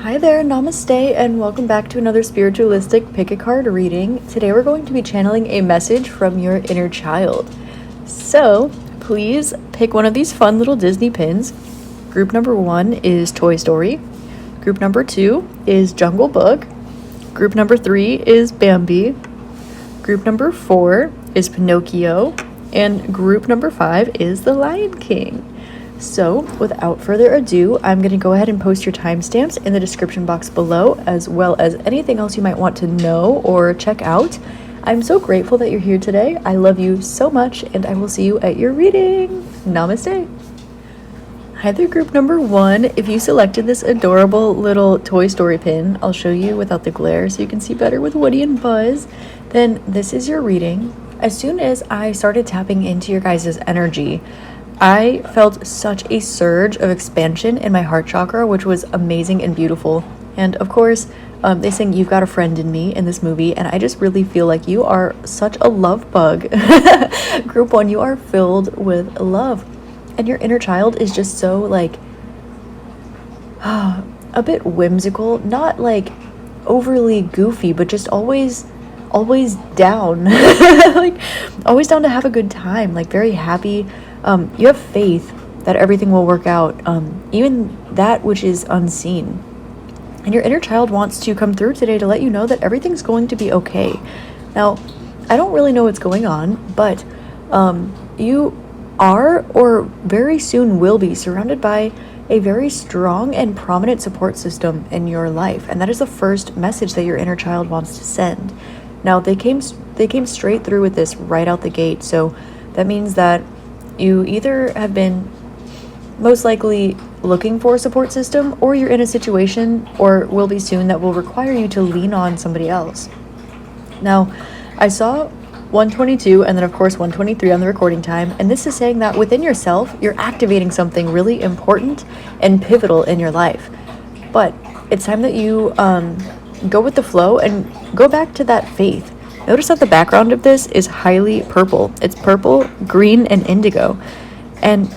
Hi there, namaste, and welcome back to another spiritualistic pick a card reading. Today we're going to be channeling a message from your inner child. So please pick one of these fun little Disney pins. Group number 1 is Toy Story. Group number 2 is Jungle Book. Group number 3 is Bambi. Group number 4 is Pinocchio. And group number 5 is The Lion King. So, without further ado, I'm going to go ahead and post your timestamps in the description box below, as well as anything else you might want to know or check out. I'm so grateful that you're here today. I love you so much, and I will see you at your reading. Namaste. Hi there, group number 1. If you selected this adorable little Toy Story pin, I'll show you without the glare so you can see better with Woody and Buzz, then this is your reading. As soon as I started tapping into your guys' energy, I felt such a surge of expansion in my heart chakra, which was amazing and beautiful. And of course, they sing "You've Got a Friend in Me" in this movie, and I just really feel like you are such a love bug. Group 1, you are filled with love. And your inner child is just so, like, a bit whimsical, not like overly goofy, but just always down. Like, always down to have a good time, like very happy. You have faith that everything will work out, even that which is unseen. And your inner child wants to come through today to let you know that everything's going to be okay. Now, I don't really know what's going on, but you are, or very soon will be, surrounded by a very strong and prominent support system in your life. And that is the first message that your inner child wants to send. Now, they came straight through with this right out the gate, so that means that you either have been most likely looking for a support system, or you're in a situation, or will be soon, that will require you to lean on somebody else. Now, I saw 122 and then of course 123 on the recording time, and this is saying that within yourself, you're activating something really important and pivotal in your life. But it's time that you go with the flow and go back to that faith. Notice that the background of this is highly purple. It's purple, green, and indigo. And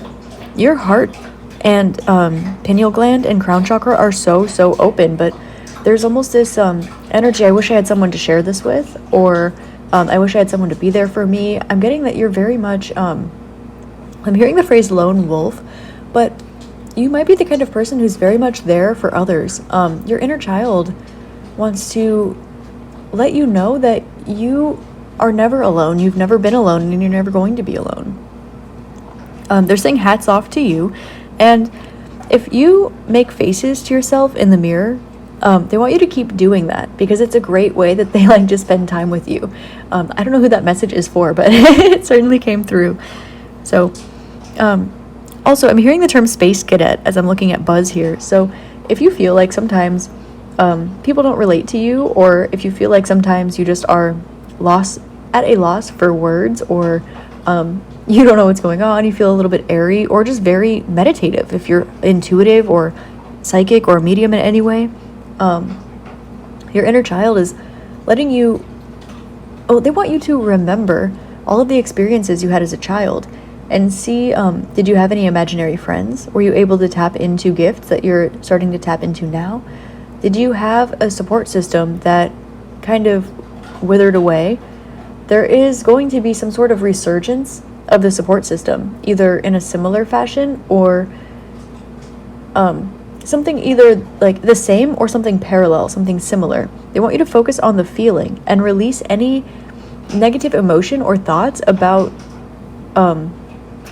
your heart and pineal gland and crown chakra are so open, but there's almost this energy. I wish I had someone to share this with, or I wish I had someone to be there for me. I'm getting that you're very much, I'm hearing the phrase lone wolf, but you might be the kind of person who's very much there for others. Your inner child wants to let you know that you are never alone. You've never been alone, and you're never going to be alone. They're saying hats off to you. And if you make faces to yourself in the mirror, they want you to keep doing that, because it's a great way that they like to spend time with you. I don't know who that message is for, but it certainly came through. So, also, I'm hearing the term space cadet as I'm looking at Buzz here. So if you feel like sometimes people don't relate to you, or if you feel like sometimes you just are at a loss for words, or you don't know what's going on, you feel a little bit airy, or just very meditative, if you're intuitive or psychic or medium in any way, your inner child is letting you, they want you to remember all of the experiences you had as a child, and see, did you have any imaginary friends? Were you able to tap into gifts that you're starting to tap into now? Did you have a support system that kind of withered away? There is going to be some sort of resurgence of the support system, either in a similar fashion, or something either like the same or something parallel, something similar. They want you to focus on the feeling and release any negative emotion or thoughts about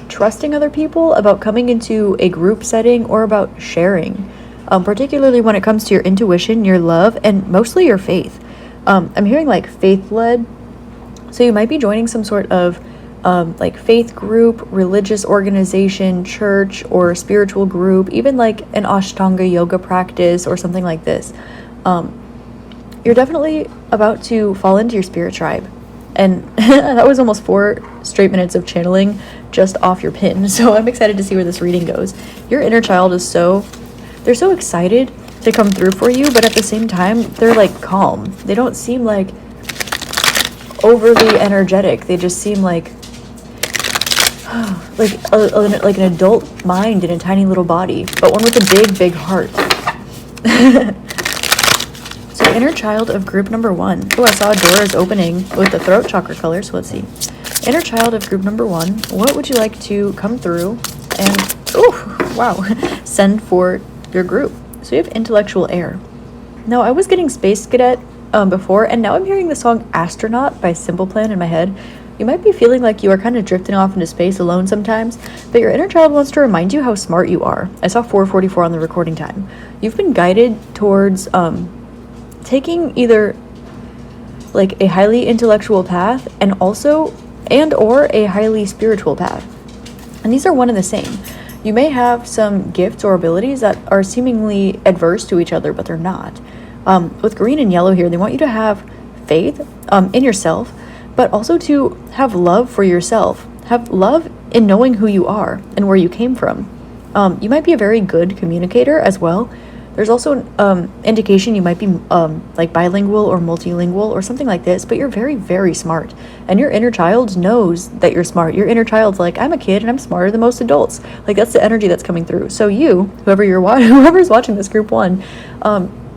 trusting other people, about coming into a group setting, or about sharing. Particularly when it comes to your intuition, your love, and mostly your faith. I'm hearing like faith-led, so you might be joining some sort of like faith group, religious organization, church, or spiritual group, even like an Ashtanga yoga practice or something like this. You're definitely about to fall into your spirit tribe. And that was almost 4 straight minutes of channeling just off your pin, so I'm excited to see where this reading goes. Your inner child is they're so excited to come through for you, but at the same time, they're like calm. They don't seem like overly energetic. They just seem like like an adult mind in a tiny little body, but one with a big heart. inner child of group number 1. Oh, I saw a door is opening with the throat chakra color, so let's see. Inner child of group number 1, what would you like to come through and, oh, wow, send for your group? So you have intellectual air. Now, I was getting Space Cadet before, and now I'm hearing the song Astronaut by Simple Plan in my head. You might be feeling like you are kind of drifting off into space alone sometimes, but your inner child wants to remind you how smart you are. I saw 444 on the recording time. You've been guided towards taking either like a highly intellectual path and or a highly spiritual path. And these are one and the same. You may have some gifts or abilities that are seemingly adverse to each other, but they're not. With green and yellow here, they want you to have faith in yourself, but also to have love for yourself. Have love in knowing who you are and where you came from. You might be a very good communicator as well. There's also an indication you might be like bilingual or multilingual or something like this, but you're very, very smart. And your inner child knows that you're smart. Your inner child's like, I'm a kid and I'm smarter than most adults. Like, that's the energy that's coming through. So you, whoever's watching this group 1,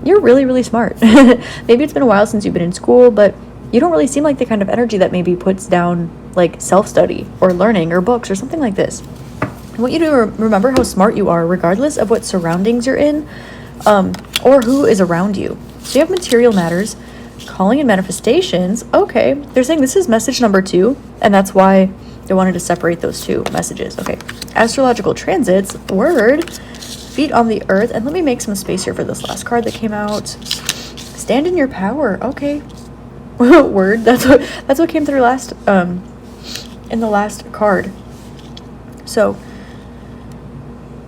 you're really, really smart. Maybe it's been a while since you've been in school, but you don't really seem like the kind of energy that maybe puts down like self-study or learning or books or something like this. I want you to remember how smart you are regardless of what surroundings you're in or who is around you. So you have material matters, calling and manifestations. Okay, they're saying this is message number 2, and that's why they wanted to separate those two messages. Okay, astrological transits, word, feet on the earth, and let me make some space here for this last card that came out. Stand in your power. Okay. Word, that's what came through last in the last card. So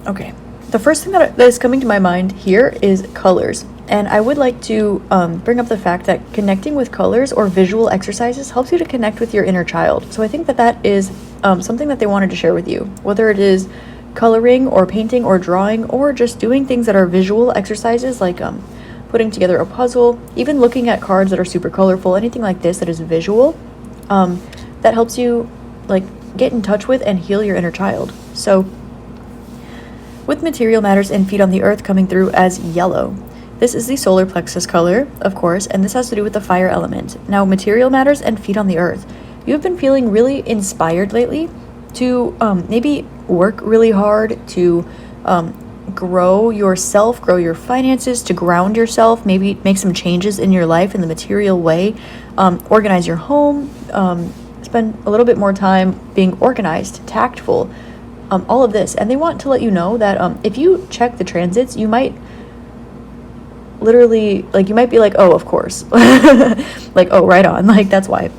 okay, the first thing that is coming to my mind here is colors, and I would like to bring up the fact that connecting with colors or visual exercises helps you to connect with your inner child. So I think that is something that they wanted to share with you, whether it is coloring or painting or drawing or just doing things that are visual exercises like putting together a puzzle, even looking at cards that are super colorful, anything like this that is visual, that helps you like get in touch with and heal your inner child. So with material matters and feet on the earth coming through as yellow, this is the solar plexus color, of course, and this has to do with the fire element. Now, material matters and feet on the earth. You have been feeling really inspired lately to maybe work really hard, to grow yourself, grow your finances, to ground yourself, maybe make some changes in your life in the material way, organize your home, spend a little bit more time being organized, tactful, all of this. And they want to let you know that if you check the transits, you might literally, like, you might be like, oh, of course, like, oh, right on, like, that's why.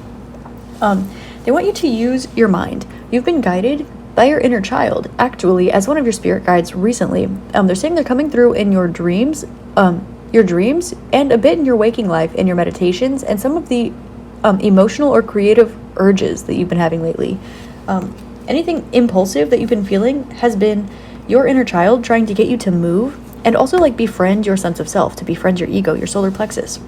They want you to use your mind. You've been guided by your inner child, actually, as one of your spirit guides recently. They're saying they're coming through in your dreams, and a bit in your waking life, in your meditations, and some of the emotional or creative urges that you've been having lately. Anything impulsive that you've been feeling has been your inner child trying to get you to move and also like befriend your sense of self, to befriend your ego, your solar plexus.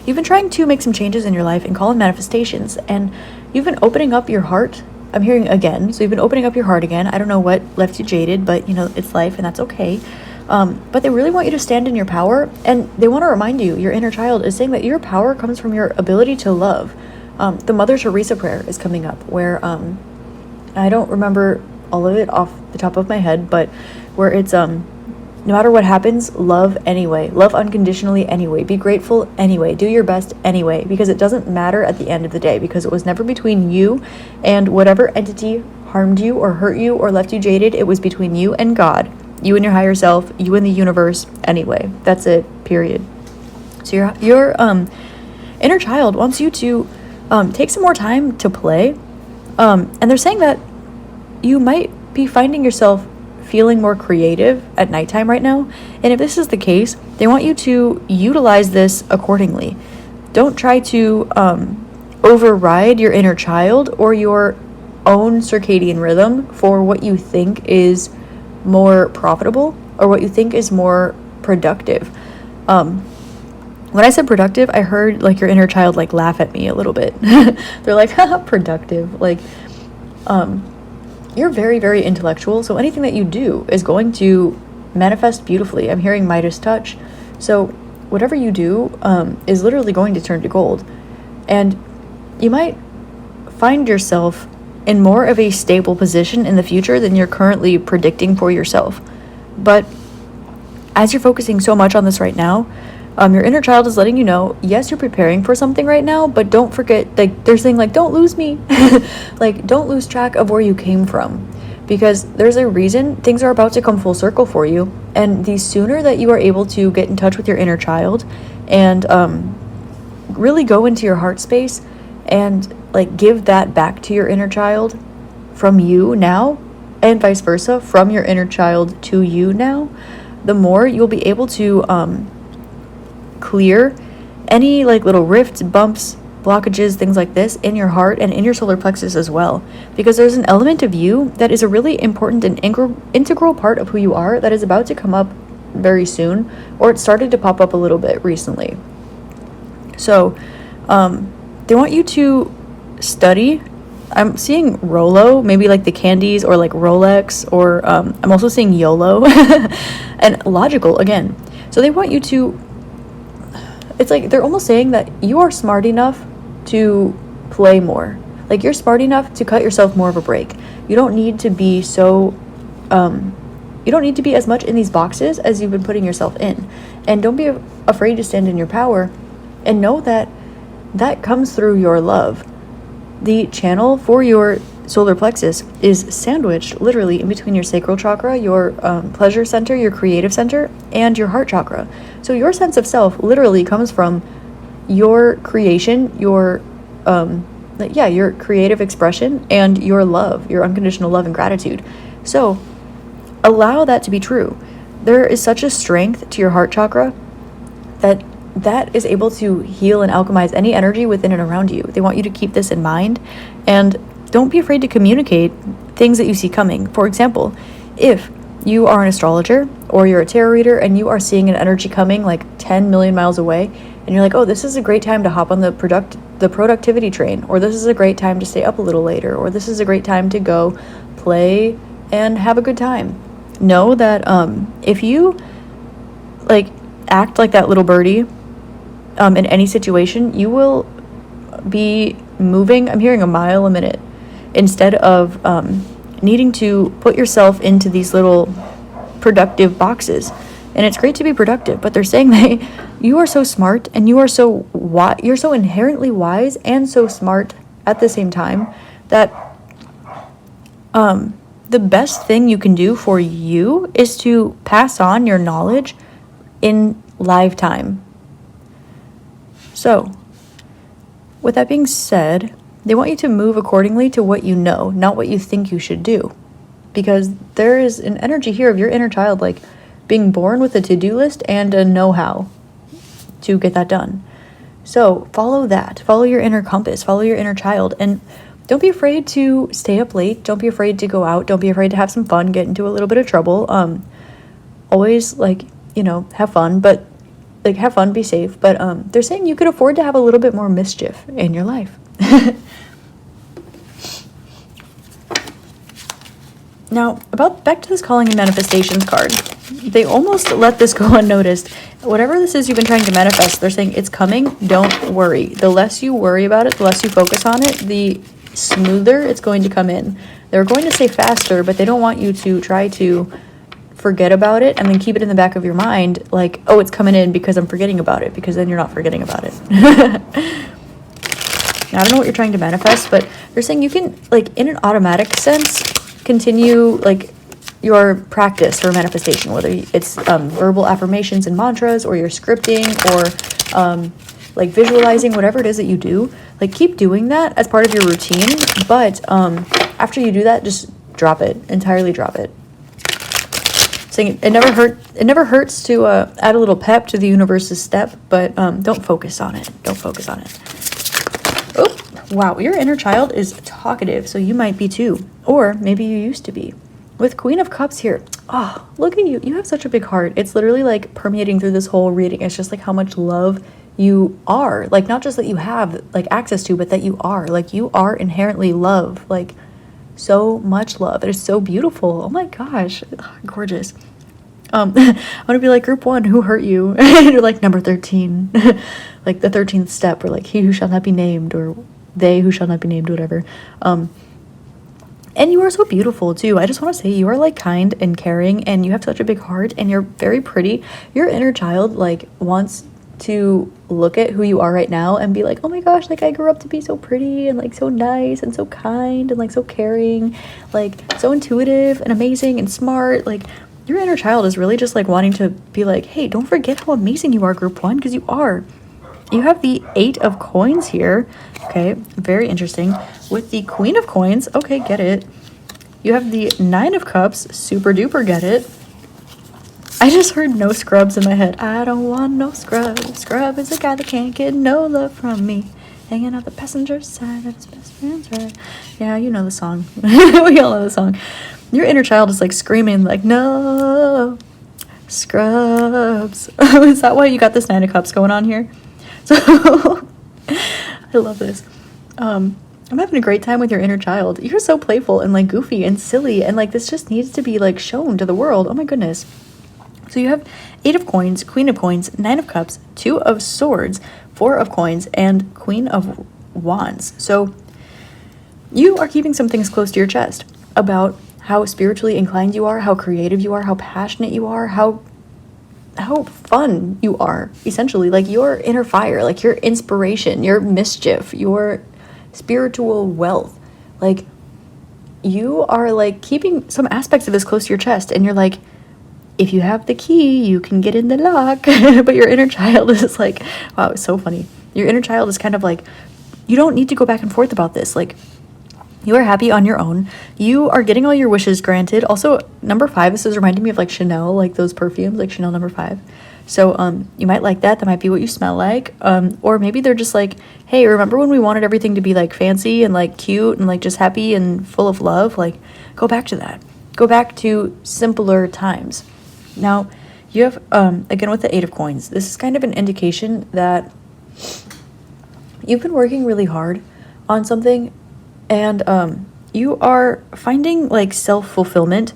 You've been trying to make some changes in your life and call in manifestations, and you've been opening up your heart. I'm hearing again, so you've been opening up your heart again. I don't know what left you jaded, but you know, it's life and that's okay. But they really want you to stand in your power, and they want to remind you, your inner child is saying that your power comes from your ability to love. The Mother Teresa prayer is coming up, where I don't remember all of it off the top of my head, but where it's no matter what happens, love anyway. Love unconditionally anyway. Be grateful anyway. Do your best anyway, because it doesn't matter at the end of the day, because it was never between you and whatever entity harmed you or hurt you or left you jaded. It was between you and God, you and your higher self, you and the universe anyway. That's it, period. So your inner child wants you to take some more time to play. And they're saying that you might be finding yourself feeling more creative at nighttime right now. And if this is the case, they want you to utilize this accordingly. Don't try to override your inner child or your own circadian rhythm for what you think is more profitable or what you think is more productive. When I said productive, I heard like your inner child like laugh at me a little bit. They're like, haha, productive. Like, you're very, very intellectual, so anything that you do is going to manifest beautifully. I'm hearing Midas touch. So whatever you do is literally going to turn to gold. And you might find yourself in more of a stable position in the future than you're currently predicting for yourself. But as you're focusing so much on this right now, your inner child is letting you know, yes, you're preparing for something right now, but don't forget, like, they're saying, like, don't lose me. Like, don't lose track of where you came from, because there's a reason things are about to come full circle for you. And the sooner that you are able to get in touch with your inner child and really go into your heart space and, like, give that back to your inner child from you now, and vice versa, from your inner child to you now, the more you'll be able to clear any, like, little rifts, bumps, blockages, things like this in your heart and in your solar plexus as well, because there's an element of you that is a really important and integral part of who you are that is about to come up very soon, or it started to pop up a little bit recently. So they want you to study. I'm seeing Rolo, maybe like the candies, or like Rolex, or I'm also seeing YOLO and logical again. So they want you to, it's like they're almost saying that you are smart enough to play more. Like, you're smart enough to cut yourself more of a break. You don't need to be so, you don't need to be as much in these boxes as you've been putting yourself in. And don't be afraid to stand in your power, and know that that comes through your love. The channel for your solar plexus is sandwiched literally in between your sacral chakra, your pleasure center, your creative center, and your heart chakra. So your sense of self literally comes from your creation, your your creative expression, and your love, your unconditional love and gratitude. So allow that to be true. There is such a strength to your heart chakra that is able to heal and alchemize any energy within and around you. They want you to keep this in mind, and don't be afraid to communicate things that you see coming. For example, if you are an astrologer or you're a tarot reader and you are seeing an energy coming like 10 million miles away, and you're like, oh, this is a great time to hop on the productivity train, or this is a great time to stay up a little later, or this is a great time to go play and have a good time. Know that if you, like, act like that little birdie in any situation, you will be moving, I'm hearing, a mile a minute, instead of needing to put yourself into these little productive boxes. And it's great to be productive, but they're saying that you are so smart, and you're so inherently wise and so smart at the same time, that the best thing you can do for you is to pass on your knowledge in live time. So, with that being said, they want you to move accordingly to what you know, not what you think you should do. Because there is an energy here of your inner child, like, being born with a to-do list and a know-how to get that done. So follow that. Follow your inner compass. Follow your inner child. And don't be afraid to stay up late. Don't be afraid to go out. Don't be afraid to have some fun, get into a little bit of trouble. Always, like, have fun, but, like, have fun, be safe. But they're saying you could afford to have a little bit more mischief in your life. Now, back to this calling and manifestations card. They almost let this go unnoticed. Whatever this is you've been trying to manifest, they're saying it's coming, don't worry. The less you worry about it, the less you focus on it, the smoother it's going to come in. They're going to say faster, but they don't want you to try to forget about it and then keep it in the back of your mind, like, oh, it's coming in because I'm forgetting about it, because then you're not forgetting about it. Now, I don't know what you're trying to manifest, but they're saying you can, like, in an automatic sense, continue, like, your practice for manifestation, whether it's verbal affirmations and mantras, or you're scripting, or like visualizing, whatever it is that you do. Like, keep doing that as part of your routine, but after you do that, just drop it, entirely drop it. Saying it never hurts to add a little pep to the universe's step, but don't focus on it. Don't focus on it. Oh, wow, your inner child is talkative, so you might be too, or maybe you used to be. With Queen of Cups here, oh, look at you. You have such a big heart. It's literally, like, permeating through this whole reading. It's just, like, how much love you are. Like, not just that you have, like, access to, but that you are. Like, you are inherently love. Like, so much love. It is so beautiful. Oh my gosh. Gorgeous. I'm gonna be like, group 1, who hurt you? And you're like, number 13. Like the 13th step, or like, he who shall not be named, or they who shall not be named, whatever. And you are so beautiful too. I just want to say, you are like kind and caring, and you have such a big heart, and you're very pretty. Your inner child like wants to look at who you are right now and be like, oh my gosh, like I grew up to be so pretty and like so nice and so kind and like so caring, like so intuitive and amazing and smart. Like your inner child is really just like wanting to be like, hey, don't forget how amazing you are, group 1, because you are. You have the 8 of coins here. Okay, very interesting. With the Queen of coins, okay, get it. You have the 9 of cups, super duper get it. I just heard no scrubs in my head. I don't want no scrub. Scrub is a guy that can't get no love from me. Hanging out the passenger side of his best friend's ride. Yeah, you know the song. We all know the song. Your inner child is like screaming like, no scrubs. Is that why you got this 9 of cups going on here? So I love this. I'm having a great time with your inner child. You're so playful and like goofy and silly, and like this just needs to be like shown to the world. Oh my goodness. So you have 8 of coins, Queen of coins, 9 of cups, 2 of swords, 4 of coins, and Queen of wands. So you are keeping some things close to your chest about how spiritually inclined you are, how creative you are, how passionate you are, how fun you are, essentially. Like your inner fire, like your inspiration, your mischief, your spiritual wealth. Like you are like keeping some aspects of this close to your chest, and you're like, if you have the key, you can get in the lock. But your inner child is like, wow, it's so funny. Your inner child is kind of like, you don't need to go back and forth about this. Like, you are happy on your own. You are getting all your wishes granted. Also, number 5, this is reminding me of like Chanel, like those perfumes, like Chanel number 5. So you might like that. That might be what you smell like. Or maybe they're just like, hey, remember when we wanted everything to be like fancy and like cute and like just happy and full of love? Like, go back to that. Go back to simpler times. Now, you have, again, with the 8 of coins, this is kind of an indication that you've been working really hard on something, and you are finding like self-fulfillment,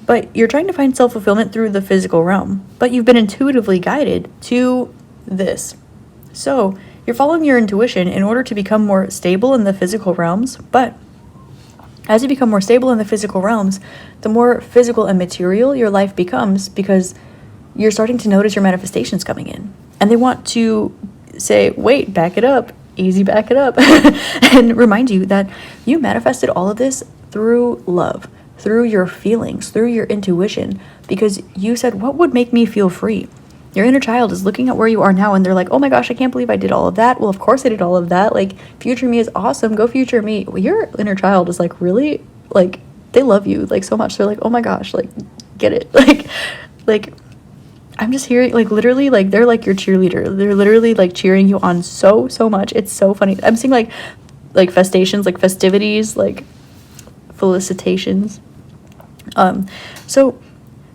but you're trying to find self-fulfillment through the physical realm, but you've been intuitively guided to this. So you're following your intuition in order to become more stable in the physical realms, but as you become more stable in the physical realms, the more physical and material your life becomes, because you're starting to notice your manifestations coming in. And they want to say, wait, back it up, easy, back it up, and remind you that you manifested all of this through love, through your feelings, through your intuition, because you said, what would make me feel free? Your inner child is looking at where you are now, and they're like, oh my gosh, I can't believe I did all of that. Well, of course I did all of that. Like, future me is awesome. Go future me. Well, your inner child is like, really? Like, they love you like so much. They're like, oh my gosh, like, get it. Like, I'm just hearing, like, literally, like, they're like your cheerleader. They're literally like cheering you on so much. It's so funny. I'm seeing like festations, like festivities, like felicitations. So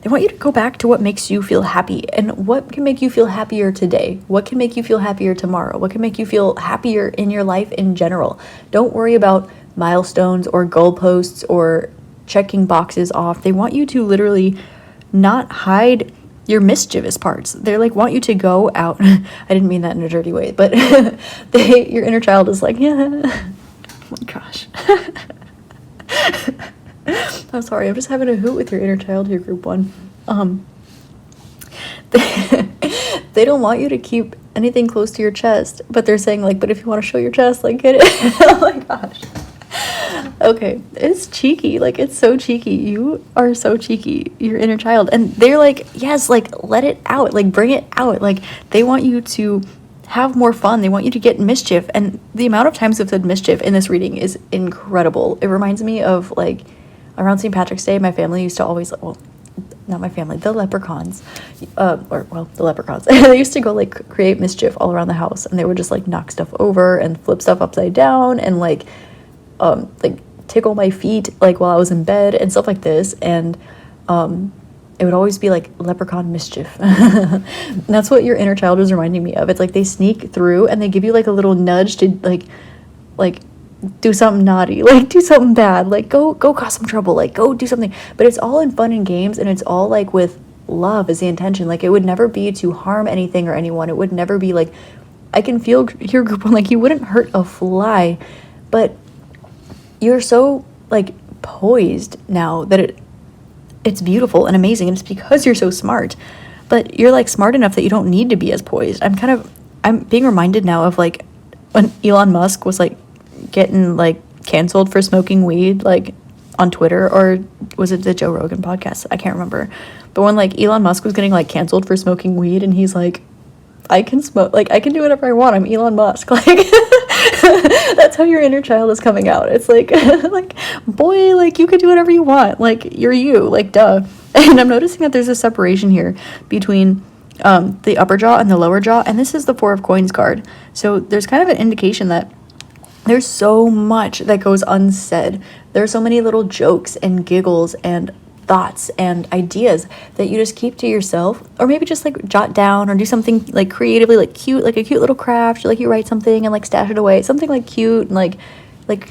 they want you to go back to what makes you feel happy, and what can make you feel happier today? What can make you feel happier tomorrow? What can make you feel happier in your life in general? Don't worry about milestones or goalposts or checking boxes off. They want you to literally not hide your mischievous parts. They're like, want you to go out. I didn't mean that in a dirty way, but your inner child is like, yeah. Oh my gosh. I'm sorry, I'm just having a hoot with your inner child here, group 1. They don't want you to keep anything close to your chest, but they're saying like, but if you want to show your chest, like, get it. Oh my gosh. Okay, it's cheeky. Like, it's so cheeky. You are so cheeky, your inner child. And they're like, yes, like, let it out. Like, bring it out. Like, they want you to have more fun. They want you to get mischief. And the amount of times I've said mischief in this reading is incredible. It reminds me of, like, around St. Patrick's Day, my family used to always, well, not my family, the leprechauns, the leprechauns, they used to go, like, create mischief all around the house, and they would just, like, knock stuff over and flip stuff upside down and, like, tickle my feet, like, while I was in bed and stuff like this, and, it would always be, like, leprechaun mischief. And that's what your inner child was reminding me of. It's like they sneak through and they give you, like, a little nudge to, like, do something naughty, like, do something bad, like, go cause some trouble, like, go do something. But it's all in fun and games, and it's all, like, with love is the intention. Like, it would never be to harm anything or anyone. It would never be like, I can feel your group one, like, you wouldn't hurt a fly, but you're so, like, poised now that it's beautiful and amazing, and it's because you're so smart. But you're, like, smart enough that you don't need to be as poised. I'm being reminded now of, like, when Elon Musk was, like, getting, like, canceled for smoking weed, like, on Twitter, or was it the Joe Rogan podcast? I can't remember. But when, like, Elon Musk was getting, like, canceled for smoking weed, and he's like, I can smoke, like, I can do whatever I want. I'm Elon Musk. Like, that's how your inner child is coming out. It's like, like, boy, like, you could do whatever you want. Like, you're you, like, duh. And I'm noticing that there's a separation here between the upper jaw and the lower jaw, and this is the Four of Coins card. So there's kind of an indication that there's so much that goes unsaid. There's so many little jokes and giggles and thoughts and ideas that you just keep to yourself, or maybe just, like, jot down or do something, like, creatively, like, cute, like a cute little craft, like, you write something and, like, stash it away, something, like, cute and, like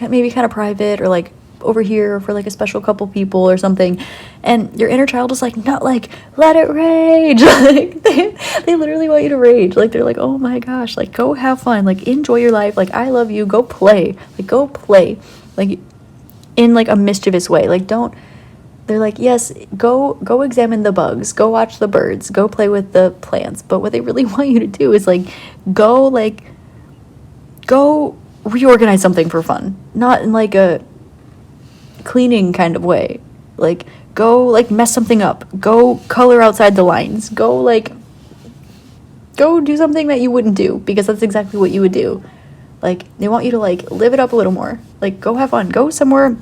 maybe kind of private, or, like, over here for, like, a special couple people or something. And your inner child is like, not, like, let it rage. Like, they literally want you to rage. Like, they're like, oh my gosh, like, go have fun, like, enjoy your life, like, I love you, go play, like, go play, like, in, like, a mischievous way. Like, don't, they're like, yes, go examine the bugs, go watch the birds, go play with the plants. But what they really want you to do is, like, go reorganize something for fun, not in, like, a cleaning kind of way. Like, go, like, mess something up, go color outside the lines, go do something that you wouldn't do, because that's exactly what you would do. Like, they want you to, like, live it up a little more. Like, go have fun, go somewhere,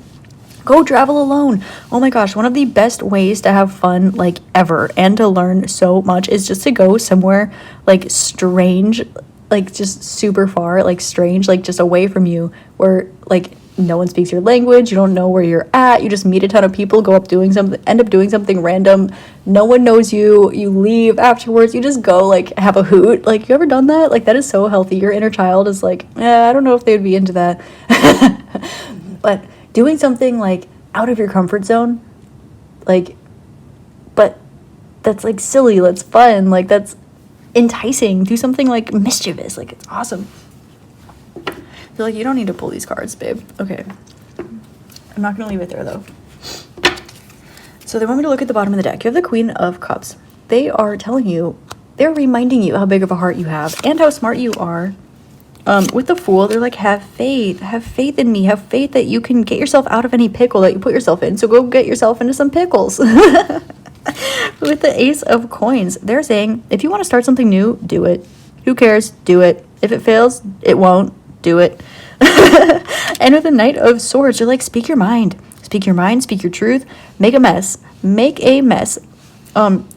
go travel alone. Oh my gosh, one of the best ways to have fun, like, ever, and to learn so much, is just to go somewhere, like, strange, like, just super far, like, strange, like, just away from you, where, like, no one speaks your language, you don't know where you're at, you just meet a ton of people, end up doing something random, no one knows you, you leave afterwards, you just go, like, have a hoot. Like, you ever done that? Like, that is so healthy. Your inner child is like, I don't know if they would be into that. But doing something, like, out of your comfort zone, like, but that's, like, silly, that's fun, like, that's enticing, do something, like, mischievous, like, it's awesome. They're like, you don't need to pull these cards, babe. Okay. I'm not going to leave it there, though. So they want me to look at the bottom of the deck. You have the Queen of Cups. They are telling you, they're reminding you how big of a heart you have and how smart you are. With the Fool, they're like, have faith in me, have faith that you can get yourself out of any pickle that you put yourself in. So go get yourself into some pickles. With the Ace of Coins, they're saying, if you want to start something new, do it. Who cares? Do it. If it fails, it won't. Do it. And with the Knight of Swords, you're like, speak your mind, speak your truth, make a mess.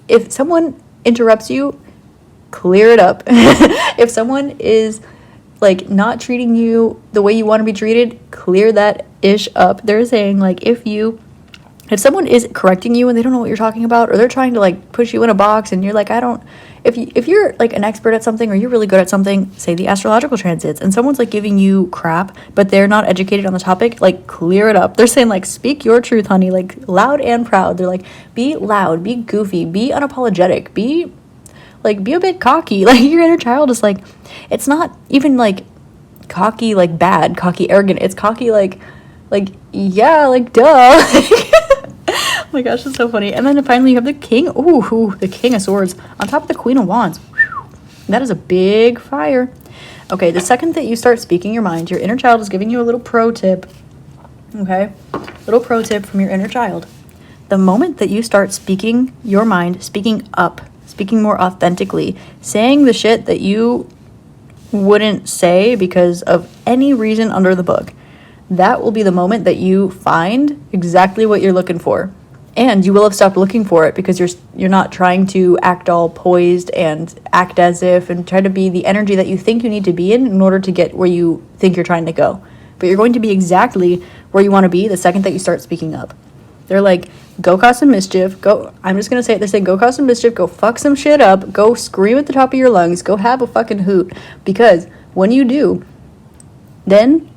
If someone interrupts you, clear it up. If someone is, like, not treating you the way you want to be treated, clear that ish up. They're saying, like, if someone is correcting you and they don't know what you're talking about, or they're trying to, like, push you in a box and you're like, if you're, like, an expert at something, or you're really good at something, say the astrological transits, and someone's, like, giving you crap, but they're not educated on the topic, like, clear it up. They're saying, like, speak your truth, honey, like, loud and proud. They're like, be loud, be goofy, be unapologetic, be a bit cocky. Like, your inner child is like, it's not even, like, cocky, like, bad, cocky, arrogant. It's cocky, like, yeah, like, duh. Oh my gosh, that's so funny. And then finally you have the King. The King of Swords on top of the Queen of Wands. That is a big fire. Okay, the second that you start speaking your mind, your inner child is giving you a little pro tip. Okay, little pro tip from your inner child. The moment that you start speaking your mind, speaking up, speaking more authentically, saying the shit that you wouldn't say because of any reason under the book, that will be the moment that you find exactly what you're looking for. And you will have stopped looking for it because you're not trying to act all poised and act as if and try to be the energy that you think you need to be in order to get where you think you're trying to go. But you're going to be exactly where you want to be the second that you start speaking up. They're like, go cause some mischief, I'm just going to say it, they're saying, go cause some mischief, go fuck some shit up, go scream at the top of your lungs, go have a fucking hoot. Because when you do, then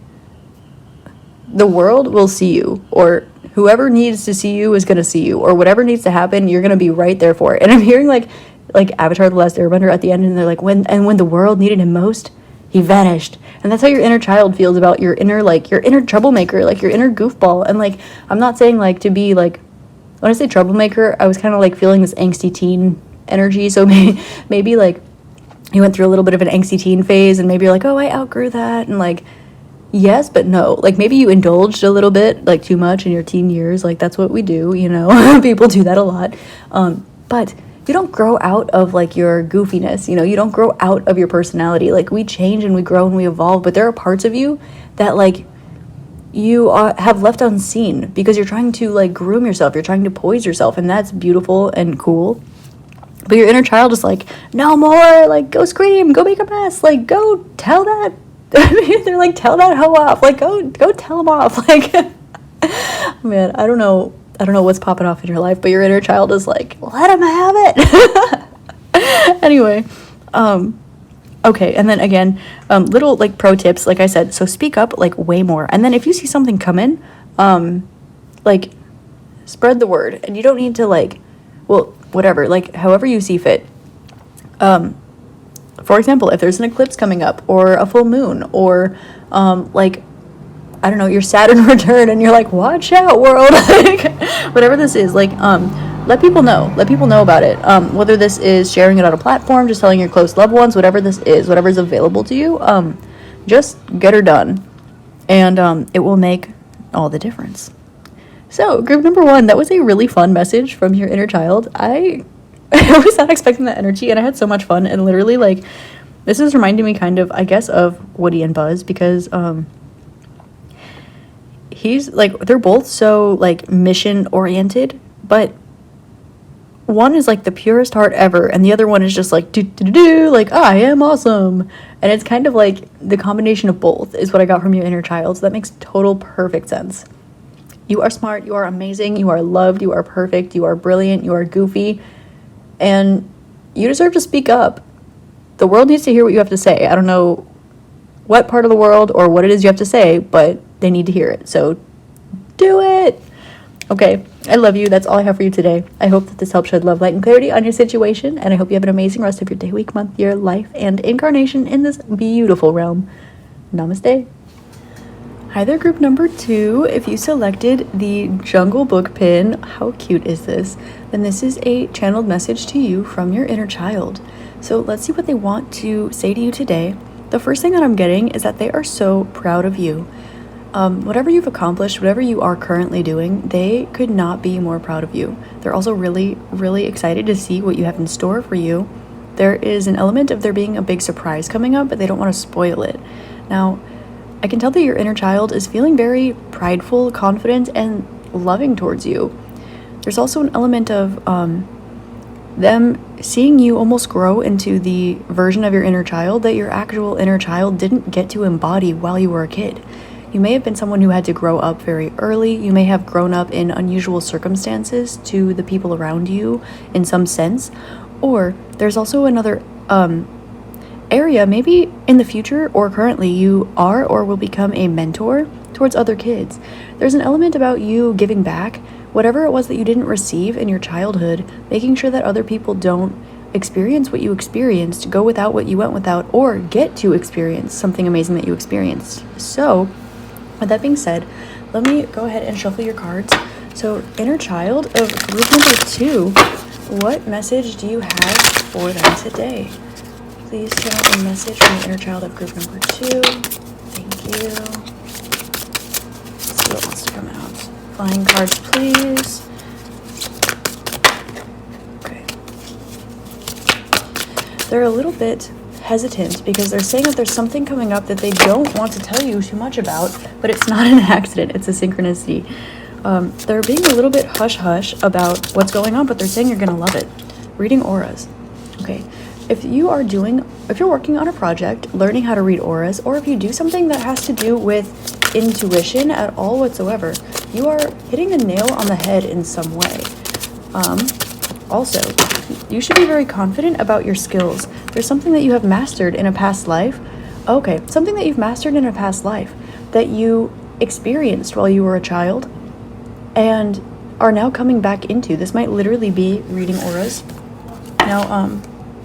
the world will see you, or whoever needs to see you is going to see you, or whatever needs to happen, you're going to be right there for it. And I'm hearing like Avatar The Last Airbender at the end, and they're like, when the world needed him most, he vanished. And that's how your inner child feels about your inner troublemaker, like your inner goofball. And like, I'm not saying like to be like, when I say troublemaker, I was kind of like feeling this angsty teen energy. So maybe like you went through a little bit of an angsty teen phase, and maybe you're like, oh, I outgrew that. And like, yes, but no. Like, maybe you indulged a little bit, like, too much in your teen years. Like, that's what we do, you know? People do that a lot. But you don't grow out of, like, your goofiness, you know? You don't grow out of your personality. Like, we change and we grow and we evolve, but there are parts of you that, like, you have left unseen because you're trying to, like, groom yourself. You're trying to poise yourself, and that's beautiful and cool. But your inner child is like, no more, like, go scream, go make a mess, like, go tell that. They're like, tell that hoe off, like, go tell him off. Like, man, I don't know what's popping off in your life, but your inner child is like, let him have it. Anyway, okay, and then again, little like pro tips, like I said, so speak up like way more, and then if you see something coming, like spread the word, and you don't need to like, well, whatever, like however you see fit. For example, if there's an eclipse coming up, or a full moon, or like, I don't know, your Saturn return, and you're like, watch out, world. Like, whatever this is, like, let people know about it. Whether this is sharing it on a platform, just telling your close loved ones, whatever this is, whatever's available to you, just get her done, and it will make all the difference. So, group number 1, that was a really fun message from your inner child. I was not expecting that energy, and I had so much fun, and literally, like, this is reminding me kind of, I guess, of Woody and Buzz, because, he's, like, they're both so, like, mission-oriented, but one is, like, the purest heart ever, and the other one is just, like, do-do-do-do, like, I am awesome, and it's kind of, like, the combination of both is what I got from your inner child, so that makes total perfect sense. You are smart, you are amazing, you are loved, you are perfect, you are brilliant, you are goofy, and you deserve to speak up. The world needs to hear what you have to say. I don't know what part of the world or what it is you have to say, but they need to hear it. So do it. Okay, I love you. That's all I have for you today. I hope that this helps shed love, light, and clarity on your situation, and I hope you have an amazing rest of your day, week, month, year, life, and incarnation in this beautiful realm. Namaste. Hi there, group number 2. If you selected the Jungle Book pin, how cute is this? Then this is a channeled message to you from your inner child. So let's see what they want to say to you today. The first thing that I'm getting is that they are so proud of you. Whatever you've accomplished, whatever you are currently doing, they could not be more proud of you. They're also really, really excited to see what you have in store for you. There is an element of there being a big surprise coming up, but they don't want to spoil it. Now, I can tell that your inner child is feeling very prideful, confident, and loving towards you. There's also an element of them seeing you almost grow into the version of your inner child that your actual inner child didn't get to embody while you were a kid. You may have been someone who had to grow up very early. You may have grown up in unusual circumstances to the people around you in some sense. Or there's also another area, maybe in the future or currently, you are or will become a mentor towards other kids. There's an element about you giving back, whatever it was that you didn't receive in your childhood, making sure that other people don't experience what you experienced, go without what you went without, or get to experience something amazing that you experienced. So, with that being said, let me go ahead and shuffle your cards. So, inner child of group number 2, what message do you have for them today? Please send out a message from the inner child of group number 2. Thank you. Let's see what wants to come out. Flying cards, please. Okay. They're a little bit hesitant because they're saying that there's something coming up that they don't want to tell you too much about, but it's not an accident, it's a synchronicity. They're being a little bit hush-hush about what's going on, but they're saying you're going to love it. Reading auras. Okay. If you're working on a project, learning how to read auras, or if you do something that has to do with intuition at all whatsoever, you are hitting the nail on the head in some way. Also, you should be very confident about your skills. There's something that you have mastered in a past life. Okay, something that you've mastered in a past life that you experienced while you were a child, and are now coming back into. This might literally be reading auras. Now,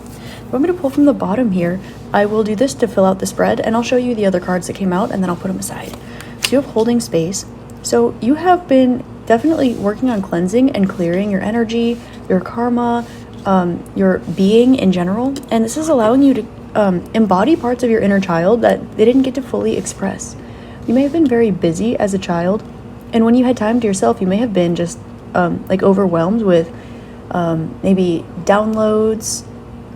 if you want me to pull from the bottom here, I will do this to fill out the spread, and I'll show you the other cards that came out, and then I'll put them aside. So you have holding space. So you have been definitely working on cleansing and clearing your energy, your karma, your being in general, and this is allowing you to embody parts of your inner child that they didn't get to fully express. You may have been very busy as a child, and when you had time to yourself, you may have been just like overwhelmed with maybe downloads,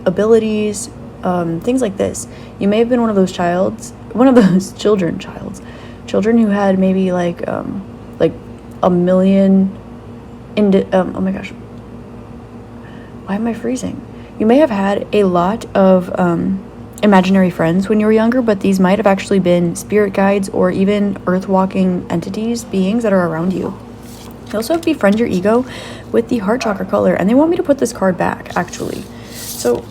abilities, things like this. You may have been one of those children who had maybe like a million oh my gosh, why am I freezing? You may have had a lot of imaginary friends when you were younger, but these might have actually been spirit guides or even earth-walking entities, beings that are around you. You also have Befriend Your Ego with the heart chakra color, and they want me to put this card back, actually. So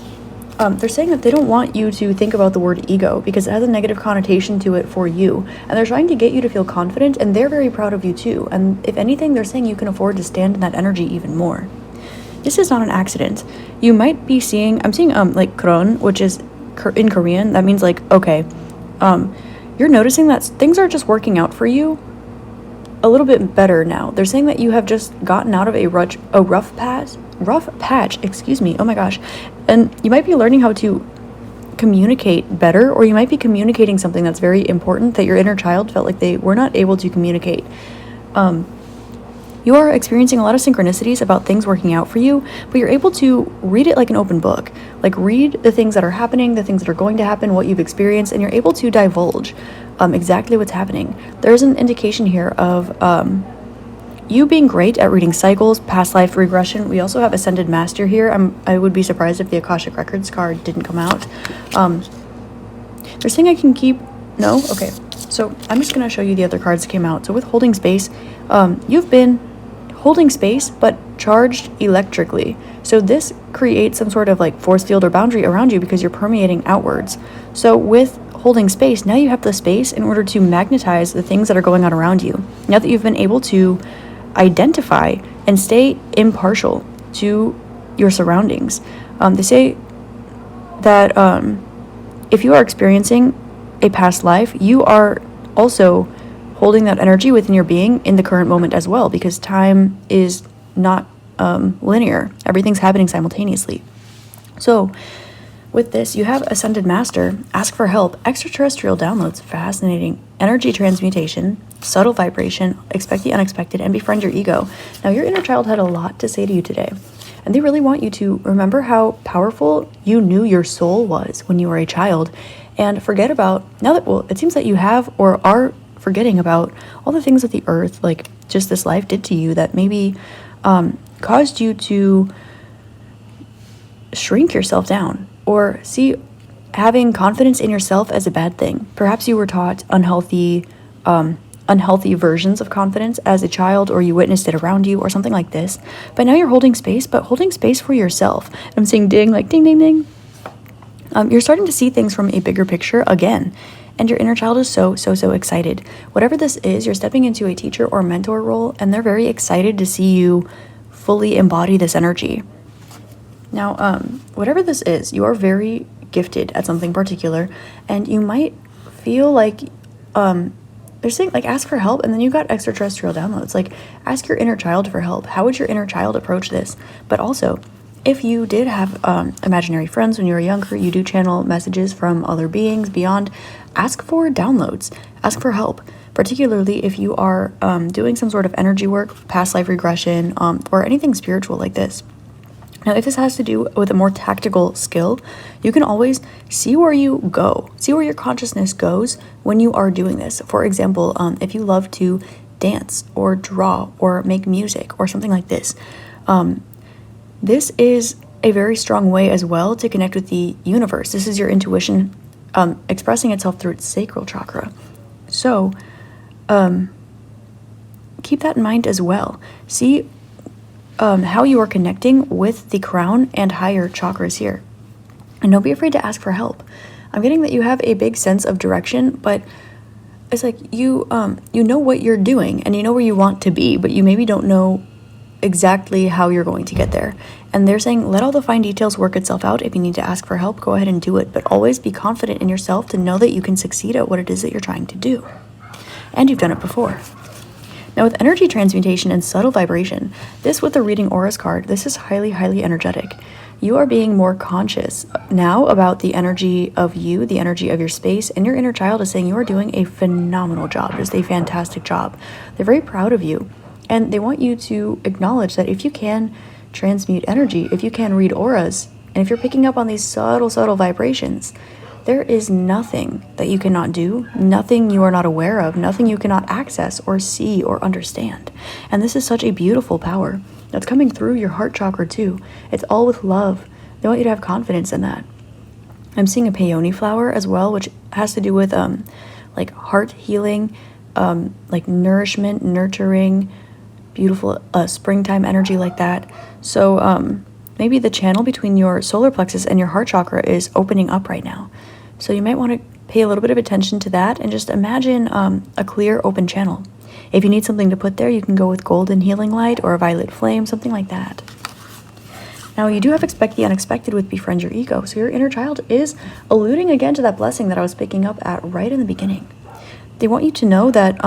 they're saying that they don't want you to think about the word ego because it has a negative connotation to it for you, and they're trying to get you to feel confident, and they're very proud of you too. And if anything, they're saying you can afford to stand in that energy even more. This is not an accident. You might be seeing, I'm seeing like kron, which is in Korean, that means like, okay, you're noticing that things are just working out for you a little bit better now. They're saying that you have just gotten out of a rough patch, excuse me, oh my gosh, and you might be learning how to communicate better, or you might be communicating something that's very important that your inner child felt like they were not able to communicate. You are experiencing a lot of synchronicities about things working out for you, but you're able to read it like an open book. Like read the things that are happening, the things that are going to happen, what you've experienced, and you're able to divulge exactly what's happening. There's an indication here of you being great at reading cycles, past life regression. We also have Ascended Master here. I would be surprised if the Akashic Records card didn't come out. They're saying I can keep... No? Okay. So I'm just going to show you the other cards that came out. So with holding space, you've been holding space but charged electrically. So this creates some sort of like force field or boundary around you because you're permeating outwards. So with holding space, now you have the space in order to magnetize the things that are going on around you. Now that you've been able to identify and stay impartial to your surroundings. They say that if you are experiencing a past life, you are also holding that energy within your being in the current moment as well, because time is not linear. Everything's happening simultaneously. So with this, you have Ascended Master, ask for help, extraterrestrial downloads, fascinating, energy transmutation, subtle vibration, expect the unexpected, and befriend your ego. Now, your inner child had a lot to say to you today, and they really want you to remember how powerful you knew your soul was when you were a child, and forget about, now that, well, it seems that you have or are forgetting about all the things that the earth, like just this life did to you that maybe caused you to shrink yourself down or see having confidence in yourself as a bad thing. Perhaps you were taught unhealthy versions of confidence as a child, or you witnessed it around you or something like this. But now you're holding space, but holding space for yourself. I'm seeing ding, like ding, ding, ding. You're starting to see things from a bigger picture again. And your inner child is so excited. Whatever this is, you're stepping into a teacher or mentor role, and they're very excited to see you fully embody this energy. Now, whatever this is, you are very gifted at something particular, and you might feel like they're saying, like, ask for help, and then you got extraterrestrial downloads. Like, ask your inner child for help. How would your inner child approach this? But also, if you did have imaginary friends when you were younger, you do channel messages from other beings beyond, ask for downloads, ask for help, particularly if you are doing some sort of energy work, past life regression, or anything spiritual like this. Now, if this has to do with a more tactical skill, you can always see where you go, see where your consciousness goes when you are doing this. For example, if you love to dance or draw or make music or something like this, this is a very strong way as well to connect with the universe. This is your intuition expressing itself through its sacral chakra. So keep that in mind as well. See how you are connecting with the crown and higher chakras here. And don't be afraid to ask for help. I'm getting that you have a big sense of direction, but it's like you know what you're doing and you know where you want to be, but you maybe don't know exactly how you're going to get there. And they're saying, let all the fine details work itself out. If you need to ask for help, go ahead and do it, but always be confident in yourself to know that you can succeed at what it is that you're trying to do. And you've done it before. Now, with energy transmutation and subtle vibration, this with the reading auras card, this is highly, highly energetic. You are being more conscious now about the energy of you, the energy of your space, and your inner child is saying you are doing a phenomenal job, just a fantastic job. They're very proud of you, and they want you to acknowledge that if you can transmute energy, if you can read auras, and if you're picking up on these subtle, subtle vibrations, there is nothing that you cannot do, nothing you are not aware of, nothing you cannot access or see or understand. And this is such a beautiful power that's coming through your heart chakra too. It's all with love. They want you to have confidence in that. I'm seeing a peony flower as well, which has to do with like heart healing, like nourishment, nurturing, beautiful springtime energy like that. So maybe the channel between your solar plexus and your heart chakra is opening up right now. So you might want to pay a little bit of attention to that and just imagine a clear open channel. If you need something to put there, you can go with golden healing light or a violet flame, something like that. Now, you do have expect the unexpected with befriend your ego. So your inner child is alluding again to that blessing that I was picking up at right in the beginning. They want you to know that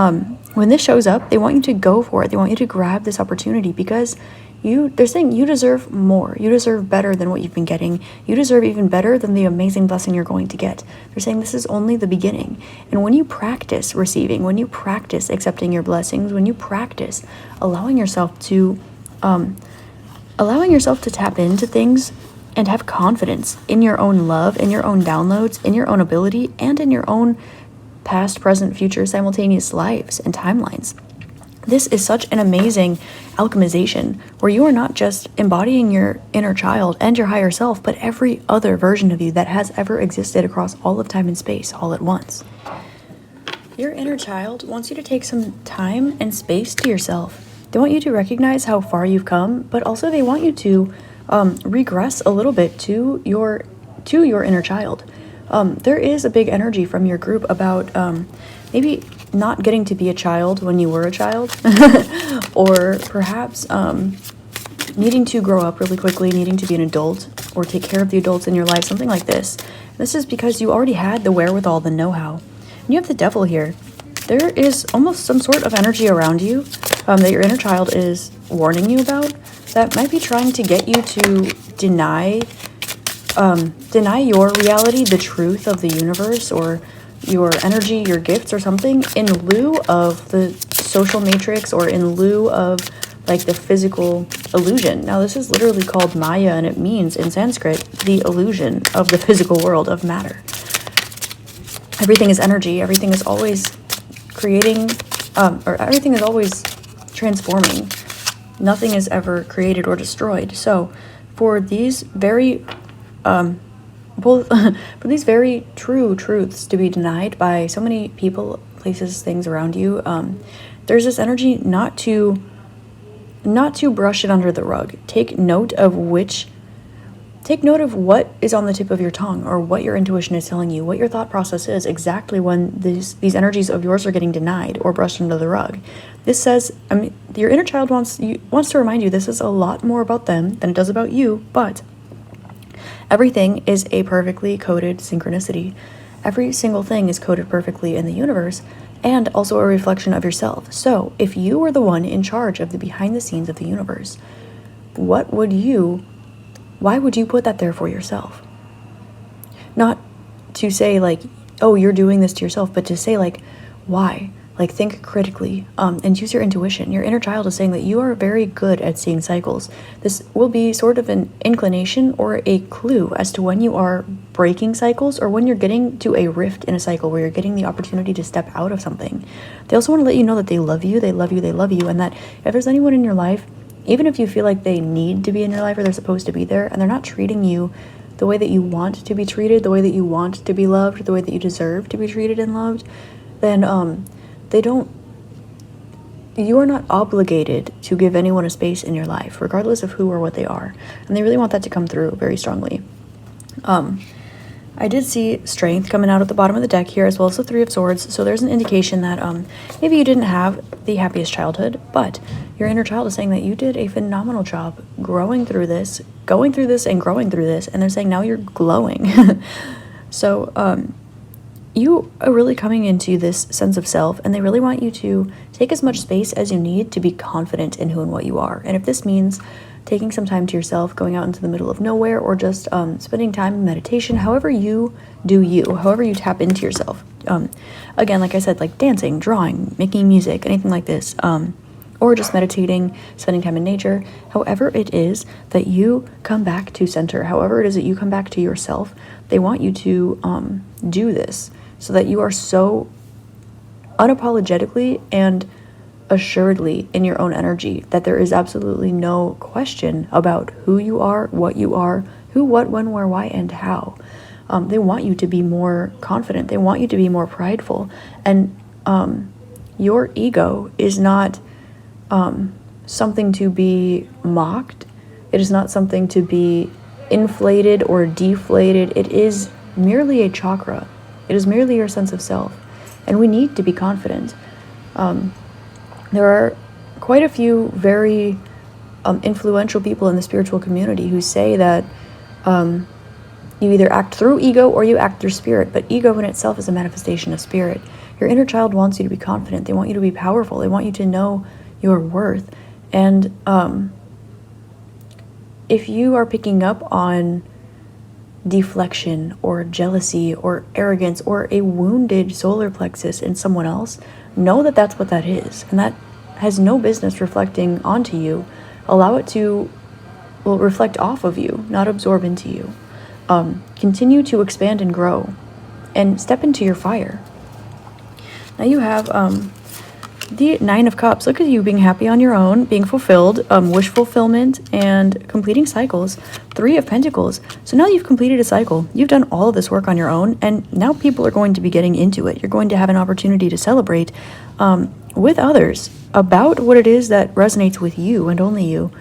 when this shows up, they want you to go for it. They want you to grab this opportunity because they're saying you deserve more. You deserve better than what you've been getting. You deserve even better than the amazing blessing you're going to get. They're saying this is only the beginning. And when you practice receiving, when you practice accepting your blessings, when you practice allowing yourself to tap into things and have confidence in your own love, in your own downloads, in your own ability, and in your own past, present, future, simultaneous lives and timelines. This is such an amazing alchemization where you are not just embodying your inner child and your higher self, but every other version of you that has ever existed across all of time and space all at once. Your inner child wants you to take some time and space to yourself. They want you to recognize how far you've come, but also they want you to regress a little bit to your inner child. There is a big energy from your group about maybe not getting to be a child when you were a child, or perhaps needing to grow up really quickly, needing to be an adult, or take care of the adults in your life, something like this. This is because you already had the wherewithal, the know-how. And you have the devil here. There is almost some sort of energy around you that your inner child is warning you about that might be trying to get you to deny your reality, the truth of the universe, or your energy, your gifts, or something, in lieu of the social matrix, or in lieu of like the physical illusion. Now, this is literally called Maya, and it means in Sanskrit the illusion of the physical world of matter. Everything is energy. Everything is always creating, or everything is always transforming. Nothing is ever created or destroyed. So, for these very for these very true truths to be denied by so many people, places, things around you, there's this energy not to brush it under the rug. Take note of what is on the tip of your tongue, or what your intuition is telling you, what your thought process is exactly when these energies of yours are getting denied or brushed under the rug. This says, your inner child wants to remind you this is a lot more about them than it does about you, but everything is a perfectly coded synchronicity. Every single thing is coded perfectly in the universe, and also a reflection of yourself. So, if you were the one in charge of the behind the scenes of the universe, why would you put that there for yourself? Not to say like, oh, you're doing this to yourself, but to say like, why? Like, think critically, and use your intuition. Your inner child is saying that you are very good at seeing cycles. This will be sort of an inclination or a clue as to when you are breaking cycles, or when you're getting to a rift in a cycle where you're getting the opportunity to step out of something. They also want to let you know that they love you, and that if there's anyone in your life, even if you feel like they need to be in your life or they're supposed to be there, and they're not treating you the way that you want to be treated, the way that you want to be loved, the way that you deserve to be treated and loved, then you are not obligated to give anyone a space in your life, regardless of who or what they are. And they really want that to come through very strongly. I did see strength coming out at the bottom of the deck here, as well as the Three of Swords. So there's an indication that maybe you didn't have the happiest childhood, but your inner child is saying that you did a phenomenal job growing through this, going through this, and growing through this. And they're saying now you're glowing. So you are really coming into this sense of self, and they really want you to take as much space as you need to be confident in who and what you are. And if this means taking some time to yourself, going out into the middle of nowhere, or just spending time in meditation, however you do you, however you tap into yourself. Again, like I said, like dancing, drawing, making music, anything like this, or just meditating, spending time in nature, however it is that you come back to center, however it is that you come back to yourself, they want you to do this so that you are so unapologetically and assuredly in your own energy that there is absolutely no question about who you are, who, what, when, where, why, and how. They want you to be more confident. They want you to be more prideful. And your ego is not something to be mocked. It is not something to be inflated or deflated. It is merely a chakra. It is merely your sense of self. And we need to be confident. There are quite a few very influential people in the spiritual community who say that you either act through ego or you act through spirit, but ego in itself is a manifestation of spirit. Your inner child wants you to be confident. They want you to be powerful. They want you to know your worth. And if you are picking up on deflection or jealousy or arrogance or a wounded solar plexus in someone else, know that that's what that is, and that has no business reflecting onto you. Allow it to reflect off of you, not absorb into you. Continue to expand and grow and step into your fire. Now you have the Nine of Cups. Look at you being happy on your own, being fulfilled, wish fulfillment, and completing cycles. Three of Pentacles. So now you've completed a cycle. You've done all of this work on your own, and now people are going to be getting into it. You're going to have an opportunity to celebrate with others about what it is that resonates with you and only you.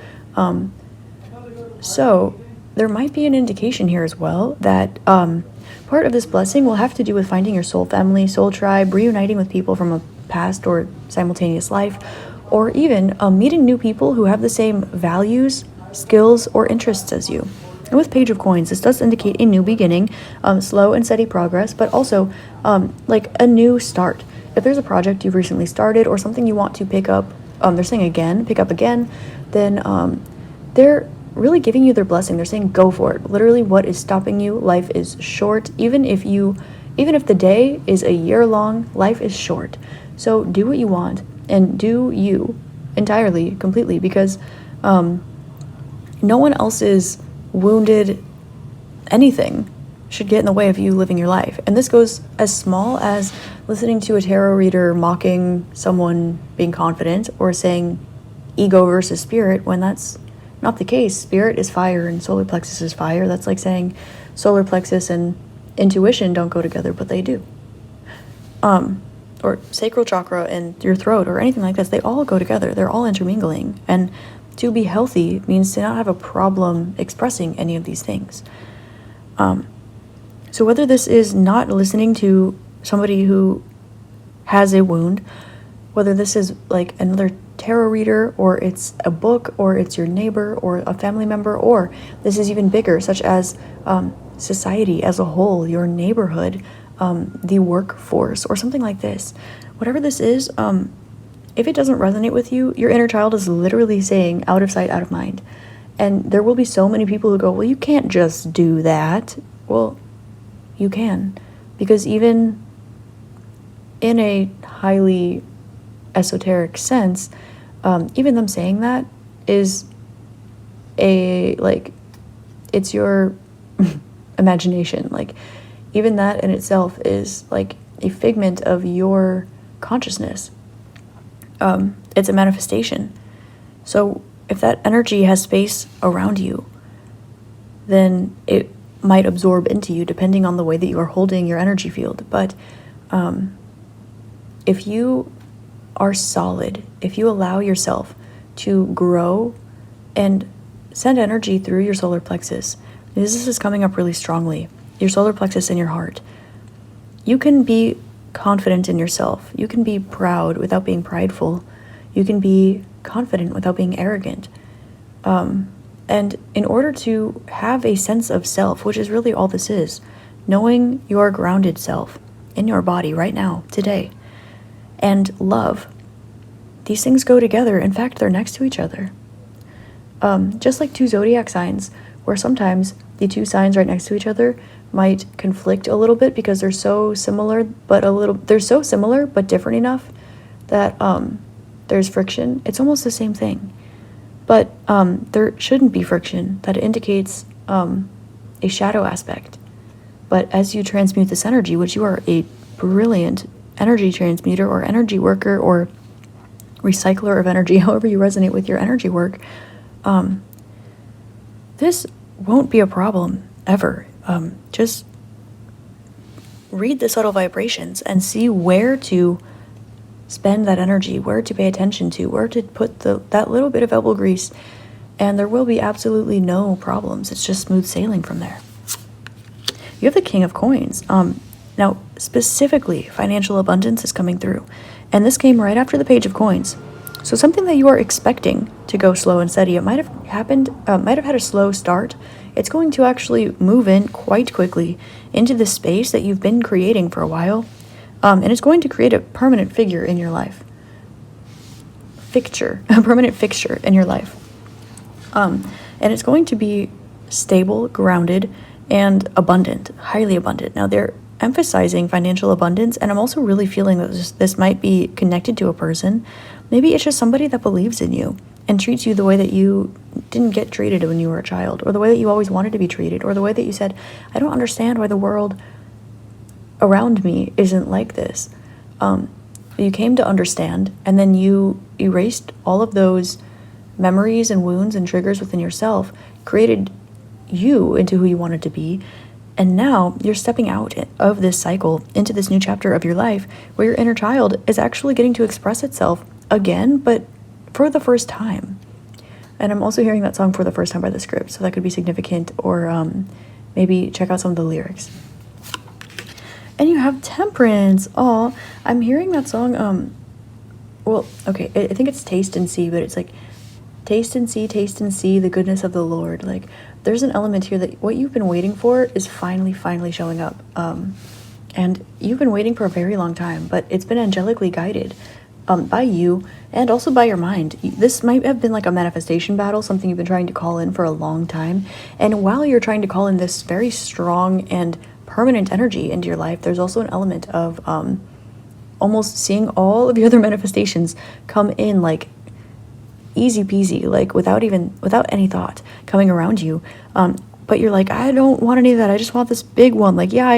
So there might be an indication here as well that part of this blessing will have to do with finding your soul family, soul tribe, reuniting with people from a past or simultaneous life, or even meeting new people who have the same values, skills, or interests as you. And with Page of Coins, this does indicate a new beginning, slow and steady progress, but also like a new start. If there's a project you've recently started or something you want to pick up, they're saying pick up again, then they're really giving you their blessing. They're saying go for it. Literally, what is stopping you? Life is short. Even if the day is a year long, life is short. So do what you want and do you entirely, completely, because no one else's wounded anything should get in the way of you living your life. And this goes as small as listening to a tarot reader mocking someone being confident or saying ego versus spirit when that's not the case. Spirit is fire and solar plexus is fire. That's like saying solar plexus and intuition don't go together, but they do. Or sacral chakra and your throat or anything like this, they all go together. They're all intermingling. And to be healthy means to not have a problem expressing any of these things. So whether this is not listening to somebody who has a wound, whether this is like another tarot reader, or it's a book, or it's your neighbor or a family member, or this is even bigger, such as society as a whole, your neighborhood, the workforce, or something like this. Whatever this is, if it doesn't resonate with you, your inner child is literally saying out of sight, out of mind. And there will be so many people who go, well, you can't just do that. Well, you can, because even in a highly esoteric sense, even them saying that is it's your imagination. Like, even that in itself is like a figment of your consciousness. It's a manifestation. So if that energy has space around you, then it might absorb into you depending on the way that you are holding your energy field. But if you are solid, if you allow yourself to grow and send energy through your solar plexus, this is coming up really strongly. your solar plexus and your heart. You can be confident in yourself. You can be proud without being prideful. You can be confident without being arrogant. And in order to have a sense of self, which is really all this is, knowing your grounded self in your body right now, today, and love, these things go together. In fact, they're next to each other. Just like two zodiac signs, where sometimes the two signs right next to each other might conflict a little bit because they're so similar, but different enough that there's friction. It's almost the same thing. But there shouldn't be friction. That indicates a shadow aspect. But as you transmute this energy, which you are a brilliant energy transmuter or energy worker or recycler of energy, however you resonate with your energy work, this won't be a problem ever. Just read the subtle vibrations and see where to spend that energy, where to pay attention to, where to put that little bit of elbow grease, and there will be absolutely no problems. It's just smooth sailing from there. You have the King of Coins. Now, specifically, financial abundance is coming through, and this came right after the Page of Coins. So something that you are expecting to go slow and steady, it might have happened, might have had a slow start. It's going to actually move in quite quickly into the space that you've been creating for a while. And it's going to create a permanent figure in your life. A permanent fixture in your life. And it's going to be stable, grounded, and abundant, highly abundant. Now, they're emphasizing financial abundance, and I'm also really feeling that this might be connected to a person. Maybe it's just somebody that believes in you and treats you the way that you didn't get treated when you were a child, or the way that you always wanted to be treated, or the way that you said, I don't understand why the world around me isn't like this. You came to understand, and then you erased all of those memories and wounds and triggers within yourself, created you into who you wanted to be, and now you're stepping out of this cycle into this new chapter of your life where your inner child is actually getting to express itself again, but for the first time. And I'm also hearing that song For the First Time by The Script, so that could be significant, or maybe check out some of the lyrics. And you have Temperance. Oh, I'm hearing that song. Well, okay, I think it's Taste and See, but it's like taste and see the goodness of the Lord. Like, there's an element here that what you've been waiting for is finally showing up. And you've been waiting for a very long time, but it's been angelically guided by you and also by your mind. This might have been like a manifestation battle, something you've been trying to call in for a long time. And while you're trying to call in this very strong and permanent energy into your life, there's also an element of almost seeing all of your other manifestations come in like easy peasy, like without any thought coming around you. But you're like, I don't want any of that. I just want this big one. Like, yeah,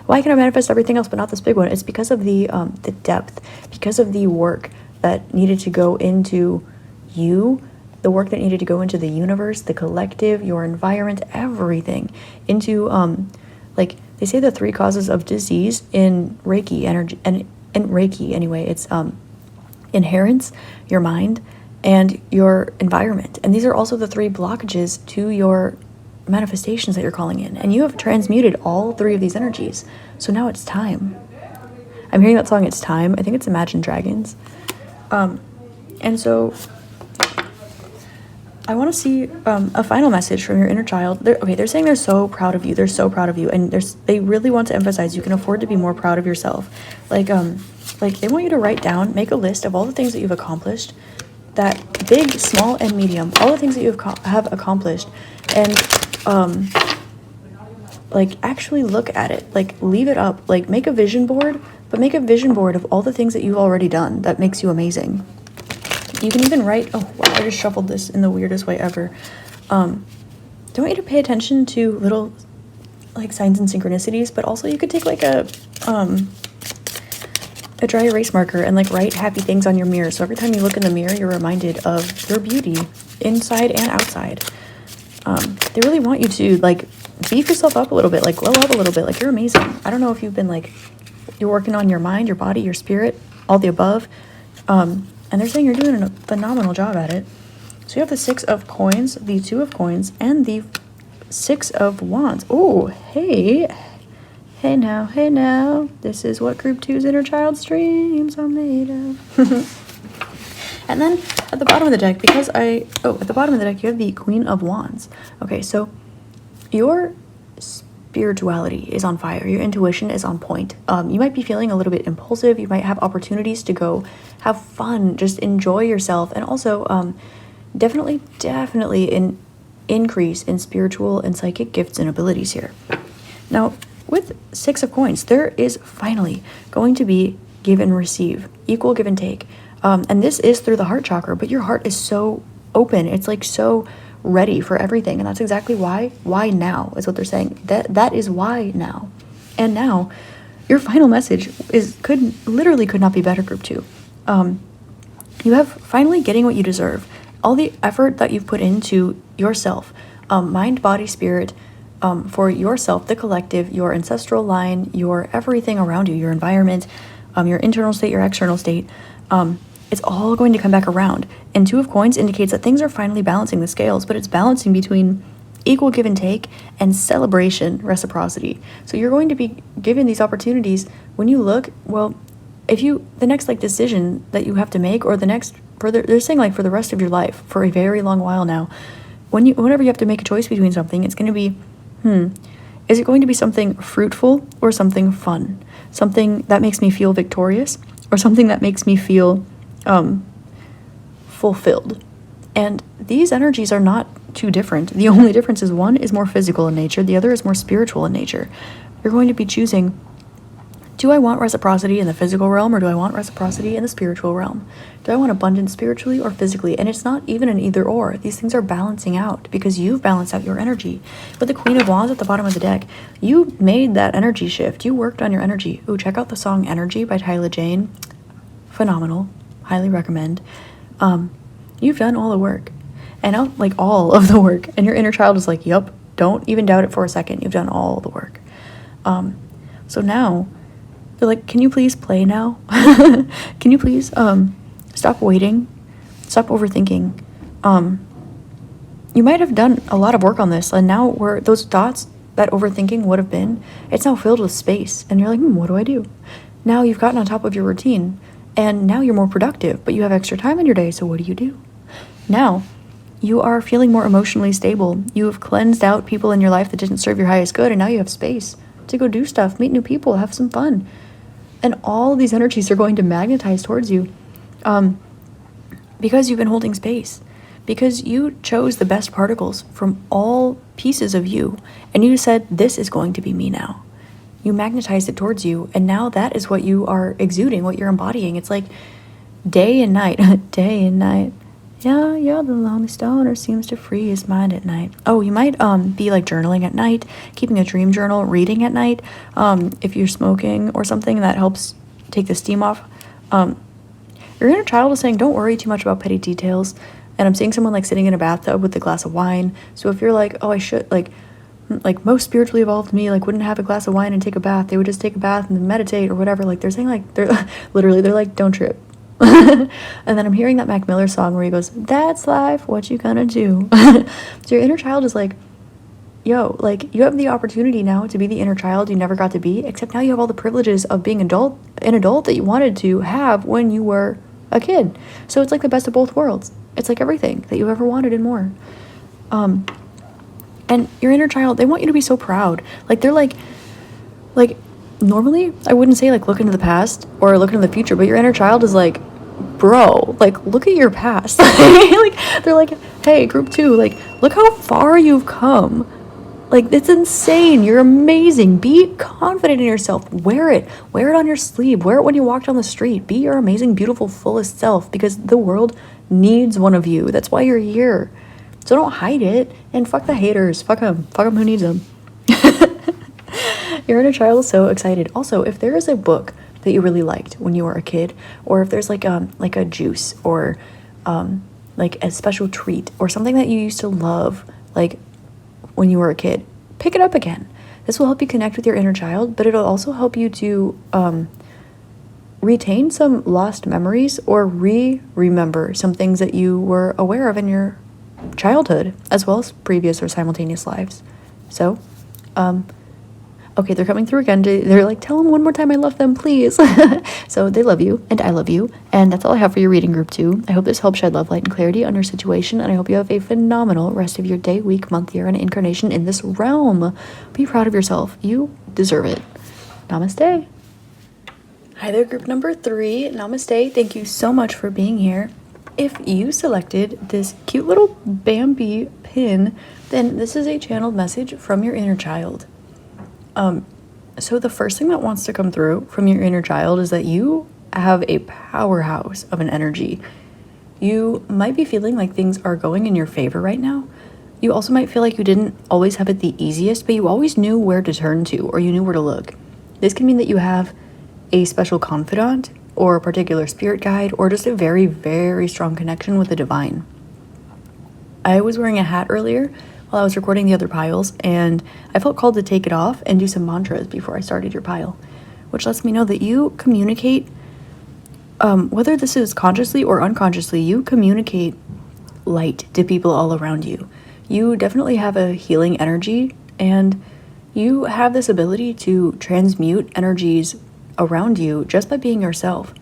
why can I manifest everything else but not this big one? It's because of the depth, because of the work that needed to go into you, the work that needed to go into the universe, the collective, your environment, everything, into like they say the 3 causes of disease in Reiki energy, and in Reiki anyway, it's inherence, your mind, and your environment. And these are also the 3 blockages to your manifestations that you're calling in. And you have transmuted all 3 of these energies. So now it's time. I'm hearing that song, It's Time. I think it's Imagine Dragons. And so I want to see a final message from your inner child. They're saying they're so proud of you. They're so proud of you. And they really want to emphasize you can afford to be more proud of yourself. Like they want you to write down, make a list of all the things that you've accomplished, that big, small, and medium, all the things that you have accomplished, and like actually look at it, like leave it up, like make a vision board, but make a vision board of all the things that you've already done that makes you amazing. You can even write, oh wow, I just shuffled this in the weirdest way ever. Don't want you to pay attention to little like signs and synchronicities, but also you could take like a dry erase marker and like write happy things on your mirror. So every time you look in the mirror, you're reminded of your beauty inside and outside. They really want you to like beef yourself up a little bit, like glow up a little bit, like you're amazing. I don't know if you've been like, you're working on your mind, your body, your spirit, all the above. And they're saying you're doing a phenomenal job at it. So you have the 6 of Coins, the 2 of Coins, and the Six of Wands. Oh, hey. Hey now. This is what Group 2's inner child's dreams are made of. And then at the bottom of the deck, at the bottom of the deck, you have the Queen of Wands. Okay, so your spirituality is on fire. Your intuition is on point. You might be feeling a little bit impulsive. You might have opportunities to go have fun, just enjoy yourself. And also, definitely an increase in spiritual and psychic gifts and abilities here. Now, with Six of Coins, there is finally going to be give and receive, equal give and take. And this is through the heart chakra, but your heart is so open. It's like so ready for everything. And that's exactly why. Why now is what they're saying. That is why now. And now your final message could not be better, Group 2. You have finally getting what you deserve. All the effort that you've put into yourself, mind, body, spirit, for yourself, the collective, your ancestral line, your everything around you, your environment, your internal state, your external state, it's all going to come back around. And Two of Coins indicates that things are finally balancing the scales, but it's balancing between equal give and take and celebration, reciprocity. So you're going to be given these opportunities when you look, well, the next decision that you have to make, or they're saying for the rest of your life, for a very long while now, whenever you have to make a choice between something, it's going to be, is it going to be something fruitful or something fun? Something that makes me feel victorious or something that makes me feel fulfilled? And these energies are not too different. The only difference is one is more physical in nature, the other is more spiritual in nature. You're going to be choosing, do I want reciprocity in the physical realm, or do I want reciprocity in the spiritual realm? Do I want abundance spiritually or physically? And it's not even an either or. These things are balancing out because you've balanced out your energy. But the Queen of Wands at the bottom of the deck, you made that energy shift. You worked on your energy. Ooh, check out the song Energy by Tyler Jane. Phenomenal. Highly recommend. You've done all the work. And now, all of the work. And your inner child is like, yup, don't even doubt it for a second. You've done all the work. So now, they're like, can you please play now? Can you please stop waiting? Stop overthinking. You might have done a lot of work on this, and now where those thoughts, that overthinking would have been, it's now filled with space. And you're like, what do I do? Now you've gotten on top of your routine, and now you're more productive, but you have extra time in your day, so what do? Now, you are feeling more emotionally stable. You have cleansed out people in your life that didn't serve your highest good, and now you have space to go do stuff, meet new people, have some fun. And all of these energies are going to magnetize towards you because you've been holding space, because you chose the best particles from all pieces of you, and you said, this is going to be me now. You magnetized it towards you, and now that is what you are exuding, what you're embodying. It's like day and night, day and night. Yeah, you're the lonely stoner, seems to free his mind at night. Oh, you might be journaling at night, keeping a dream journal, reading at night. If you're smoking or something, that helps take the steam off. Your inner child is saying, don't worry too much about petty details. And I'm seeing someone sitting in a bathtub with a glass of wine. So if you're like, oh, I should, most spiritually evolved me, wouldn't have a glass of wine and take a bath. They would just take a bath and then meditate or whatever. They're saying, they're literally, they're like, don't trip. And then I'm hearing that Mac Miller song where he goes, that's life, what you gonna do? So your inner child is like, yo, you have the opportunity now to be the inner child you never got to be, except now you have all the privileges of being an adult that you wanted to have when you were a kid. So it's the best of both worlds. It's everything that you ever wanted and more. And your inner child, they want you to be so proud. They're normally I wouldn't say look into the past or look into the future, but your inner child is bro, look at your past. They're like, hey, Group 2, look how far you've come. It's insane. You're amazing. Be confident in yourself. Wear it on your sleeve. Wear it when you walk down the street. Be your amazing, beautiful, fullest self, because the world needs one of you. That's why you're here. So don't hide it, and fuck the haters. Fuck them who needs them. Your inner child is so excited. Also, if there is a book that you really liked when you were a kid, or if there's a juice or a special treat or something that you used to love when you were a kid, pick it up again. This will help you connect with your inner child, but it'll also help you to retain some lost memories or remember some things that you were aware of in your childhood, as well as previous or simultaneous lives. So, okay, they're coming through again. They're like, tell them one more time I love them, please. So they love you, and I love you. And that's all I have for your reading, group 2. I hope this helps shed love, light, and clarity on your situation, and I hope you have a phenomenal rest of your day, week, month, year, and incarnation in this realm. Be proud of yourself. You deserve it. Namaste. Hi there, group number 3. Namaste. Thank you so much for being here. If you selected this cute little Bambi pin, then this is a channeled message from your inner child. So the first thing that wants to come through from your inner child is that you have a powerhouse of an energy. You might be feeling like things are going in your favor right now. You also might feel like you didn't always have it the easiest, but you always knew where to turn to, or you knew where to look. This can mean that you have a special confidant or a particular spirit guide, or just a very, very strong connection with the divine. I was wearing a hat earlier while I was recording the other piles, and I felt called to take it off and do some mantras before I started your pile, which lets me know that you communicate, whether this is consciously or unconsciously, you communicate light to people all around you. You definitely have a healing energy, and you have this ability to transmute energies around you just by being yourself.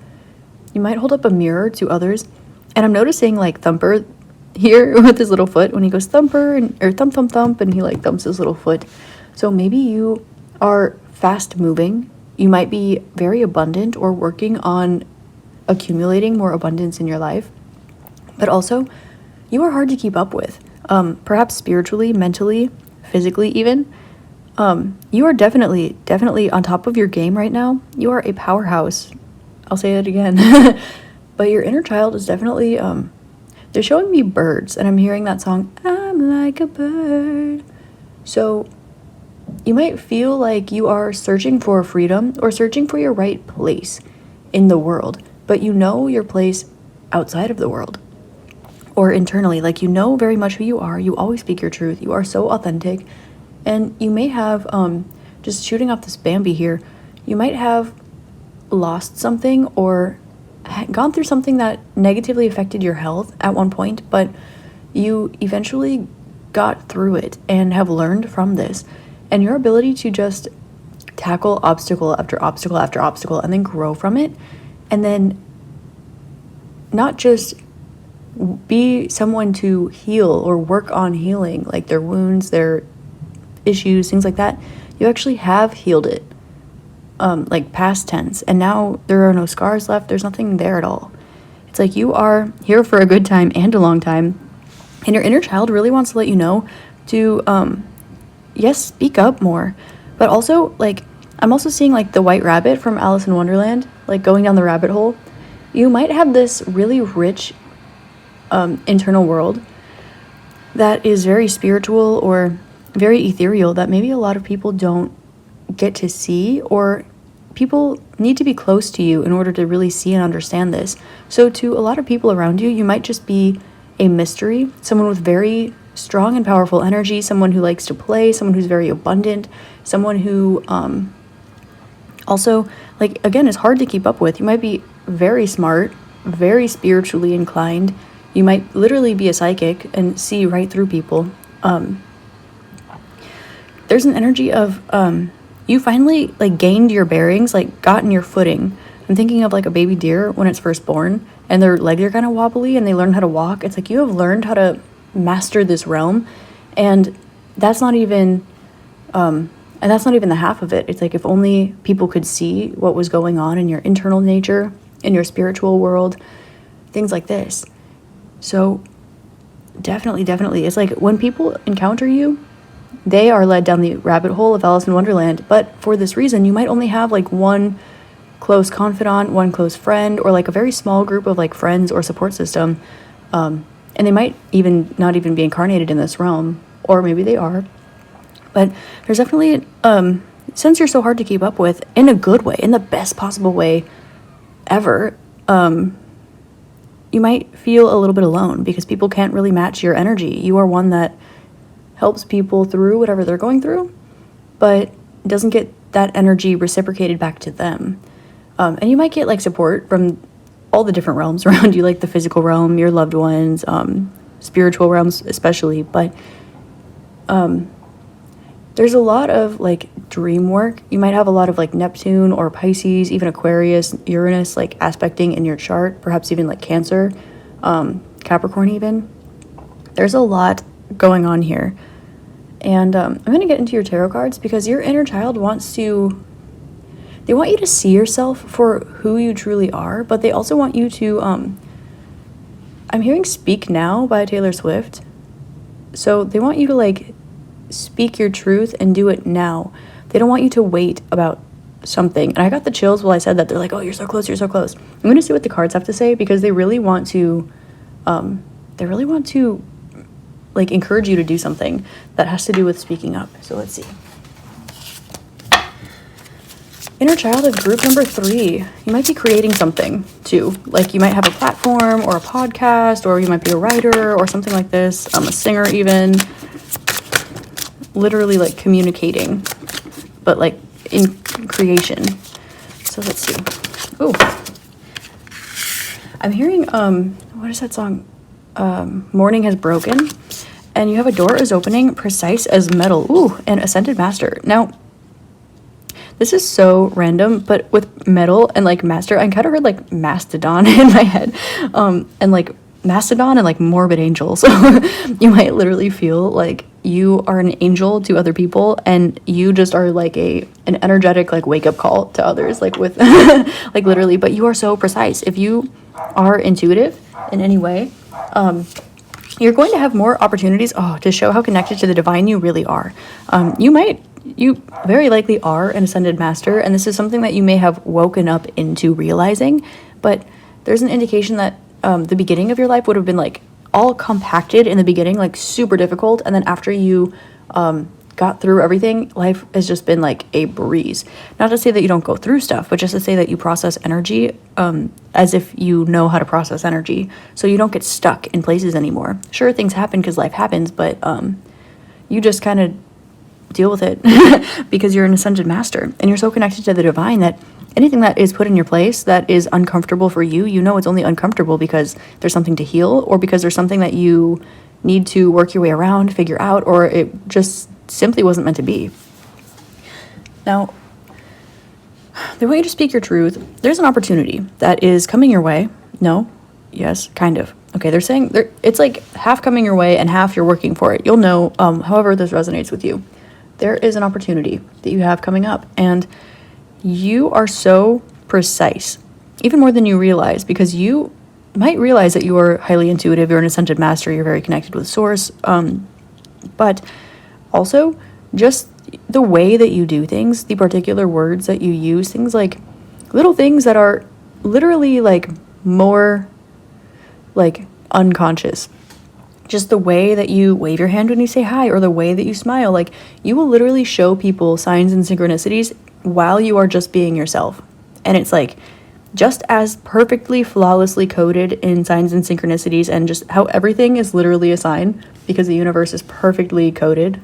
You might hold up a mirror to others, and I'm noticing like Thumper here with his little foot when he goes thumper or thump thump thump, and he like thumps his little foot. So maybe you are fast moving, you might be very abundant or working on accumulating more abundance in your life, but also you are hard to keep up with, perhaps spiritually, mentally, physically even. You are definitely on top of your game right now. You are a powerhouse. I'll say it again. But your inner child is definitely, they're showing me birds, and I'm hearing that song, I'm like a bird. So you might feel like you are searching for freedom or searching for your right place in the world, but you know your place outside of the world or internally. Like, you know very much who you are. You always speak your truth. You are so authentic. And you may have, just shooting off this Bambi here, you might have lost something or gone through something that negatively affected your health at one point, but you eventually got through it and have learned from this. And your ability to just tackle obstacle after obstacle after obstacle and then grow from it, and then not just be someone to heal or work on healing, like their wounds, their issues, things like that. You actually have healed it, like past tense, and now there are no scars left. There's nothing there at all. It's like you are here for a good time and a long time, and your inner child really wants to let you know to yes, speak up more, but also, like, I'm also seeing like the white rabbit from Alice in Wonderland, like going down the rabbit hole. You might have this really rich internal world that is very spiritual or very ethereal that maybe a lot of people don't get to see, or people need to be close to you in order to really see and understand this. So to a lot of people around you, you might just be a mystery, someone with very strong and powerful energy, someone who likes to play, someone who's very abundant, someone who also, like, again, is hard to keep up with. You might be very smart, very spiritually inclined. You might literally be a psychic and see right through people. There's an energy of you finally like gained your bearings, like gotten your footing. I'm thinking of like a baby deer when it's first born and their legs are kind of wobbly and they learn how to walk. It's like you have learned how to master this realm, and that's not even the half of it. It's like if only people could see what was going on in your internal nature, in your spiritual world, things like this. So definitely, it's like when people encounter you, they are led down the rabbit hole of Alice in Wonderland. But for this reason, you might only have like one close confidant, one close friend, or like a very small group of like friends or support system. And they might even not even be incarnated in this realm, or maybe they are. But there's definitely, since you're so hard to keep up with, in a good way, in the best possible way ever, you might feel a little bit alone because people can't really match your energy. You are one that helps people through whatever they're going through, but doesn't get that energy reciprocated back to them. And you might get like support from all the different realms around you, like the physical realm, your loved ones, spiritual realms especially, but there's a lot of like dream work. You might have a lot of like Neptune or Pisces, even Aquarius, Uranus, like aspecting in your chart, perhaps even like Cancer, Capricorn even. There's a lot going on here. And I'm going to get into your tarot cards because your inner child they want you to see yourself for who you truly are, but they also want you to, I'm hearing Speak Now by Taylor Swift. So they want you to like speak your truth and do it now. They don't want you to wait about something. And I got the chills while I said that. They're like, oh, you're so close, you're so close. I'm going to see what the cards have to say because they really want to, like encourage you to do something that has to do with speaking up. So let's see. Inner child of group number 3. You might be creating something too. Like you might have a platform or a podcast, or you might be a writer or something like this. A singer even. Literally like communicating, but like in creation. So let's see. Oh, I'm hearing, what is that song? Morning Has Broken. And you have a door is opening, precise as metal. Ooh, and Ascended Master. Now, this is so random, but with metal and like master, I kind of heard like mastodon in my head. And like mastodon and like morbid angel. So you might literally feel like you are an angel to other people and you just are like an energetic like wake up call to others, like with like literally, but you are so precise. If you are intuitive in any way, you're going to have more opportunities to show how connected to the divine you really are. You very likely are an ascended master, and this is something that you may have woken up into realizing, but there's an indication that the beginning of your life would have been like all compacted in the beginning, like super difficult, and then after you got through everything, life has just been like a breeze. Not to say that you don't go through stuff, but just to say that you process energy as if you know how to process energy, so you don't get stuck in places anymore. Sure, things happen because life happens, but you just kind of deal with it because you're an ascended master and you're so connected to the divine that anything that is put in your place that is uncomfortable for you, you know it's only uncomfortable because there's something to heal, or because there's something that you need to work your way around, figure out, or it just simply wasn't meant to be. Now, they want you to speak your truth. There's an opportunity that is coming your way. No? Yes? Kind of. Okay, they're saying it's like half coming your way and half you're working for it. You'll know, however this resonates with you. There is an opportunity that you have coming up, and you are so precise, even more than you realize, because you might realize that you are highly intuitive, you're an ascended master, you're very connected with source, but also just the way that you do things, the particular words that you use, things like little things that are literally like more like unconscious. Just the way that you wave your hand when you say hi, or the way that you smile, like you will literally show people signs and synchronicities while you are just being yourself. And it's like just as perfectly, flawlessly coded in signs and synchronicities, and just how everything is literally a sign because the universe is perfectly coded.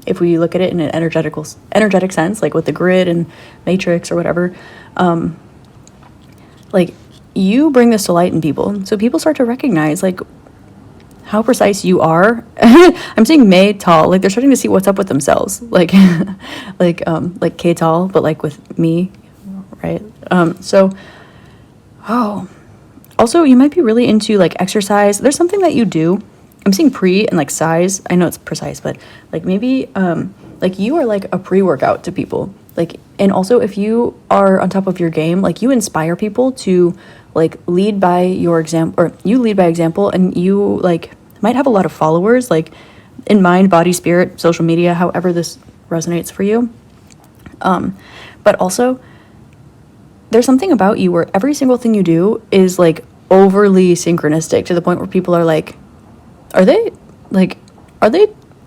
If we look at it in an energetic sense, like with the grid and matrix or whatever, like you bring this to light in people. So people start to recognize like how precise you are. I'm saying May Tall, like they're starting to see what's up with themselves, like like K Tall, but like with me, right? Also you might be really into like exercise. There's something that you do. I'm seeing pre and like size. I know it's precise, but like maybe like you are like a pre-workout to people. Like, and also if you are on top of your game, like you inspire people to like lead by your example, or you lead by example, and you like might have a lot of followers, like in mind, body, spirit, social media, however this resonates for you. But also there's something about you where every single thing you do is like overly synchronistic to the point where people are like, are they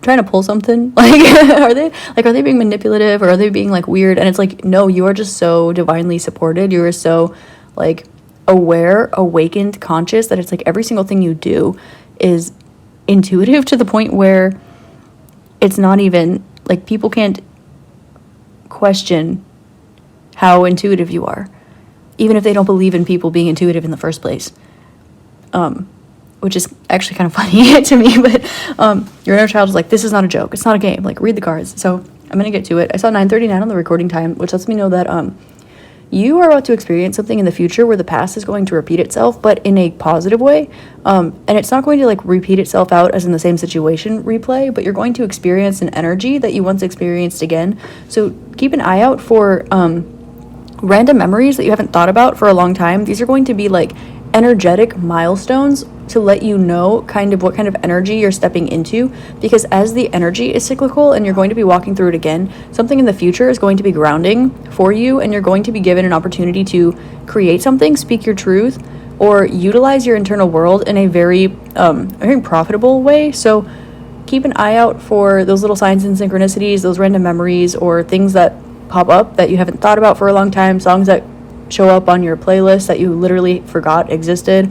trying to pull something? Like, are they being manipulative, or are they being like weird? And it's like, no, you are just so divinely supported. You are so like aware, awakened, conscious that it's like every single thing you do is intuitive to the point where it's not even like people can't question how intuitive you are, even if they don't believe in people being intuitive in the first place. which is actually kind of funny to me, but your inner child is like, this is not a joke, it's not a game, like read the cards. So I'm gonna get to it. I saw 9:39 on the recording time, which lets me know that you are about to experience something in the future where the past is going to repeat itself, but in a positive way. And it's not going to like repeat itself out as in the same situation replay, but you're going to experience an energy that you once experienced again. So keep an eye out for random memories that you haven't thought about for a long time. These are going to be like energetic milestones to let you know kind of what kind of energy you're stepping into, because as the energy is cyclical and you're going to be walking through it again, something in the future is going to be grounding for you, and you're going to be given an opportunity to create something, speak your truth, or utilize your internal world in a very profitable way. So keep an eye out for those little signs and synchronicities, those random memories or things that pop up that you haven't thought about for a long time, songs that show up on your playlist that you literally forgot existed.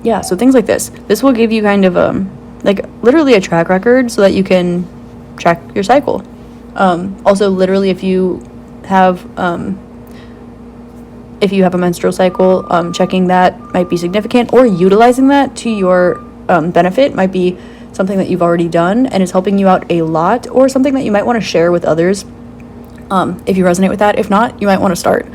Yeah, so things like this will give you kind of like literally a track record so that you can track your cycle. Also literally if you have a menstrual cycle, checking that might be significant, or utilizing that to your benefit might be something that you've already done and is helping you out a lot, or something that you might want to share with others if you resonate with that. If not, you might want to start.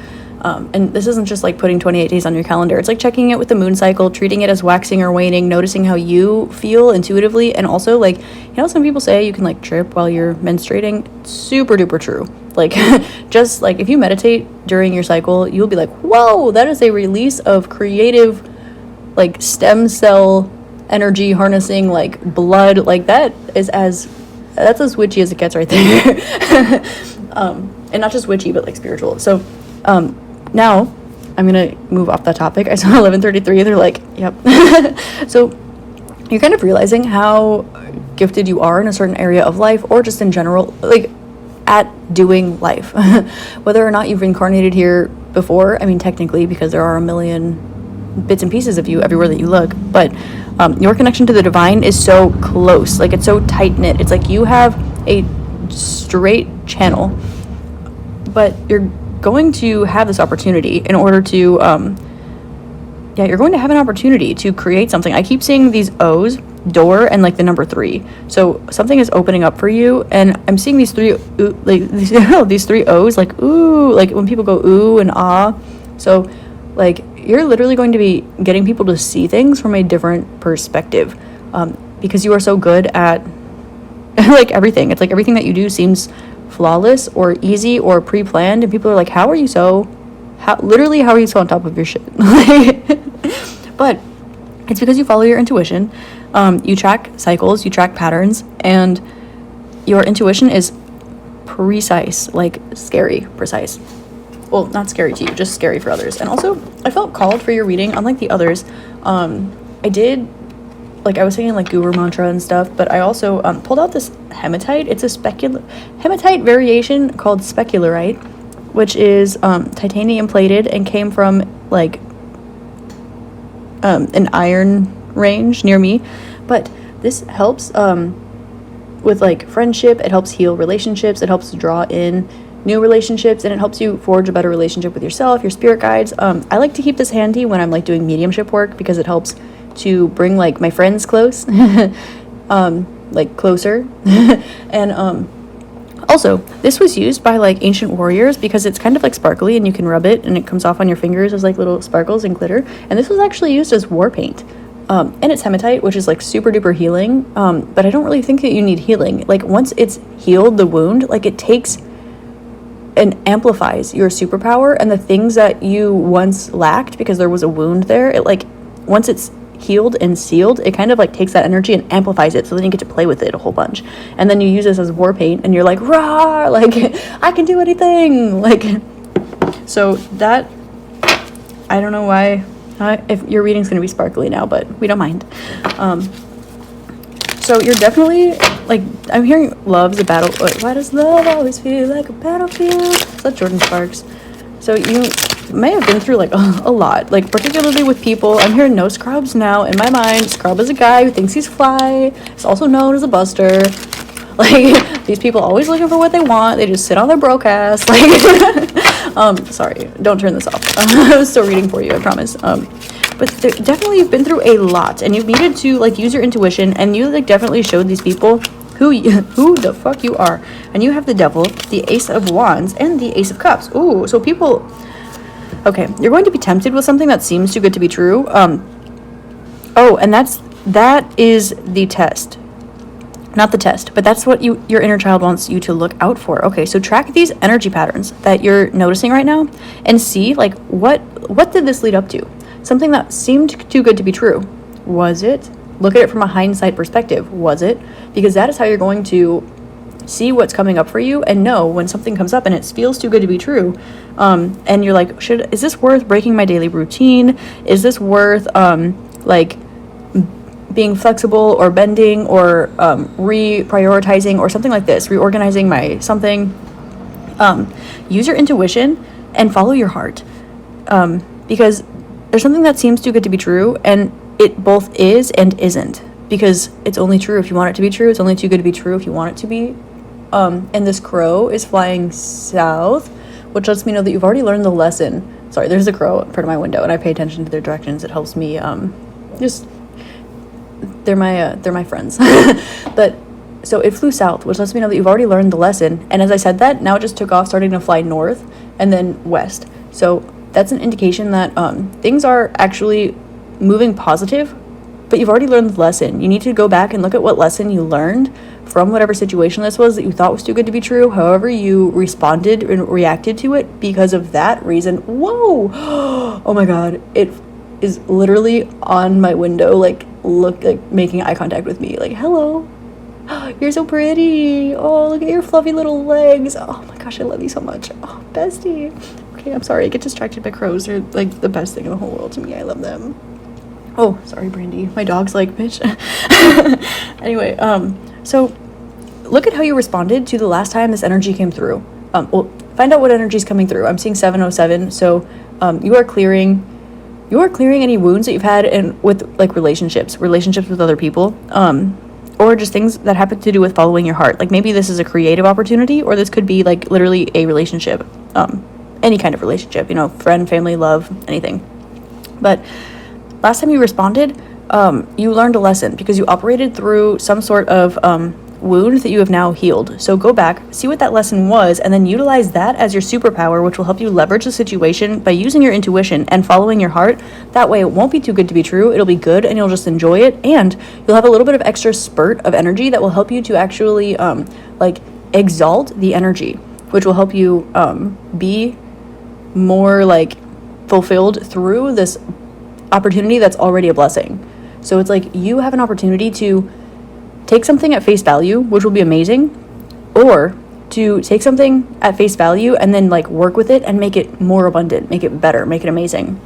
And this isn't just like putting 28 days on your calendar. It's like checking it with the moon cycle, treating it as waxing or waning, noticing how you feel intuitively. And also, like, you know, some people say you can like trip while you're menstruating. Super duper true. Like, just like if you meditate during your cycle, you'll be like, whoa, that is a release of creative, like stem cell energy harnessing, like blood. Like that's as witchy as it gets right there. And not just witchy, but like spiritual. So, now I'm gonna move off that topic. I saw 11:33. They're like, yep. So you're kind of realizing how gifted you are in a certain area of life, or just in general, like at doing life. Whether or not you've incarnated here before, I mean, technically, because there are a million bits and pieces of you everywhere that you look, but your connection to the divine is so close. Like, it's so tight knit. It's like you have a straight channel, but you're going to have this opportunity in order to you're going to have an opportunity to create something. I keep seeing these O's, door, and like the number 3. So something is opening up for you, and I'm seeing these three these 3 O's, like ooh, like when people go ooh and ah. So like you're literally going to be getting people to see things from a different perspective, because you are so good at like everything. It's like everything that you do seems flawless or easy or pre-planned, and people are like, how are you so on top of your shit? But it's because you follow your intuition. You track cycles, you track patterns, and your intuition is precise, like scary precise. Well, not scary to you, just scary for others. And also, I felt called for your reading. Unlike the others, I did, like, I was saying like guru mantra and stuff, but I also pulled out this hematite. It's a hematite variation called specularite, which is titanium plated and came from like an iron range near me. But this helps with like friendship. It helps heal relationships. It helps draw in new relationships, and it helps you forge a better relationship with yourself, your spirit guides. I like to keep this handy when I'm like doing mediumship work, because it helps to bring like my friends close, like closer. And also this was used by like ancient warriors because it's kind of like sparkly, and you can rub it and it comes off on your fingers as like little sparkles and glitter. And this was actually used as war paint. And it's hematite, which is like super duper healing. But I don't really think that you need healing. Like once it's healed the wound, like it takes and amplifies your superpower, and the things that you once lacked because there was a wound there, it like once it's healed and sealed, it kind of like takes that energy and amplifies it, so then you get to play with it a whole bunch, and then you use this as war paint, and you're like, rah, like I can do anything. Like, so that, I don't know why, if your reading's gonna be sparkly now, but we don't mind. So you're definitely, like, I'm hearing love's a battle. Why does love always feel like a battlefield? Is that Jordan Sparks? So you may have been through like a lot, like particularly with people. I'm hearing no scrubs now. In my mind, scrub is a guy who thinks he's fly. It's also known as a buster. Like, these people always looking for what they want. They just sit on their broke ass. Like, Sorry, don't turn this off. I was still reading for you, I promise. But definitely you've been through a lot, and you've needed to like use your intuition, and you like definitely showed these people who the fuck you are. And you have the Devil, the Ace of Wands, and the Ace of Cups. Ooh, so people, okay, you're going to be tempted with something that seems too good to be true. Oh, and that is the test. Not the test, but that's what your inner child wants you to look out for. Okay, so track these energy patterns that you're noticing right now and see like what did this lead up to? Something that seemed too good to be true. Was it? Look at it from a hindsight perspective. Was it? Because that is how you're going to see what's coming up for you and know when something comes up and it feels too good to be true. And you're like, is this worth breaking my daily routine? Is this worth like being flexible or bending or reprioritizing or something like this, reorganizing my something? Use your intuition and follow your heart, because there's something that seems too good to be true, and it both is and isn't, because it's only true if you want it to be true. It's only too good to be true if you want it to be. And this crow is flying south, which lets me know that you've already learned the lesson. Sorry, there's a crow in front of my window, and I pay attention to their directions. It helps me just. They're my friends. But so it flew south, which lets me know that you've already learned the lesson. And as I said that, now it just took off, starting to fly north and then west. So that's an indication that things are actually moving positive, but you've already learned the lesson. You need to go back and look at what lesson you learned from whatever situation this was that you thought was too good to be true. However you responded and reacted to it because of that reason. Whoa! Oh my god, it is literally on my window, like making eye contact with me, like, hello, you're so pretty, oh, look at your fluffy little legs, oh my gosh, I love you so much, oh, bestie. Okay, I'm sorry, I get distracted by crows. They're like the best thing in the whole world to me. I love them. Oh, sorry, Brandy, my dog's like, bitch. Anyway, so look at how you responded to the last time this energy came through. Well, find out what energy is coming through. I'm seeing 707, so you are clearing any wounds that you've had with like relationships with other people, or just things that happen to do with following your heart. Like maybe this is a creative opportunity, or this could be like literally a relationship, any kind of relationship, friend, family, love, anything. But last time you responded, you learned a lesson because you operated through some sort of wound that you have now healed. So go back, see what that lesson was, and then utilize that as your superpower, which will help you leverage the situation by using your intuition and following your heart. That way it won't be too good to be true. It'll be good and you'll just enjoy it, and you'll have a little bit of extra spurt of energy that will help you to actually like exalt the energy, which will help you be more like fulfilled through this opportunity that's already a blessing. So it's like you have an opportunity to take something at face value, which will be amazing, or to take something at face value and then like work with it and make it more abundant, make it better, make it amazing.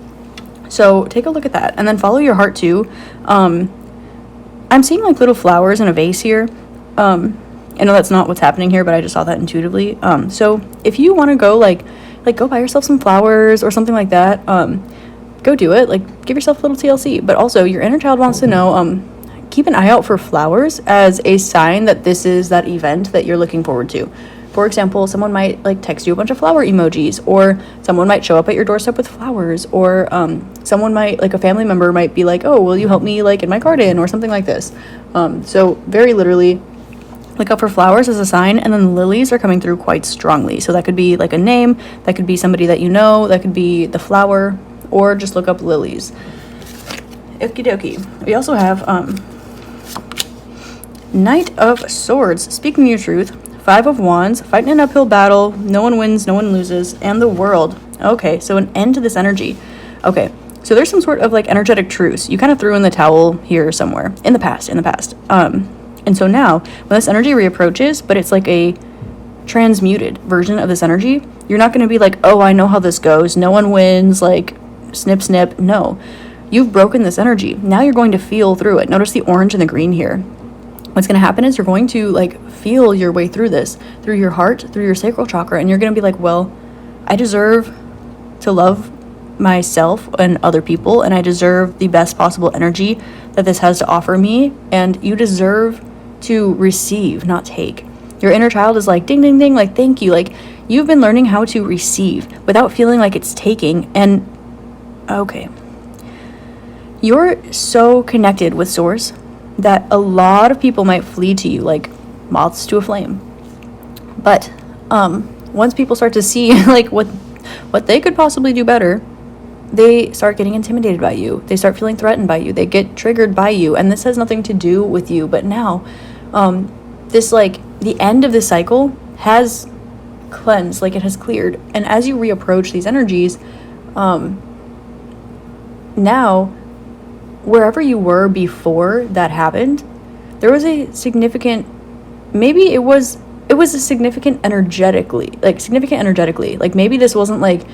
So take a look at that and then follow your heart too. I'm seeing like little flowers in a vase here. I know that's not what's happening here, but I just saw that intuitively. So if you want to go like go buy yourself some flowers or something like that, go do it. Like give yourself a little TLC. But also your inner child wants to know, keep an eye out for flowers as a sign that this is that event that you're looking forward to. For example, someone might like text you a bunch of flower emojis, or someone might show up at your doorstep with flowers, or someone might, like a family member might be like, oh, will you help me like in my garden or something like this. So very literally look out for flowers as a sign, and then lilies are coming through quite strongly. So that could be like a name, that could be somebody that you know, that could be the flower, or just look up lilies. Okie dokie. We also have Knight of Swords, speaking your truth. 5 of Wands, fighting an uphill battle, no one wins, no one loses, and the World. Okay, so an end to this energy. Okay, so there's some sort of like energetic truce. You kind of threw in the towel here somewhere in the past. And so now when this energy reapproaches, but it's like a transmuted version of this energy, you're not going to be like, oh, I know how this goes, no one wins, like snip snip. No, you've broken this energy. Now you're going to feel through it. Notice the orange and the green here. What's going to happen is you're going to like feel your way through this, through your heart, through your sacral chakra, and you're going to be like, well, I deserve to love myself and other people, and I deserve the best possible energy that this has to offer me, and you deserve to receive, not take. Your inner child is like, ding, ding, ding, like, thank you. Like, you've been learning how to receive without feeling like it's taking. And okay, you're so connected with source that a lot of people might flee to you like moths to a flame. But once people start to see like what they could possibly do better, they start getting intimidated by you. They start feeling threatened by you. They get triggered by you. And this has nothing to do with you. But now, this like the end of this cycle has cleansed, like it has cleared. And as you reapproach these energies, now, wherever you were before that happened, there was a significant, maybe it was a significant energetically. Like maybe this wasn't like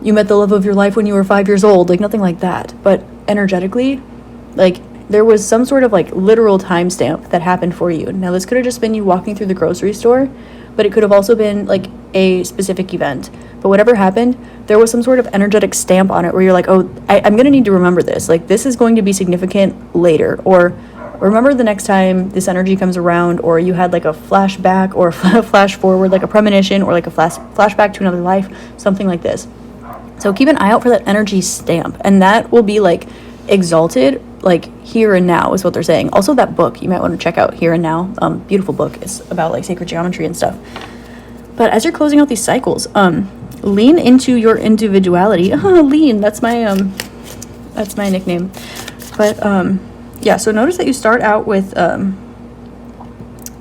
you met the love of your life when you were 5 years old, like nothing like that. But energetically, like there was some sort of like literal timestamp that happened for you. Now this could have just been you walking through the grocery store, but it could have also been like a specific event. But whatever happened, there was some sort of energetic stamp on it where you're like, oh, I'm going to need to remember this. Like this is going to be significant later. Or remember the next time this energy comes around, or you had like a flashback or a flash forward, like a premonition or like a flashback to another life, something like this. So keep an eye out for that energy stamp, and that will be like exalted, like here and now is what they're saying. Also that book you might want to check out, Here and Now, beautiful book. It's about like sacred geometry and stuff. But as you're closing out these cycles, lean into your individuality. Lean, that's my nickname. But yeah, so notice that you start out with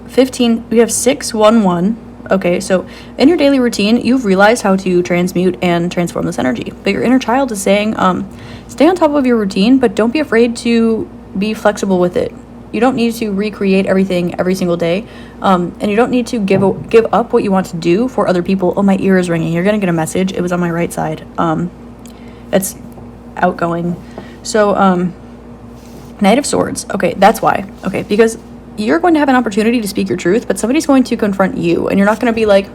15. We have 611. Okay, so in your daily routine, you've realized how to transmute and transform this energy. But your inner child is saying, stay on top of your routine, but don't be afraid to be flexible with it. You don't need to recreate everything every single day, and you don't need to give up what you want to do for other people. Oh, my ear is ringing. You're going to get a message. It was on my right side. It's outgoing. So, Knight of Swords. Okay, that's why. Okay, because you're going to have an opportunity to speak your truth, but somebody's going to confront you, and you're not going to be like,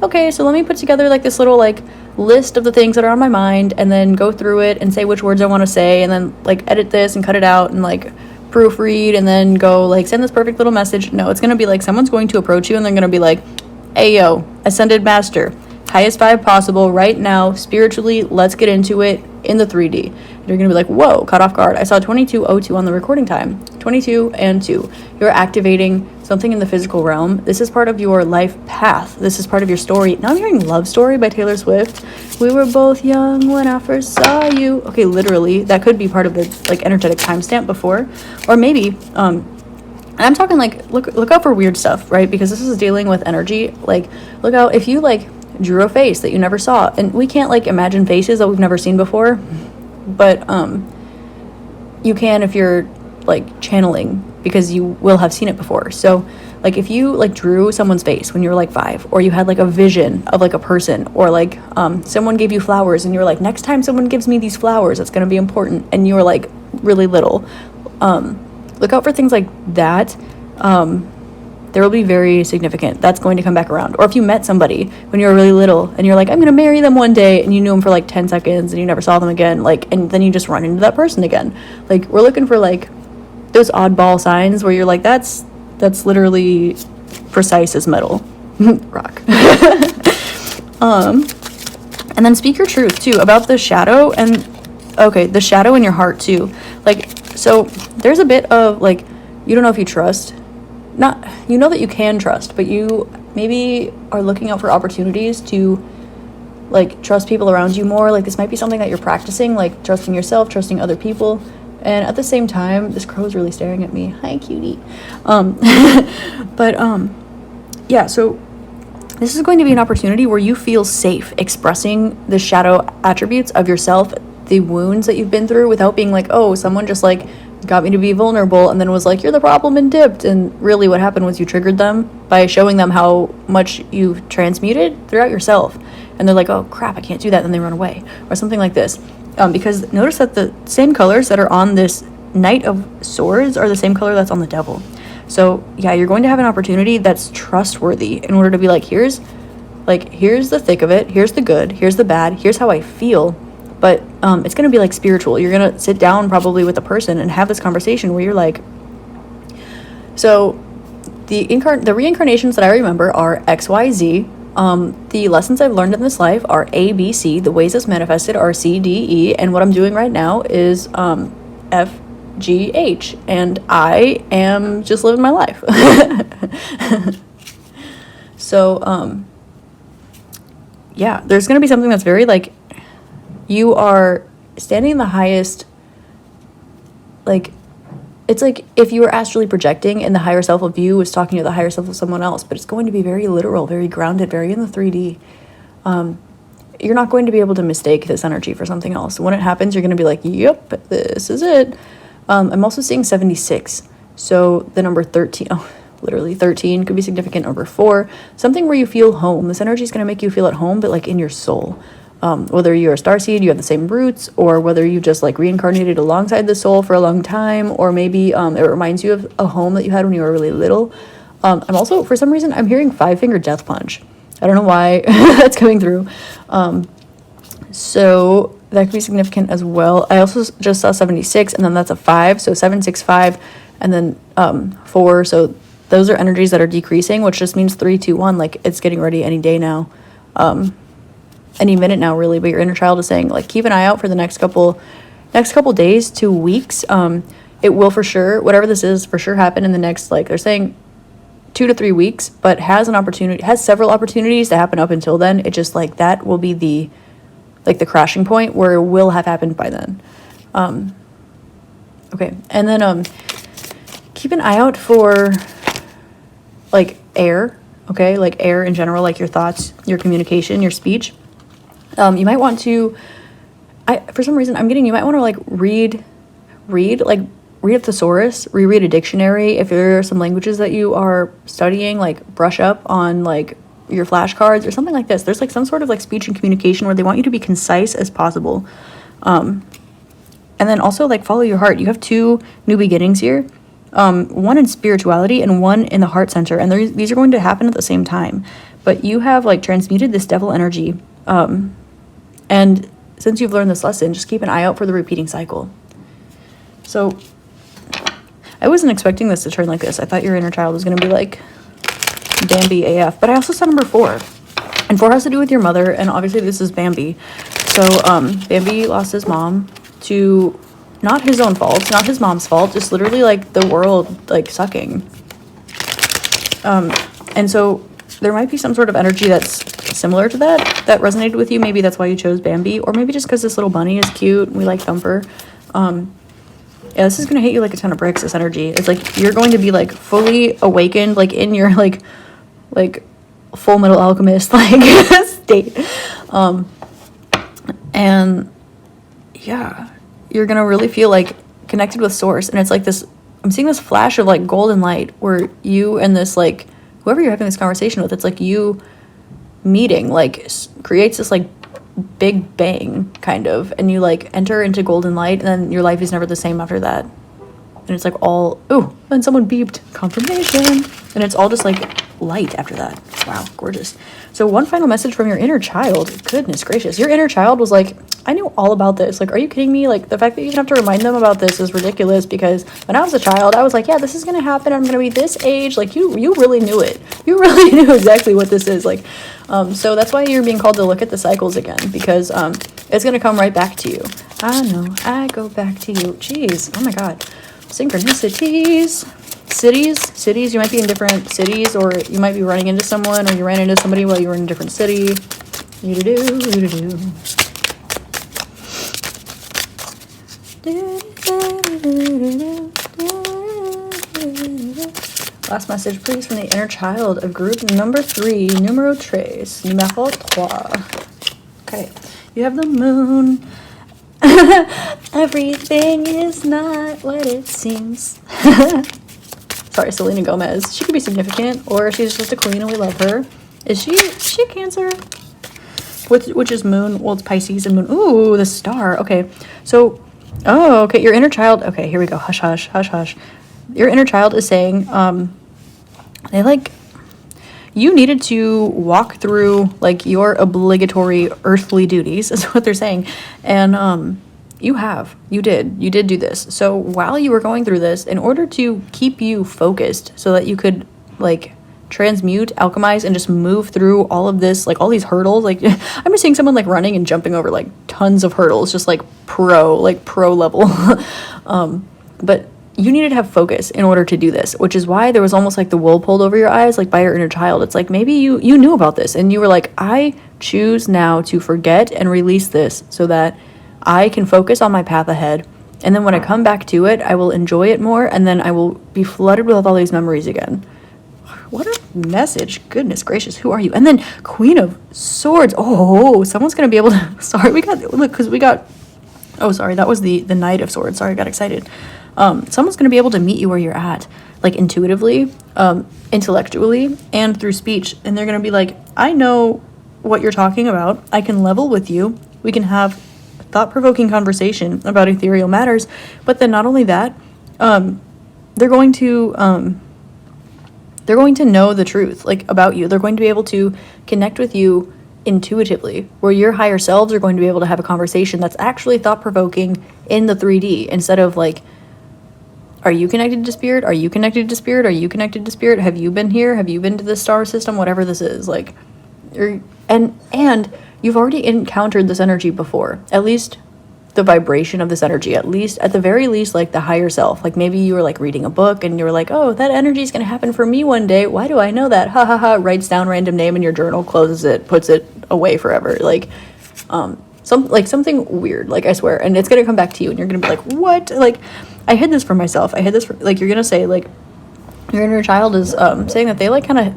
okay, so let me put together like this little like list of the things that are on my mind, and then go through it and say which words I want to say, and then like edit this and cut it out and like proofread and then go like send this perfect little message. No, it's going to be like someone's going to approach you and they're going to be like, hey yo, ascended master, highest vibe possible right now, spiritually, let's get into it in the 3D. You're going to be like, whoa, caught off guard. I saw 2202 on the recording time. 22 and 2. You're activating something in the physical realm. This is part of your life path. This is part of your story. Now I'm hearing Love Story by Taylor Swift. We were both young when I first saw you. Okay, literally, that could be part of the like energetic timestamp before. Or maybe, and I'm talking like, look out for weird stuff, right? Because this is dealing with energy. Like, look out if you like drew a face that you never saw. And we can't like imagine faces that we've never seen before. But you can if you're like channeling, because you will have seen it before. So like if you like drew someone's face when you were like 5, or you had like a vision of like a person, or like someone gave you flowers and you were like, next time someone gives me these flowers, it's going to be important, and you were like really little, look out for things like that. There will be very significant. That's going to come back around. Or if you met somebody when you were really little and you're like, I'm going to marry them one day, and you knew them for like 10 seconds and you never saw them again, like, and then you just run into that person again. Like, we're looking for like those oddball signs where you're like, that's literally precise as metal. Rock. And then speak your truth too about the shadow, and okay, the shadow in your heart too. Like, so there's a bit of like, you don't know if you trust. Not, you know that you can trust, but you maybe are looking out for opportunities to like trust people around you more. Like this might be something that you're practicing, like trusting yourself, trusting other people. And at the same time, this crow's really staring at me. Hi, cutie. Yeah, so this is going to be an opportunity where you feel safe expressing the shadow attributes of yourself, the wounds that you've been through, without being like, oh, someone just like got me to be vulnerable and then was like, you're the problem, and dipped. And really what happened was you triggered them by showing them how much you've transmuted throughout yourself. And they're like, oh crap, I can't do that. Then they run away or something like this. Because notice that the same colors that are on this Knight of Swords are the same color that's on the Devil. So yeah, you're going to have an opportunity that's trustworthy in order to be like, here's the thick of it, here's the good, here's the bad, here's how I feel. But it's going to be like spiritual. You're going to sit down probably with a person and have this conversation where you're like, so the reincarnations that I remember are XYZ, The lessons I've learned in this life are A, B, C. The ways it's manifested are C, D, E. And what I'm doing right now is F, G, H. And I am just living my life. So, yeah, there's going to be something that's very, like, you are standing in the highest, like, it's like if you were astrally projecting and the higher self of you was talking to the higher self of someone else, but it's going to be very literal, very grounded, very in the 3D. You're not going to be able to mistake this energy for something else. When it happens, you're going to be like, yep, this is it. I'm also seeing 76. So the number 13, literally 13 could be significant. Number 4, something where you feel home. This energy is going to make you feel at home, but like in your soul. Whether you're a starseed, you have the same roots, or whether you just like reincarnated alongside the soul for a long time, or maybe it reminds you of a home that you had when you were really little. I'm also, for some reason, I'm hearing 5-finger death punch. I don't know why that's coming through. So that could be significant as well. I also just saw 76, and then that's a 5, so 7, 6, 5, and then 4. So those are energies that are decreasing, which just means 3, 2, 1. Like it's getting ready any day now. Any minute now, really, but your inner child is saying, like, keep an eye out for the next couple days to weeks. It will for sure, whatever this is, for sure happen in the next, like, they're saying 2 to 3 weeks, but has several opportunities to happen up until then. It just, like, that will be the crashing point where it will have happened by then. Okay, and then, keep an eye out for, like, air, okay, like air in general, like your thoughts, your communication, your speech. You might want to, for some reason, you might want to like read a thesaurus, reread a dictionary. If there are some languages that you are studying, like brush up on like your flashcards or something like this. There's like some sort of like speech and communication where they want you to be concise as possible. And then also like follow your heart. You have 2 new beginnings here. One in spirituality and one in the heart center. And these are going to happen at the same time. But you have like transmuted this devil energy. And since you've learned this lesson, just keep an eye out for the repeating cycle. So I wasn't expecting this to turn like this. I thought your inner child was going to be like Bambi AF. But I also saw number 4. And 4 has to do with your mother. And obviously this is Bambi. So Bambi lost his mom to not his own fault, not his mom's fault, just literally like the world like sucking. And so there might be some sort of energy that's similar to that resonated with you. Maybe that's why you chose Bambi, or maybe just because this little bunny is cute. We like Thumper. Yeah, this is gonna hit you like a ton of bricks. This energy, it's like you're going to be like fully awakened, like in your like Full Metal Alchemist like state. And yeah, you're gonna really feel like connected with source. And it's like this, I'm seeing this flash of like golden light where you and this like whoever you're having this conversation with, it's like you meeting like creates this like big bang kind of, and you like enter into golden light, and then your life is never the same after that. And it's like all, ooh, and someone beeped confirmation, and it's all just like light after that. Wow, gorgeous. So one final message from your inner child. Goodness gracious, your inner child was like, I knew all about this. Like, are you kidding me? Like, the fact that you even have to remind them about this is ridiculous, because when I was a child, I was like, yeah, this is gonna happen, I'm gonna be this age. Like, you really knew it. You really knew exactly what this is. Like, so that's why you're being called to look at the cycles again, because it's gonna come right back to you. I know, I go back to you. Jeez, oh my God. Synchronicities. Cities, you might be in different cities, or you might be running into someone, or you ran into somebody while you were in a different city. Last message, please, from the inner child of group number 3, numero 3, numéro 3. Okay, you have the moon. Everything is not what it seems. Sorry, Selena Gomez. She could be significant, or she's just a queen and we love her. Is she a Cancer? Which is moon? Well, it's Pisces and moon. Ooh, the star. Okay, so, oh, okay, your inner child. Okay, here we go. Hush, hush, hush, hush. Your inner child is saying, they like, you needed to walk through like your obligatory earthly duties, is what they're saying. And you did do this. So while you were going through this, in order to keep you focused so that you could like transmute, alchemize, and just move through all of this, like all these hurdles. Like I'm just seeing someone like running and jumping over like tons of hurdles, just like pro level. But you needed to have focus in order to do this, which is why there was almost like the wool pulled over your eyes, like by your inner child. It's like maybe you knew about this and you were like, I choose now to forget and release this so that I can focus on my path ahead. And then when I come back to it, I will enjoy it more, and then I will be flooded with all these memories again. What a message. Goodness gracious, who are you? And then Queen of Swords. Oh, someone's going to be able to... Sorry, oh, sorry, that was the Knight of Swords. Sorry, I got excited. Someone's going to be able to meet you where you're at, like intuitively, intellectually, and through speech. And they're going to be like, I know what you're talking about. I can level with you. We can have thought-provoking conversation about ethereal matters. But then not only that, they're going to know the truth, like, about you. They're going to be able to connect with you intuitively, where your higher selves are going to be able to have a conversation that's actually thought-provoking in the 3D, instead of like, are you connected to spirit? Are you connected to spirit? Are you connected to spirit? Have you been here? Have you been to the star system? Whatever this is, like, and you've already encountered this energy before, at least the vibration of this energy, at the very least, like the higher self. Like maybe you were like reading a book and you were like, oh, that energy is going to happen for me one day. Why do I know that? Ha ha ha. Writes down random name in your journal, closes it, puts it away forever. Like, something weird, like, I swear. And it's going to come back to you and you're going to be like, what? Like, I hid this for myself. I hid this for, like, you're going to say, like, your inner child is saying that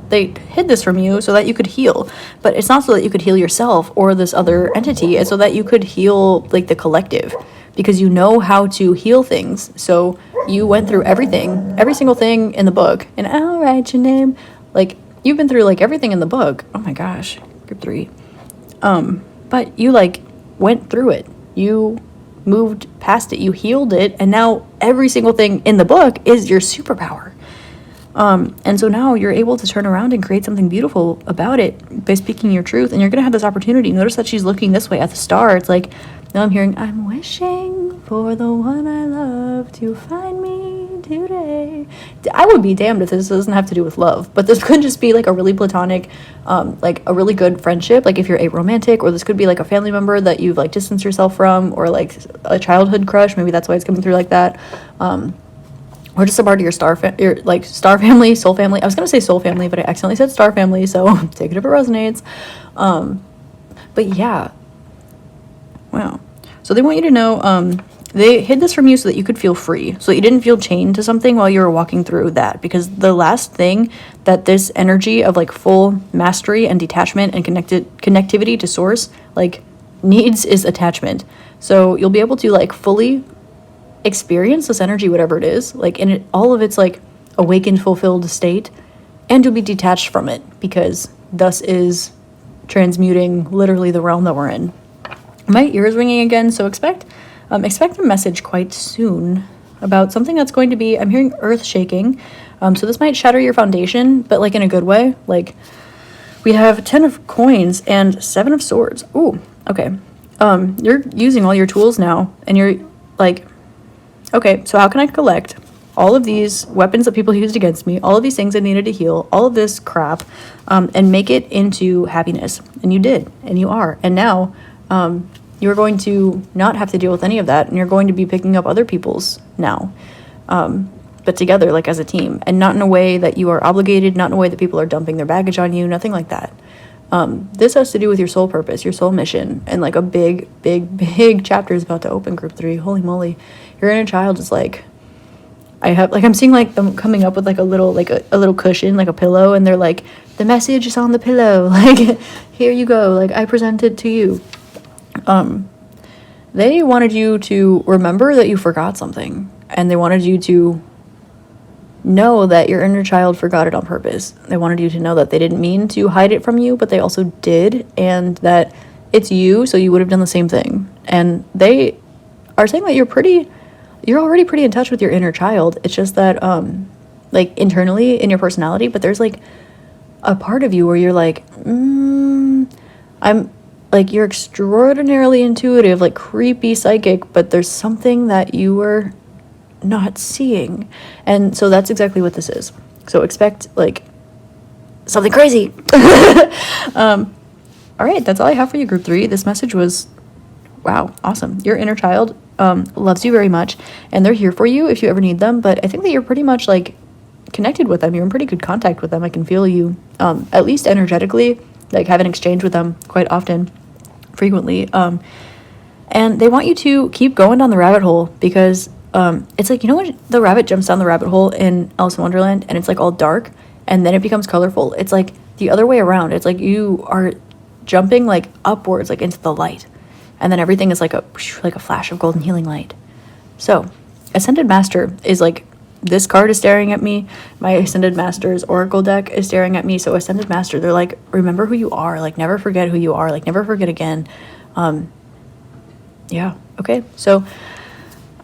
they hid this from you so that you could heal. But it's not so that you could heal yourself or this other entity. It's so that you could heal, like, the collective. Because you know how to heal things. So you went through everything, every single thing in the book. And I'll write your name. Like, you've been through, like, everything in the book. Oh my gosh. Group 3. But you, like, went through it. You moved past it. You healed it. And now every single thing in the book is your superpower. And so now you're able to turn around and create something beautiful about it by speaking your truth. And you're going to have this opportunity. Notice that she's looking this way at the star. It's like, now I'm hearing, I'm wishing for the one I love to find me today. I would be damned if this doesn't have to do with love. But this could just be like a really platonic, like a really good friendship. Like if you're aromantic, or this could be like a family member that you've like distanced yourself from, or like a childhood crush. Maybe that's why it's coming through like that. Or just a part of your star family, soul family. I was going to say soul family, but I accidentally said star family, so take it if it resonates. But yeah. Wow. So they want you to know, they hid this from you so that you could feel free, so that you didn't feel chained to something while you were walking through that. Because the last thing that this energy of like full mastery and detachment and connectivity to source like needs is attachment. So you'll be able to like fully experience this energy, whatever it is, like in it, all of its like awakened, fulfilled state, and you'll be detached from it, because thus is transmuting literally the realm that we're in. My ear is ringing again, so expect a message quite soon about something that's going to be, I'm hearing earth shaking, so this might shatter your foundation, but like in a good way. Like we have 10 of coins and 7 of swords. Ooh, okay. You're using all your tools now, and you're like, okay, so how can I collect all of these weapons that people used against me, all of these things I needed to heal, all of this crap, and make it into happiness? And you did, and you are. And now you're going to not have to deal with any of that, and you're going to be picking up other people's now, but together, like as a team, and not in a way that you are obligated, not in a way that people are dumping their baggage on you, nothing like that. This has to do with your soul purpose, your soul mission, and like a big chapter is about to open, group 3. Holy moly. Your inner child is like, I'm seeing like them coming up with like a little cushion, like a pillow, and they're like, the message is on the pillow. Like, here you go. Like, I present it to you. They wanted you to remember that you forgot something, and they wanted you to know that your inner child forgot it on purpose. They wanted you to know that they didn't mean to hide it from you, but they also did, and that it's you, so you would have done the same thing. And they are saying that you're already pretty in touch with your inner child. It's just that, like, internally in your personality, but there's, like, a part of you where you're like, I'm, like, you're extraordinarily intuitive, like, creepy psychic, but there's something that you were not seeing. And so that's exactly what this is. So expect, like, something crazy. All right, that's all I have for you, group 3. This message was, wow, awesome. Your inner child loves you very much, and they're here for you if you ever need them, but I think that you're pretty much, like, connected with them. You're in pretty good contact with them. I can feel you, at least energetically, like, have an exchange with them quite often, frequently, and they want you to keep going down the rabbit hole, because it's like, you know when the rabbit jumps down the rabbit hole in Alice in Wonderland, and it's, like, all dark, and then it becomes colorful? It's, like, the other way around. It's, like, you are jumping, like, upwards, like, into the light, and then everything is, like a flash of golden healing light. So, Ascended Master is, like, this card is staring at me. My Ascended Master's Oracle deck is staring at me. So Ascended Master, they're like, remember who you are. Like, never forget who you are. Like, never forget again. Yeah. Okay. So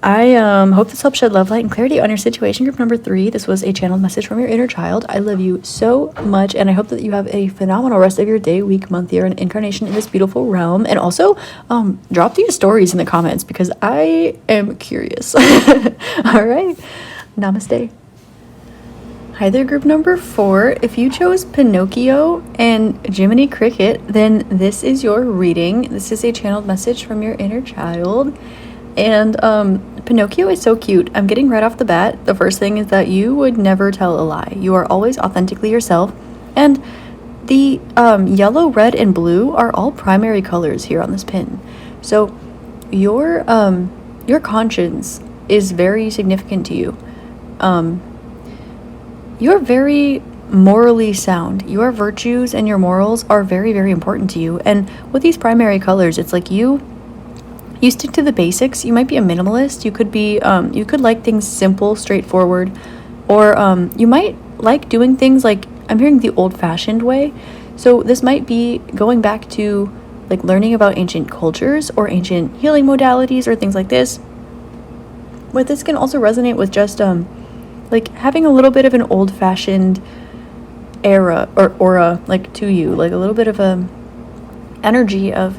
I hope this helps shed love, light, and clarity on your situation. Group number 3. This was a channeled message from your inner child. I love you so much, and I hope that you have a phenomenal rest of your day, week, month, year, and incarnation in this beautiful realm. And also, drop these stories in the comments, because I am curious. All right. Namaste. Hi there, group number 4. If you chose Pinocchio and Jiminy Cricket, then this is your reading. This is a channeled message from your inner child. And Pinocchio is so cute. I'm getting right off the bat, the first thing is that you would never tell a lie. You are always authentically yourself. And the yellow, red, and blue are all primary colors here on this pin. So your conscience is very significant to you. You're very morally sound. Your virtues and your morals are very, very important to you. And with these primary colors, it's like you stick to the basics. You might be a minimalist. You could be, you could like things simple, straightforward, or you might like doing things like, I'm hearing the old-fashioned way. So this might be going back to, like, learning about ancient cultures or ancient healing modalities or things like this. But this can also resonate with just, like, having a little bit of an old-fashioned era or aura, like, to you, like a little bit of a energy of,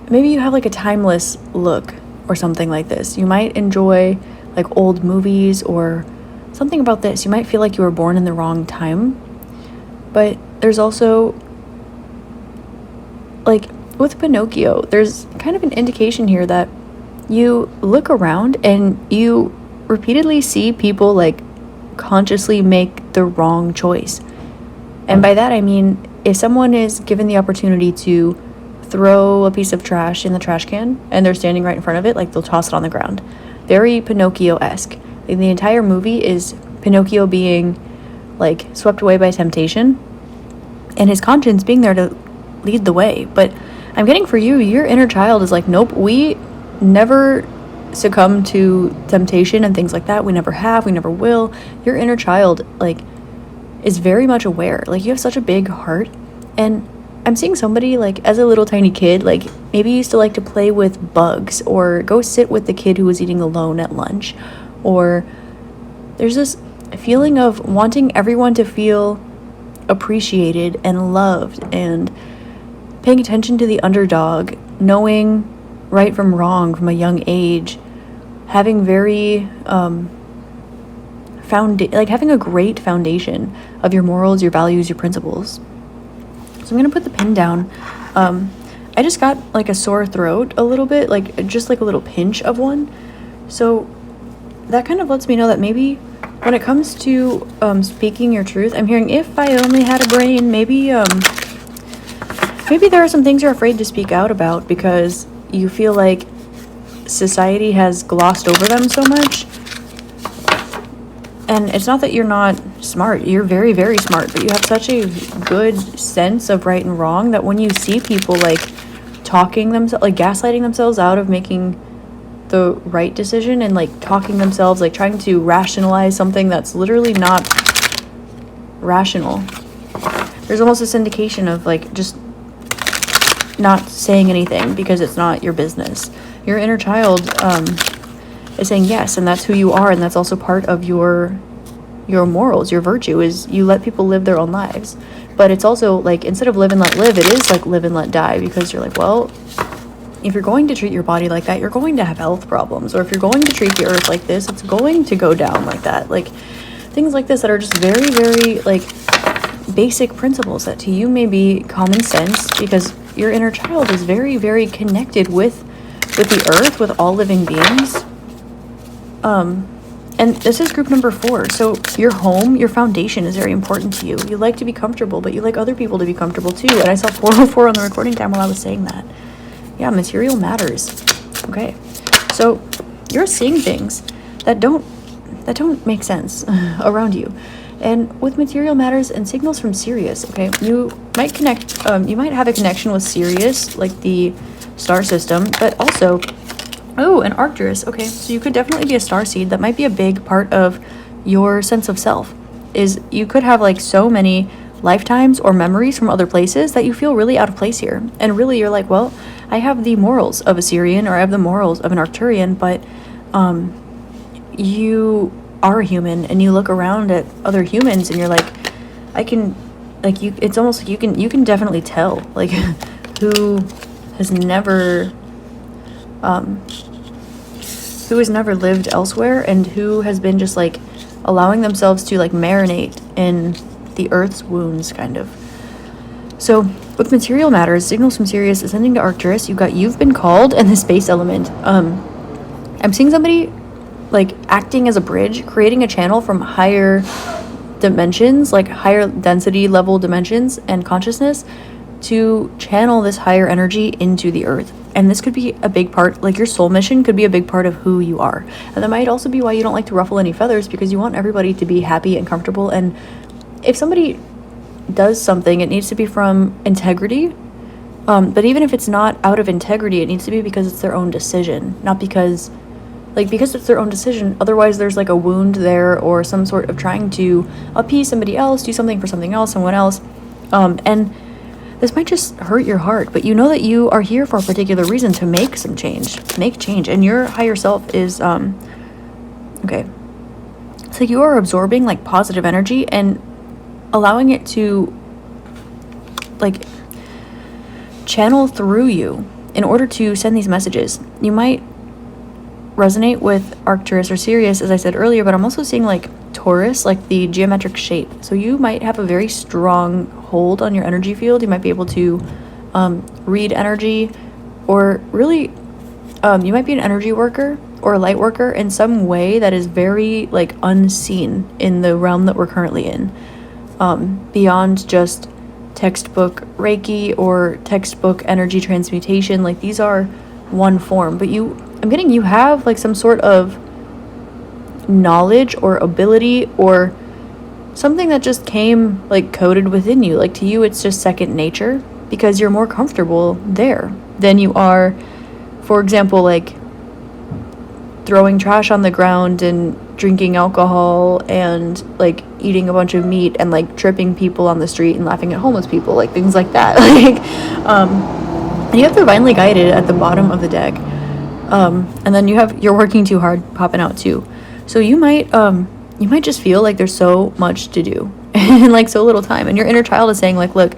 maybe you have like a timeless look or something like this. You might enjoy like old movies or something about this. You might feel like you were born in the wrong time. But there's also, like, with Pinocchio, there's kind of an indication here that you look around and you repeatedly see people like consciously make the wrong choice. And by that I mean, if someone is given the opportunity to throw a piece of trash in the trash can and they're standing right in front of it, like, they'll toss it on the ground. Very Pinocchio-esque. Like, the entire movie is Pinocchio being like swept away by temptation and his conscience being there to lead the way. But I'm getting for you, your inner child is like, nope, we never succumb to temptation and things like that. We never have, we never will. Your inner child, like, is very much aware. Like, you have such a big heart. And I'm seeing somebody, like, as a little tiny kid, like, maybe you used to like to play with bugs or go sit with the kid who was eating alone at lunch. Or there's this feeling of wanting everyone to feel appreciated and loved and paying attention to the underdog, knowing right from wrong from a young age, having very having a great foundation of your morals, your values, your principles. So I'm gonna put the pin down. I just got like a sore throat a little bit, like just like a little pinch of one. So that kind of lets me know that maybe when it comes to speaking your truth, I'm hearing, if I only had a brain, maybe there are some things you're afraid to speak out about because you feel like society has glossed over them so much. And it's not that you're not smart. You're very, very smart, but you have such a good sense of right and wrong that when you see people like talking themselves, like gaslighting themselves out of making the right decision and like talking themselves, like trying to rationalize something that's literally not rational. There's almost this indication of like just not saying anything because it's not your business. Your inner child is saying yes, and that's who you are, and that's also part of your morals. Your virtue is you let people live their own lives. But it's also like, instead of live and let live, it is like live and let die, because you're like, well, if you're going to treat your body like that, you're going to have health problems. Or if you're going to treat the earth like this, it's going to go down like that. Like things like this that are just very, very like basic principles that to you may be common sense, because your inner child is very, very connected with the earth, with all living beings. And this is group number 4. So your home, your foundation is very important to you. You like to be comfortable, but you like other people to be comfortable too. And I saw 404 on the recording time while I was saying that. Yeah, material matters. Okay. So you're seeing things that don't make sense around you. And with material matters and signals from Sirius, okay, you might have a connection with Sirius, like the star system, but also, an Arcturus. Okay, so you could definitely be a starseed. That might be a big part of your sense of self, is you could have like so many lifetimes or memories from other places that you feel really out of place here. And really you're like, well, I have the morals of a Sirian, or I have the morals of an Arcturian, but you are human, and you look around at other humans and you're like, it's almost like you can definitely tell like who has never lived elsewhere, and who has been just like allowing themselves to like marinate in the earth's wounds, kind of. So with material matters, signals from Sirius ascending to Arcturus, you've been called, and the space element. I'm seeing somebody like acting as a bridge, creating a channel from higher dimensions, like higher density level dimensions and consciousness, to channel this higher energy into the earth. And this could be a big part, like your soul mission could be a big part of who you are. And that might also be why you don't like to ruffle any feathers, because you want everybody to be happy and comfortable. And if somebody does something, it needs to be from integrity. But even if it's not out of integrity, it needs to be because it's their own decision, not because it's their own decision. Otherwise there's like a wound there, or some sort of trying to appease somebody else, do something for someone else. And this might just hurt your heart, but you know that you are here for a particular reason, to make change. And your higher self is, okay. So you are absorbing like positive energy and allowing it to like channel through you in order to send these messages. You might resonate with Arcturus or Sirius, as I said earlier, but I'm also seeing like Taurus, like the geometric shape. So you might have a very strong hold on your energy field. You might be able to read energy, or really you might be an energy worker or a light worker in some way that is very like unseen in the realm that we're currently in, beyond just textbook Reiki or textbook energy transmutation. Like these are one form, but I'm getting you have like some sort of knowledge or ability or something that just came like coded within you. Like to you it's just second nature, because you're more comfortable there than you are, for example, like throwing trash on the ground and drinking alcohol and like eating a bunch of meat and like tripping people on the street and laughing at homeless people, like things like that. Like and you have divinely guided at the bottom of the deck. And then you're working too hard popping out too. So you might just feel like there's so much to do and like so little time. And your inner child is saying like, look,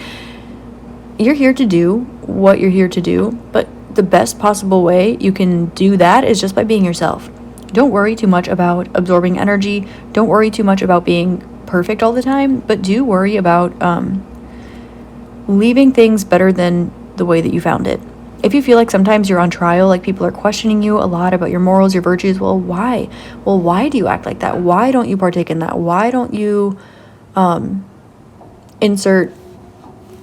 you're here to do what you're here to do, but the best possible way you can do that is just by being yourself. Don't worry too much about absorbing energy. Don't worry too much about being perfect all the time, but do worry about leaving things better than the way that you found it. If you feel like sometimes you're on trial, like people are questioning you a lot about your morals, your virtues, well, why? Well, why do you act like that? Why don't you partake in that? Why don't you insert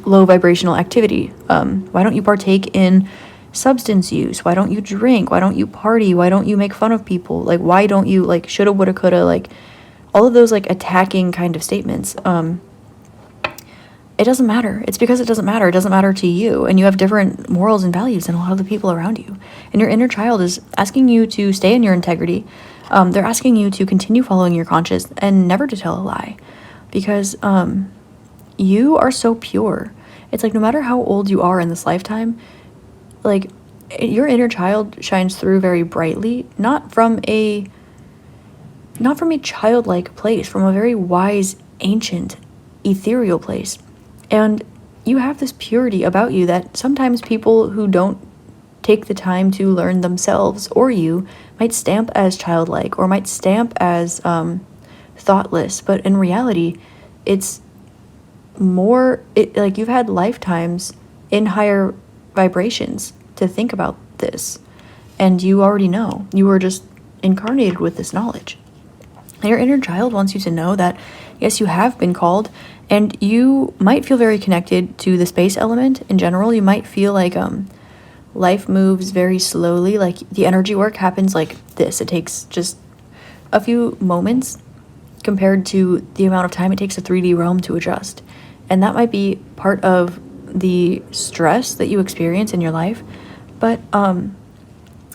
low vibrational activity? Why don't you partake in substance use? Why don't you drink? Why don't you party? Why don't you make fun of people? Like, why don't you like shoulda, woulda, coulda, like all of those like attacking kind of statements? It doesn't matter. It's because it doesn't matter. It doesn't matter to you. And you have different morals and values than a lot of the people around you. And your inner child is asking you to stay in your integrity. They're asking you to continue following your conscience and never to tell a lie. Because you are so pure. It's like no matter how old you are in this lifetime, like your inner child shines through very brightly, not from a childlike place, from a very wise, ancient, ethereal place. And you have this purity about you that sometimes people who don't take the time to learn themselves or you might stamp as childlike or might stamp as thoughtless. But in reality, it's like you've had lifetimes in higher vibrations to think about this, and you already know. You were just incarnated with this knowledge. And your inner child wants you to know that yes, you have been called, and you might feel very connected to the space element in general. You might feel like life moves very slowly, like the energy work happens like this. It takes just a few moments compared to the amount of time it takes a 3D realm to adjust. And that might be part of the stress that you experience in your life. But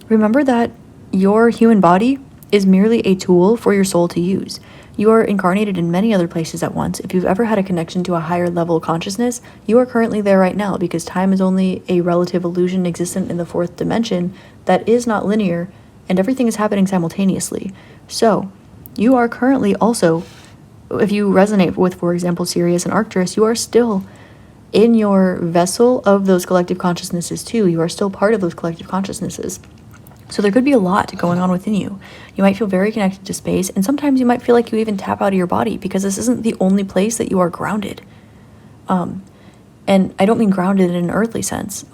remember that your human body is merely a tool for your soul to use. You are incarnated in many other places at once. If you've ever had a connection to a higher level of consciousness, you are currently there right now, because time is only a relative illusion existent in the fourth dimension that is not linear, and everything is happening simultaneously. So, you are currently also, if you resonate with, for example, Sirius and Arcturus, you are still in your vessel of those collective consciousnesses too. You are still part of those collective consciousnesses. So there could be a lot going on within you. You might feel very connected to space, and sometimes you might feel like you even tap out of your body, because this isn't the only place that you are grounded. And I don't mean grounded in an earthly sense.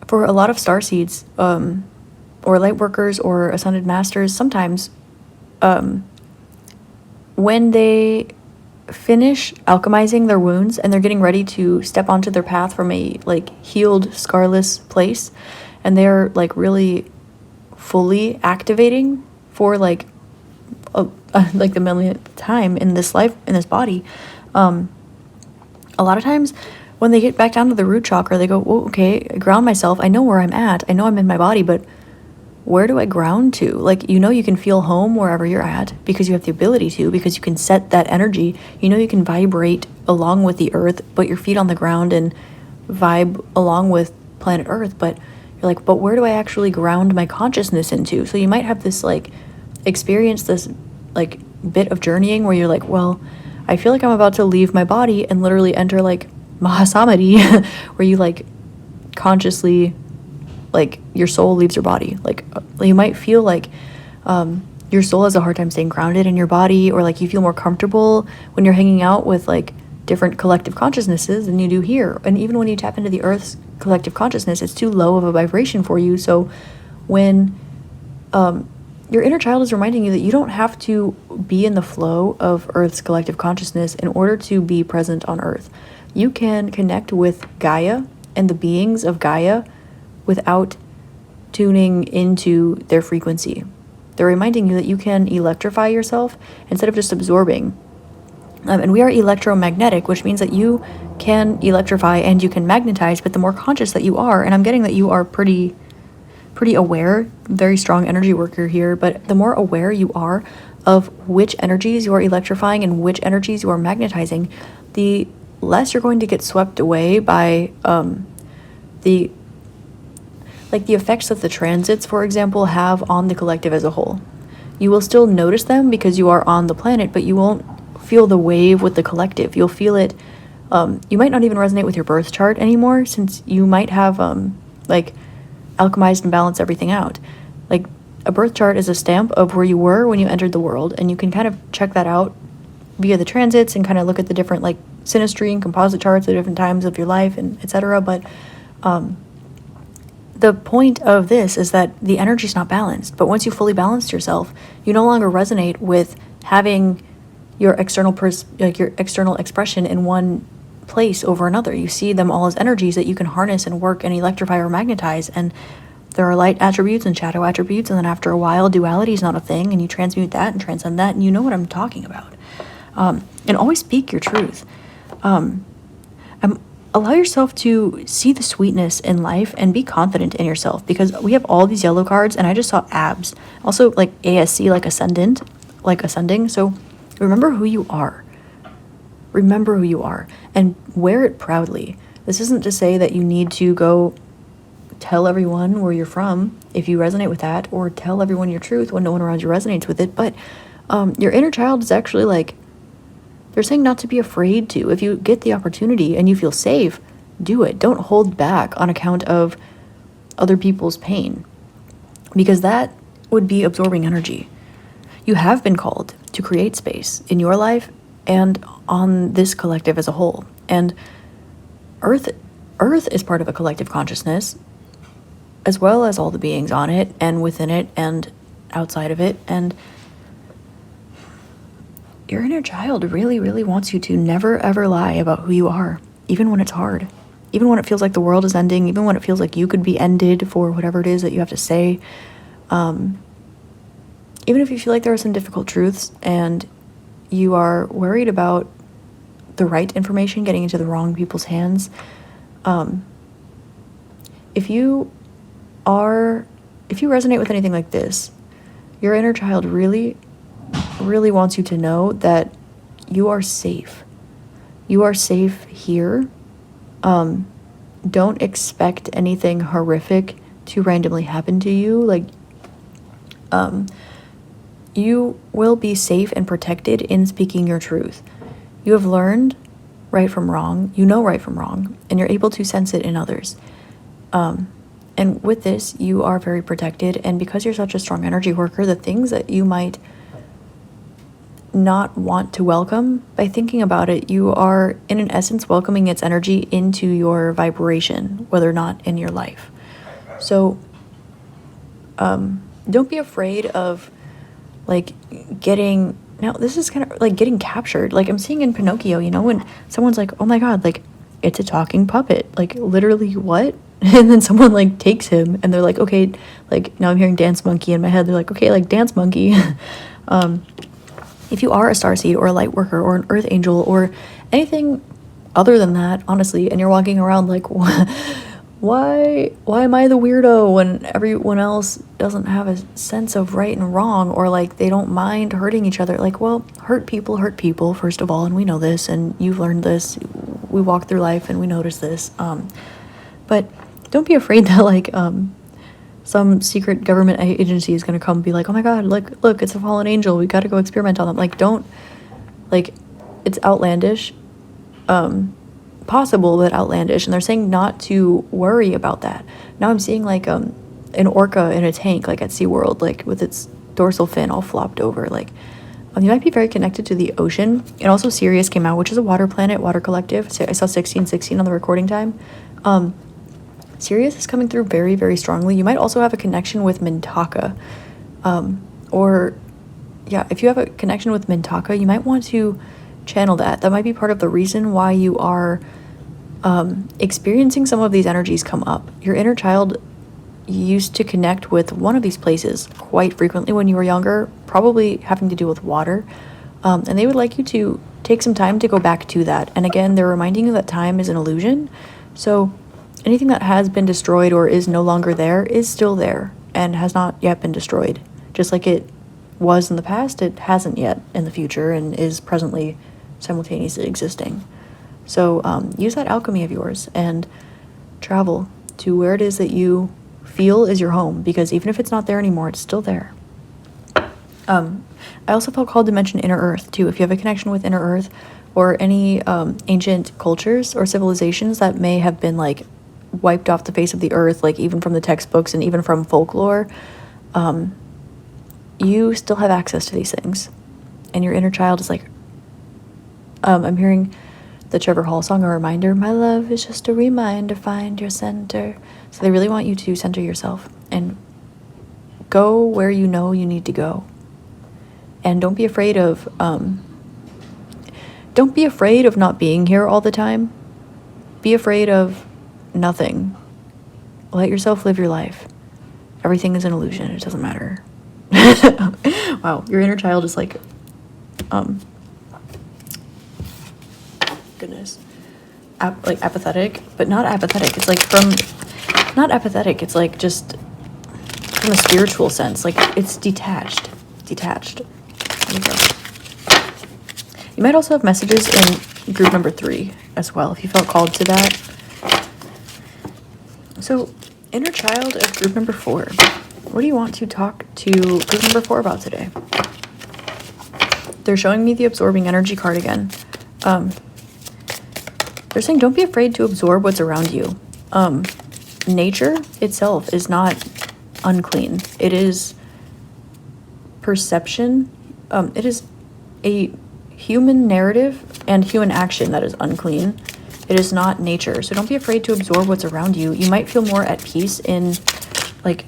For a lot of starseeds, or light workers or ascended masters, sometimes when they finish alchemizing their wounds and they're getting ready to step onto their path from a like healed, scarless place, and they're like really fully activating for like the millionth time in this life, in this body, a lot of times when they get back down to the root chakra, they go, well, okay, I ground myself. I know where I'm at. I know I'm in my body, but where do I ground to? Like, you can feel home wherever you're at, because you have the ability to, because you can set that energy. You can vibrate along with the earth, put your feet on the ground and vibe along with planet Earth, but you're like, but where do I actually ground my consciousness into? So you might have this like experience, this like bit of journeying where you're like, well, I feel like I'm about to leave my body and literally enter like Mahasamadhi, where you like consciously, like your soul leaves your body. Like you might feel like your soul has a hard time staying grounded in your body, or like you feel more comfortable when you're hanging out with like different collective consciousnesses than you do here. And even when you tap into the Earth's collective consciousness, it's too low of a vibration for you. So when your inner child is reminding you that you don't have to be in the flow of Earth's collective consciousness in order to be present on Earth. You can connect with Gaia and the beings of Gaia without tuning into their frequency. They're reminding you that you can electrify yourself instead of just absorbing. And we are electromagnetic, which means that you can electrify and you can magnetize, but the more conscious that you are, and I'm getting that you are pretty aware, very strong energy worker here, but the more aware you are of which energies you are electrifying and which energies you are magnetizing, the less you're going to get swept away by the effects that the transits, for example, have on the collective as a whole. You will still notice them because you are on the planet, but you won't feel the wave with the collective. You'll feel it. You might not even resonate with your birth chart anymore, since you might have alchemized and balanced everything out. Like a birth chart is a stamp of where you were when you entered the world, and you can kind of check that out via the transits and kind of look at the different like synastry and composite charts at different times of your life and etc. But the point of this is that the energy is not balanced. But once you fully balanced yourself, you no longer resonate with having your external your external expression in one place over another. You see them all as energies that you can harness and work and electrify or magnetize. And there are light attributes and shadow attributes, and then after a while, duality is not a thing, and you transmute that and transcend that, and you know what I'm talking about. And always speak your truth. Allow yourself to see the sweetness in life and be confident in yourself, because we have all these yellow cards, and I just saw abs. Also like ASC, like ascendant, like ascending. So remember who you are. Remember who you are and wear it proudly. This isn't to say that you need to go tell everyone where you're from if you resonate with that, or tell everyone your truth when no one around you resonates with it. But your inner child is actually like, they're saying not to be afraid to. If you get the opportunity and you feel safe, do it. Don't hold back on account of other people's pain, because that would be absorbing energy. You have been called to create space in your life and on this collective as a whole. And Earth is part of a collective consciousness, as well as all the beings on it and within it and outside of it. And your inner child really, really wants you to never, ever lie about who you are, even when it's hard, even when it feels like the world is ending, even when it feels like you could be ended for whatever it is that you have to say. Even if you feel like there are some difficult truths and you are worried about the right information getting into the wrong people's hands, if you resonate with anything like this, your inner child really, really wants you to know that you are safe. You are safe here. Don't expect anything horrific to randomly happen to you. Like, you will be safe and protected in speaking your truth. You have learned right from wrong. You know right from wrong, and you're able to sense it in others. And with this, you are very protected. And because you're such a strong energy worker, the things that you might not want to welcome, by thinking about it, you are in an essence welcoming its energy into your vibration, whether or not in your life. So don't be afraid of like getting, now this is kind of like getting captured. Like I'm seeing in Pinocchio, you know, when someone's like, oh my God, like it's a talking puppet, like literally what? And then someone like takes him and they're like, okay, like now I'm hearing dance monkey in my head. They're like, okay, like dance monkey. If you are a starseed or a light worker or an earth angel or anything other than that, honestly, and you're walking around like, why am I the weirdo when everyone else doesn't have a sense of right and wrong, or like they don't mind hurting each other? Like, well, hurt people first of all, and we know this, and you've learned this. We walk through life and we notice this. But don't be afraid that like some secret government agency is going to come and be like, oh my God, look, it's a fallen angel. We got to go experiment on them. Like, don't, like, it's outlandish, possible, but outlandish. And they're saying not to worry about that. Now I'm seeing like an orca in a tank, like at SeaWorld, like with its dorsal fin all flopped over. Like, you might be very connected to the ocean. And also Sirius came out, which is a water planet, water collective. So I saw 1616 on the recording time. Sirius is coming through very, very strongly. You might also have a connection with Mintaka. If you have a connection with Mintaka, you might want to channel that. That might be part of the reason why you are experiencing some of these energies come up. Your inner child used to connect with one of these places quite frequently when you were younger, probably having to do with water. And they would like you to take some time to go back to that. And again, they're reminding you that time is an illusion. So anything that has been destroyed or is no longer there is still there and has not yet been destroyed. Just like it was in the past, it hasn't yet in the future and is presently simultaneously existing. So use that alchemy of yours and travel to where it is that you feel is your home, because even if it's not there anymore, it's still there. I also felt called to mention Inner Earth too. If you have a connection with Inner Earth or any ancient cultures or civilizations that may have been like wiped off the face of the earth, like even from the textbooks and even from folklore, you still have access to these things. And your inner child is like, I'm hearing the Trevor Hall song, A Reminder, my love is just a reminder, find your center. So they really want you to center yourself and go where you know you need to go. And don't be afraid of not being here all the time. Be afraid of nothing. Let yourself live your life. Everything is an illusion. It doesn't matter. Wow, your inner child is like, goodness, like apathetic, but not apathetic. It's like not apathetic. It's like just from a spiritual sense. Like it's detached. There you go. You might also have messages in group number 3 as well, if you felt called to that. So, inner child of group number 4. What do you want to talk to group number 4 about today? They're showing me the absorbing energy card again. They're saying don't be afraid to absorb what's around you. Nature itself is not unclean. It is perception. It is a human narrative and human action that is unclean. It is not nature. So don't be afraid to absorb what's around you. You might feel more at peace in like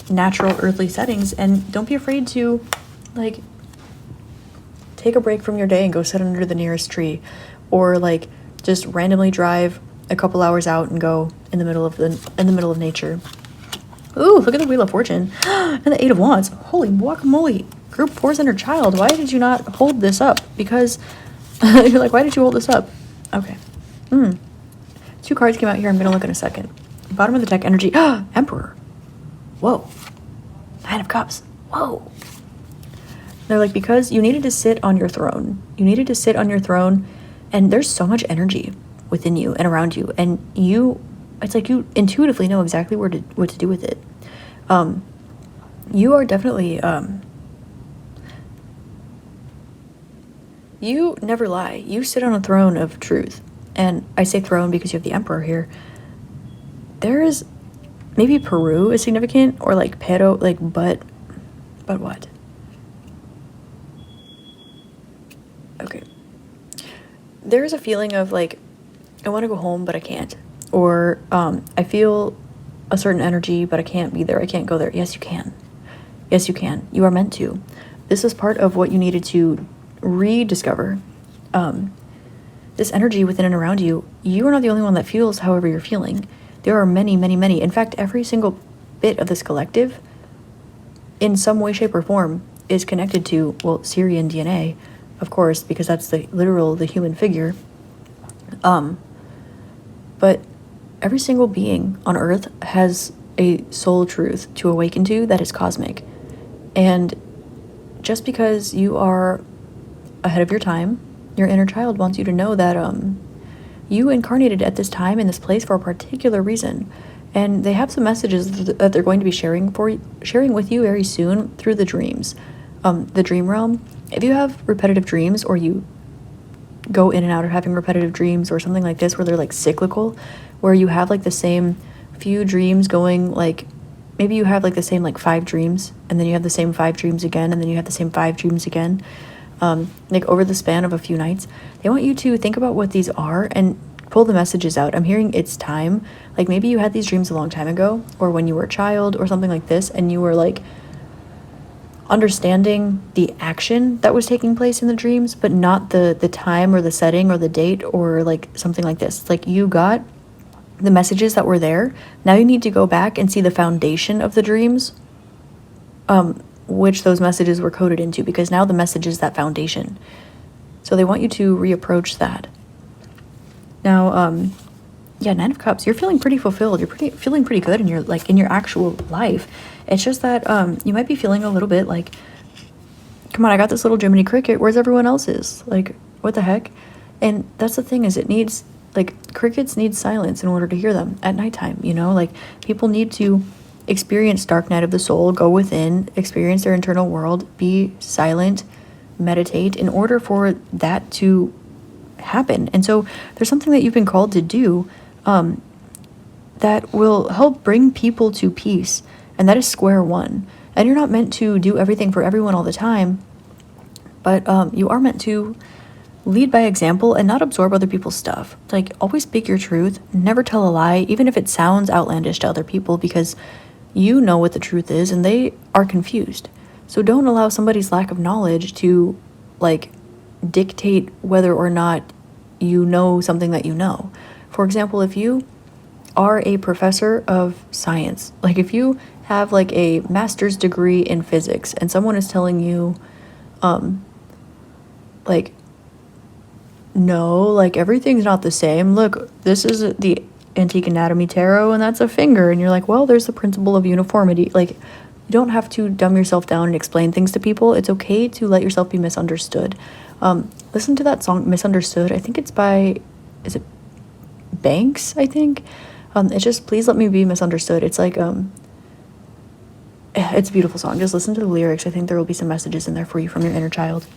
natural earthly settings, and don't be afraid to like take a break from your day and go sit under the nearest tree, or like just randomly drive a couple hours out and go in the middle of nature. Ooh, look at the Wheel of Fortune and the Eight of Wands. Holy guacamole. Group 4's inner child. Why did you not hold this up? Because you're like, why did you hold this up? Okay. 2 cards came out here. I'm going to look in a second. Bottom of the deck, energy. Emperor. Whoa. 9 of Cups. Whoa. They're like, because you needed to sit on your throne. You needed to sit on your throne, and there's so much energy within you and around you, and it's like you intuitively know exactly what to do with it. You are definitely you never lie. You sit on a throne of truth, and I say throne because you have the Emperor here. There is maybe Peru is significant, or like pero, like but what? Okay. There's a feeling of like, I want to go home, but I can't. Or I feel a certain energy, but I can't be there. I can't go there. Yes, you can. Yes, you can. You are meant to. This is part of what you needed to rediscover. This energy within and around you, you are not the only one that feels however you're feeling. There are many, many, many. In fact, every single bit of this collective, in some way, shape, or form, is connected to, well, Syrian DNA, of course, because that's the human figure. But every single being on Earth has a soul truth to awaken to that is cosmic. And just because you are ahead of your time, your inner child wants you to know that you incarnated at this time in this place for a particular reason. And they have some messages that they're going to be sharing with you very soon through the dreams. The dream realm. If you have repetitive dreams, or you go in and out of having repetitive dreams or something like this where they're like cyclical, where you have like the same few dreams going, like maybe you have like the same like 5 dreams, and then you have the same 5 dreams again, and then you have the same 5 dreams again, like over the span of a few nights. They want you to think about what these are and pull the messages out. I'm hearing it's time. Like maybe you had these dreams a long time ago, or when you were a child or something like this, and you were like understanding the action that was taking place in the dreams, but not the time or the setting or the date or like something like this. Like you got the messages that were there. Now you need to go back and see the foundation of the dreams, which those messages were coded into, because now the message is that foundation. So they want you to reapproach that. Now, yeah, 9 of Cups, you're feeling pretty fulfilled. You're feeling pretty good in your actual life. It's just that you might be feeling a little bit like, come on, I got this little Jiminy Cricket. Where's everyone else's? Like, what the heck? And that's the thing, is it needs, like, crickets need silence in order to hear them at nighttime, you know? Like, people need to experience dark night of the soul, go within, experience their internal world, be silent, meditate, in order for that to happen. And so there's something that you've been called to do that will help bring people to peace, and that is square one. And you're not meant to do everything for everyone all the time, but you are meant to lead by example and not absorb other people's stuff. Like, always speak your truth, never tell a lie, even if it sounds outlandish to other people, because you know what the truth is and they are confused. So don't allow somebody's lack of knowledge to like dictate whether or not you know something that you know. For example, if you are a professor of science, like if you have like a master's degree in physics and someone is telling you like, no, like everything's not the same. Look, this is the Antique Anatomy Tarot and that's a finger. And you're like, well, there's the principle of uniformity. Like, you don't have to dumb yourself down and explain things to people. It's okay to let yourself be misunderstood. Listen to that song, Misunderstood. I think it's by, is it Banks, I think? It's just, please let me be misunderstood. It's like, it's a beautiful song. Just listen to the lyrics. I think there will be some messages in there for you from your inner child.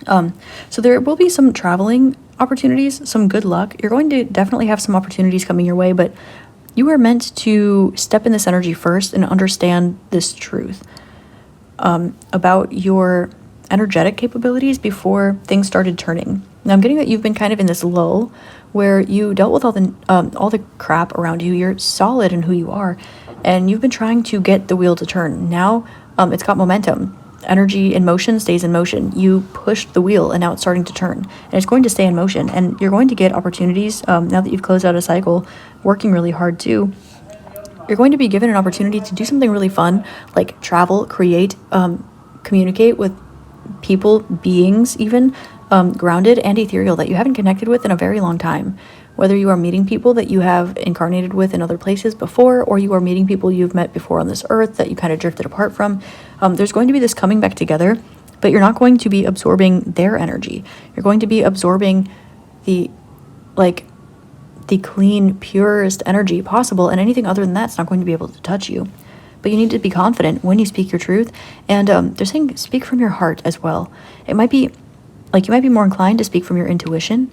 So there will be some traveling opportunities, some good luck. You're going to definitely have some opportunities coming your way, but you are meant to step in this energy first and understand this truth about your energetic capabilities before things started turning. Now I'm getting that you've been kind of in this lull where you dealt with all the crap around you. You're solid in who you are, and you've been trying to get the wheel to turn. Now it's got momentum. Energy in motion stays in motion. You pushed the wheel and now it's starting to turn, and it's going to stay in motion, and you're going to get opportunities now that you've closed out a cycle, working really hard too. You're going to be given an opportunity to do something really fun, like travel, create, communicate with people, beings even, grounded and ethereal that you haven't connected with in a very long time. Whether you are meeting people that you have incarnated with in other places before, or you are meeting people you've met before on this earth that you kind of drifted apart from, there's going to be this coming back together, but you're not going to be absorbing their energy. You're going to be absorbing the clean, purest energy possible, and anything other than that's not going to be able to touch you. But you need to be confident when you speak your truth, and they're saying speak from your heart as well. It might be like you might be more inclined to speak from your intuition,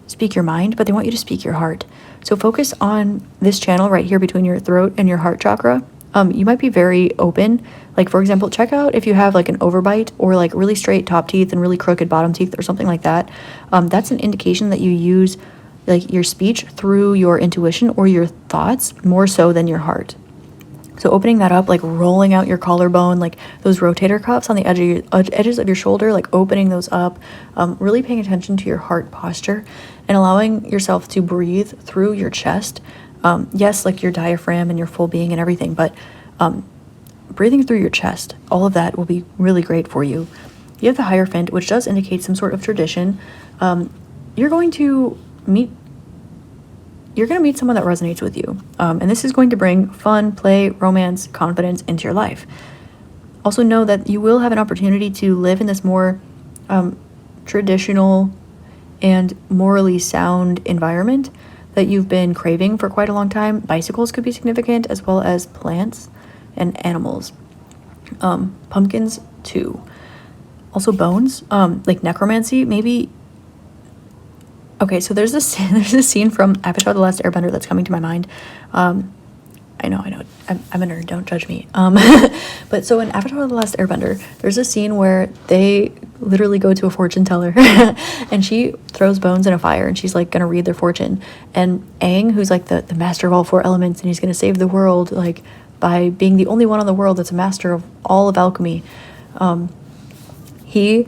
speak your mind, but they want you to speak your heart. So focus on this channel right here between your throat and your heart chakra. You might be very open. Like, for example, check out if you have like an overbite or like really straight top teeth and really crooked bottom teeth or something like that. That's an indication that you use like your speech through your intuition or your thoughts more so than your heart. So opening that up, like rolling out your collarbone, like those rotator cuffs on the edges of your shoulder, like opening those up, really paying attention to your heart posture and allowing yourself to breathe through your chest. Yes, like your diaphragm and your full being and everything, but breathing through your chest, all of that will be really great for you. You have the Hierophant, which does indicate some sort of tradition. You're going to meet someone that resonates with you. And this is going to bring fun, play, romance, confidence into your life. Also know that you will have an opportunity to live in this more traditional and morally sound environment that you've been craving for quite a long time. Bicycles could be significant, as well as plants and animals. Pumpkins too. Also bones, like necromancy, maybe. Okay, so there's this scene from Avatar: The Last Airbender that's coming to my mind. I know, I'm a nerd, don't judge me. But so in Avatar: The Last Airbender, there's a scene where they literally go to a fortune teller and she throws bones in a fire and she's like gonna read their fortune. And Aang, who's like the master of all four elements, and he's gonna save the world like by being the only one in the world that's a master of all of alchemy. He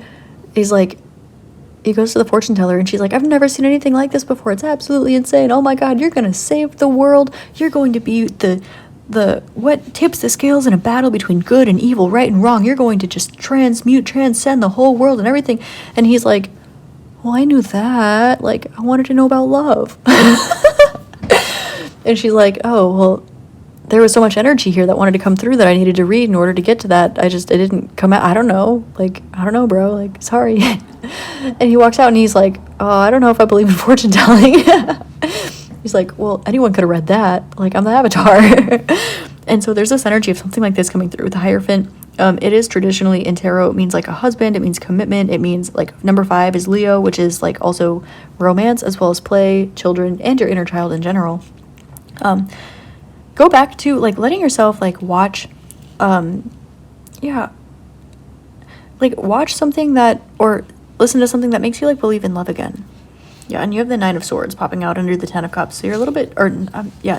goes to the fortune teller and she's like, I've never seen anything like this before. It's absolutely insane. Oh my God, you're going to save the world. You're going to be the what tips the scales in a battle between good and evil, right and wrong. You're going to just transcend the whole world and everything. And he's like, well, I knew that. Like, I wanted to know about love. And she's like, oh, well, there was so much energy here that wanted to come through that I needed to read in order to get to that. It didn't come out. I don't know, bro. Like, sorry. And he walks out and he's like, oh, I don't know if I believe in fortune telling. He's like, well, anyone could have read that. Like, I'm the Avatar. And so there's this energy of something like this coming through with the Hierophant. It is traditionally in tarot, it means like a husband, it means commitment, it means like number 5 is Leo, which is like also romance as well as play, children, and your inner child in general. Go back to like letting yourself like watch watch something that, or listen to something that makes you like believe in love again. Yeah, and you have the 9 of Swords popping out under the 10 of Cups, so you're a little bit, 9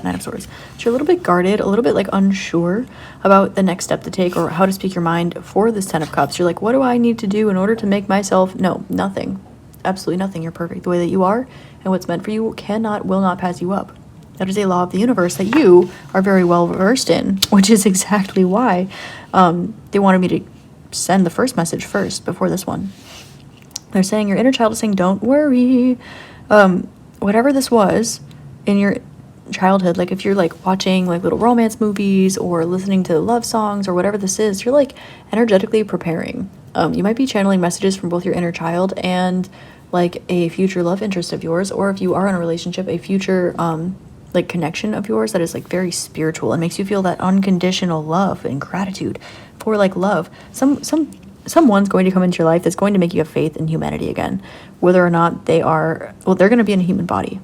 of Swords, so you're a little bit guarded, a little bit like unsure about the next step to take or how to speak your mind for this 10 of Cups. You're like, what do I need to do in order to make myself, no, nothing, absolutely nothing. You're perfect the way that you are, and what's meant for you will not pass you up. That is a law of the universe that you are very well versed in, which is exactly why they wanted me to send the first message first before this one. They're saying your inner child is saying, don't worry. Whatever this was in your childhood, like if you're like watching like little romance movies or listening to love songs or whatever this is, you're like energetically preparing. You might be channeling messages from both your inner child and like a future love interest of yours, or if you are in a relationship, a future like connection of yours that is like very spiritual and makes you feel that unconditional love and gratitude for like love. Someone's going to come into your life that's going to make you have faith in humanity again, whether or not they're going to be in a human body.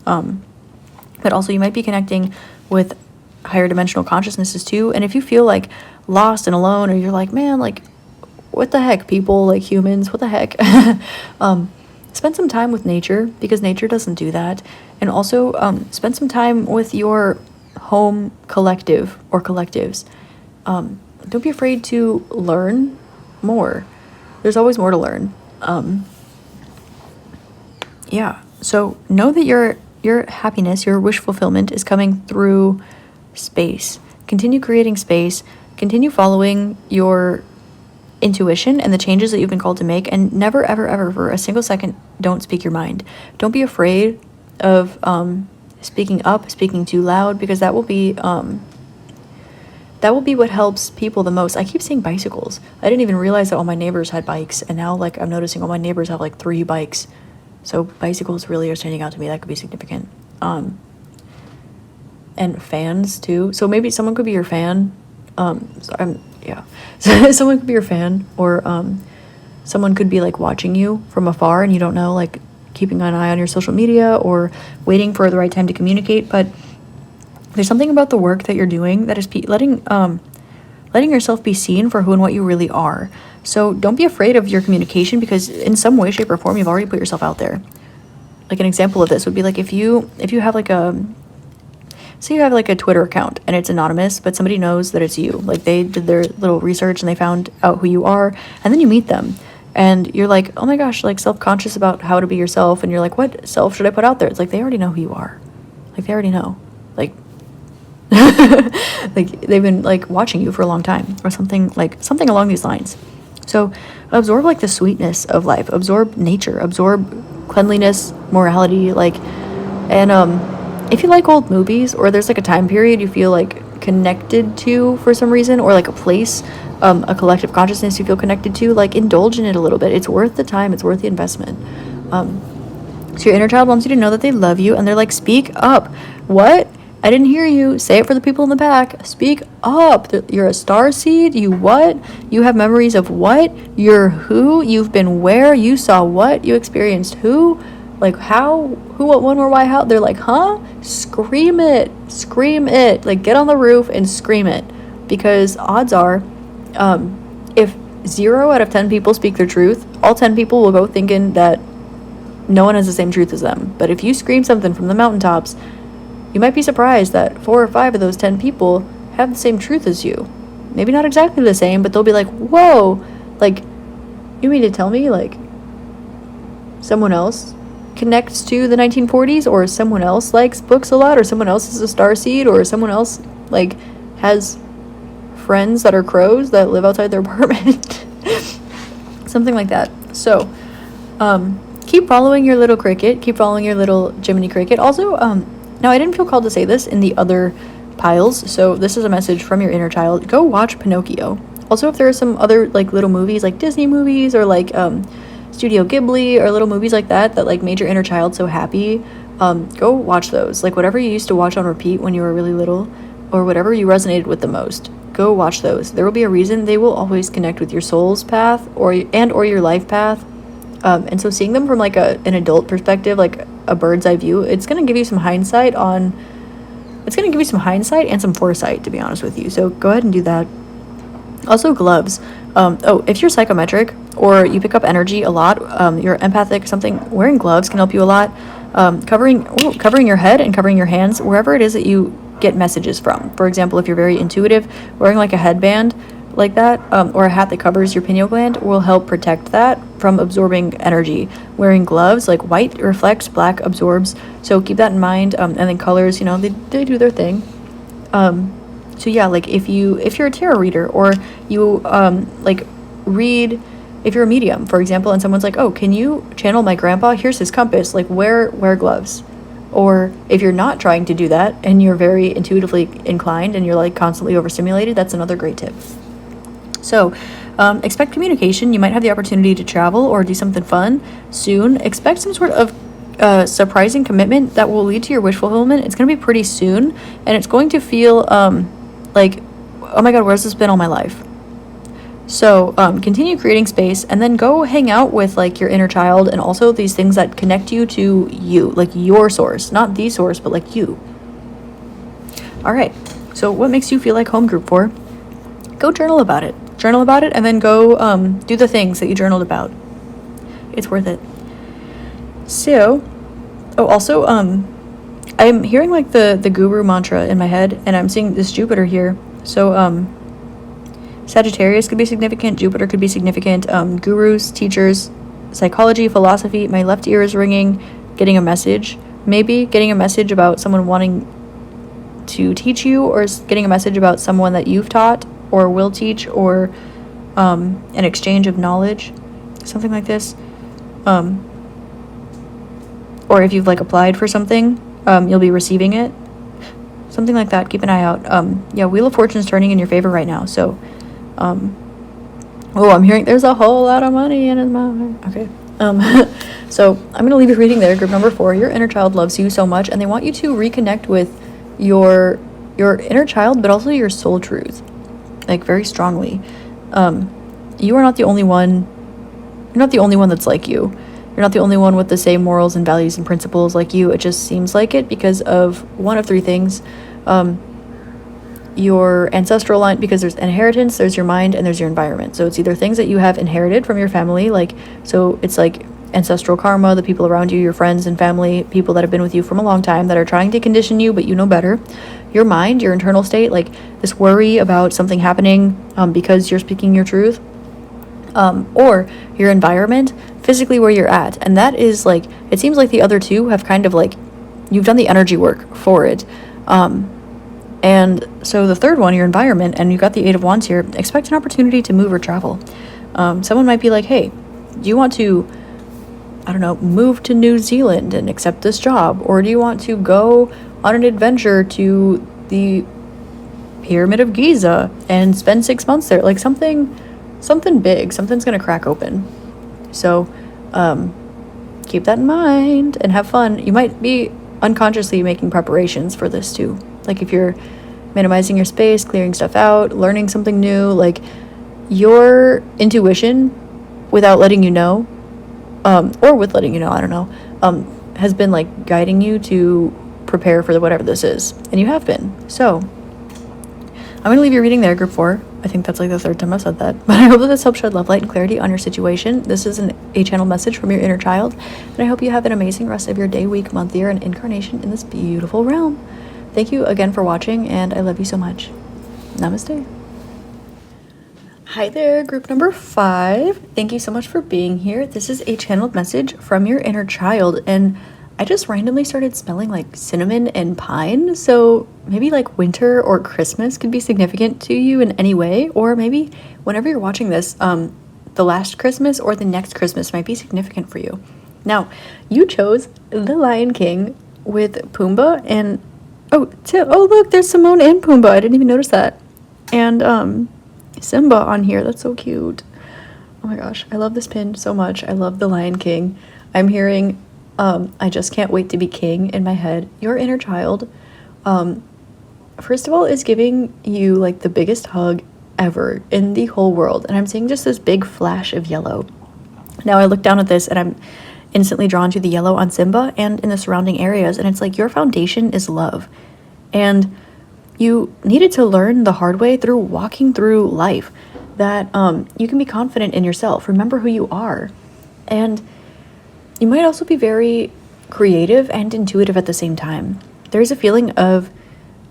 But also you might be connecting with higher dimensional consciousnesses too. And if you feel like lost and alone, or you're like, man, like what the heck, people, like humans, what the heck? Spend some time with nature, because nature doesn't do that. And also spend some time with your home collective or collectives. Don't be afraid to learn more. There's always more to learn. Yeah, so know that your happiness, your wish fulfillment is coming through space. Continue creating space. Continue following your intuition and the changes that you've been called to make, and never, ever, ever for a single second don't speak your mind. Don't be afraid of speaking up, speaking too loud, because that will be what helps people the most. I keep seeing bicycles. I didn't even realize that all my neighbors had bikes, and now like I'm noticing all my neighbors have like 3 bikes. So bicycles really are standing out to me. That could be significant. And fans too. So maybe someone could be your fan. So someone could be your fan, or someone could be like watching you from afar and you don't know, like keeping an eye on your social media or waiting for the right time to communicate. But there's something about the work that you're doing that is letting yourself be seen for who and what you really are. So don't be afraid of your communication, because in some way, shape, or form, you've already put yourself out there. Like an example of this would be like if you have like say you have like a Twitter account and it's anonymous, but somebody knows that it's you. Like they did their little research and they found out who you are, and then you meet them and you're like, oh my gosh, like self-conscious about how to be yourself, and you're like, what self should I put out there? It's like they already know who you are. Like they already know. Like like they've been like watching you for a long time, or something along these lines. So absorb like the sweetness of life, absorb nature, absorb cleanliness, morality, like, and if you like old movies, or there's like a time period you feel like connected to for some reason, or like a place, a collective consciousness you feel connected to, like indulge in it a little bit. It's worth the time, it's worth the investment. So your inner child wants you to know that they love you, and they're like, speak up. What? I didn't hear you. Say it for the people in the back. Speak up. You're a star seed. You what? You have memories of what? You're who? You've been where? You saw what? You experienced who? Like how? Who, what, when, where, why, how? They're like, huh? Scream it. Scream it. Like get on the roof and scream it. Because odds are, if 0 out of 10 people speak their truth, all 10 people will go thinking that no one has the same truth as them. But if you scream something from the mountaintops, you might be surprised that 4 or 5 of those 10 people have the same truth as you. Maybe not exactly the same, but they'll be like, whoa, like, you mean to tell me, like, someone else connects to the 1940s, or someone else likes books a lot, or someone else is a starseed, or someone else, like, has friends that are crows that live outside their apartment. Something like that. So, keep following your little cricket. Keep following your little Jiminy Cricket. Also, now, I didn't feel called to say this in the other piles, so this is a message from your inner child. Go watch Pinocchio. Also, if there are some other, like, little movies, like Disney movies, or, like, Studio Ghibli, or little movies like that, like, made your inner child so happy, go watch those. Like, whatever you used to watch on repeat when you were really little, or whatever you resonated with the most, go watch those. There will be a reason. They will always connect with your soul's path, or your life path. And so seeing them from, like, an adult perspective, like a bird's eye view, it's going to give you some hindsight and some foresight, to be honest with you. So go ahead and do that. Also, gloves. If you're psychometric, or you pick up energy a lot, you're empathic, something, wearing gloves can help you a lot. Covering your head and covering your hands, wherever it is that you get messages from. For example, if you're very intuitive, wearing like a headband like that, or a hat that covers your pineal gland, will help protect that from absorbing energy. Wearing gloves, like white reflects, black absorbs, so keep that in mind. And then colors, they do their thing. So yeah, like if you're a tarot reader, or you read, if you're a medium, for example, and someone's like, oh, can you channel my grandpa? Here's his compass. Like, wear gloves. Or if you're not trying to do that and you're very intuitively inclined and you're like constantly overstimulated, that's another great tip. So expect communication. You might have the opportunity to travel or do something fun soon. Expect some sort of surprising commitment that will lead to your wish fulfillment. It's going to be pretty soon, and it's going to feel like, oh my God, where's this been all my life? So continue creating space, and then go hang out with like your inner child, and also these things that connect you to you, like your source, not the source, but like you. All right. So what makes you feel like home group 4? Go journal about it. journal about it, and then go do the things that you journaled about. It's worth it. So, also, I'm hearing like the guru mantra in my head, and I'm seeing this Jupiter here. So, Sagittarius could be significant, Jupiter could be significant, gurus, teachers, psychology, philosophy. My left ear is ringing, getting a message, maybe getting a message about someone wanting to teach you, or getting a message about someone that you've taught or will teach, or an exchange of knowledge, something like this. Or if you've like applied for something, you'll be receiving it, something like that. Keep an eye out. Yeah, Wheel of Fortune's turning in your favor right now, so I'm hearing there's a whole lot of money in his mouth. Okay. So I'm gonna leave you reading there. Group number 4. Your inner child loves you so much, and they want you to reconnect with your inner child, but also your soul truth, like very strongly. You are not the only one. You're not the only one that's like you. You're not the only one with the same morals and values and principles like you. It just seems like it because of one of 3 things. Your ancestral line, because there's inheritance, there's your mind, and there's your environment. So it's either things that you have inherited from your family, like, so it's like ancestral karma, the people around you, your friends and family, people that have been with you from a long time that are trying to condition you, but you know better. Your mind, your internal state, like this worry about something happening because you're speaking your truth. Or your environment, physically where you're at. And that is like, it seems like the other 2 have kind of like, you've done the energy work for it. And so the third one, your environment, and you got the 8 of Wands here, expect an opportunity to move or travel. Someone might be like, hey, do you want to, I don't know, move to New Zealand and accept this job? Or do you want to go on an adventure to the Pyramid of Giza and spend 6 months there? Like something big, something's going to crack open. So keep that in mind and have fun. You might be unconsciously making preparations for this too. Like if you're minimizing your space, clearing stuff out, learning something new, like your intuition, without letting you know, or with letting you know, I don't know, has been like guiding you to prepare for whatever this is. And you have been. So I'm going to leave you reading there, group 4. I think that's like the 3rd time I've said that. But I hope that this helps shed love, light, and clarity on your situation. This is an A-channel message from your inner child. And I hope you have an amazing rest of your day, week, month, year, and incarnation in this beautiful realm. Thank you again for watching, and I love you so much. Namaste. Hi there, group number 5. Thank you so much for being here. This is a channeled message from your inner child, and I just randomly started smelling like cinnamon and pine, so maybe like winter or Christmas could be significant to you in any way, or maybe whenever you're watching this, the last Christmas or the next Christmas might be significant for you. Now, you chose The Lion King with Pumbaa and oh look, there's Simone and Pumbaa. I didn't even notice that. And Simba on here. That's so cute. Oh my gosh, I love this pin so much. I love The Lion King. I'm hearing I just can't wait to be king in my head. Your inner child, first of all, is giving you like the biggest hug ever in the whole world. And I'm seeing just this big flash of yellow. Now I look down at this and I'm instantly drawn to the yellow on Simba and in the surrounding areas. And it's like your foundation is love. And you needed to learn the hard way through walking through life that you can be confident in yourself. Remember who you are. And you might also be very creative and intuitive at the same time. There's a feeling of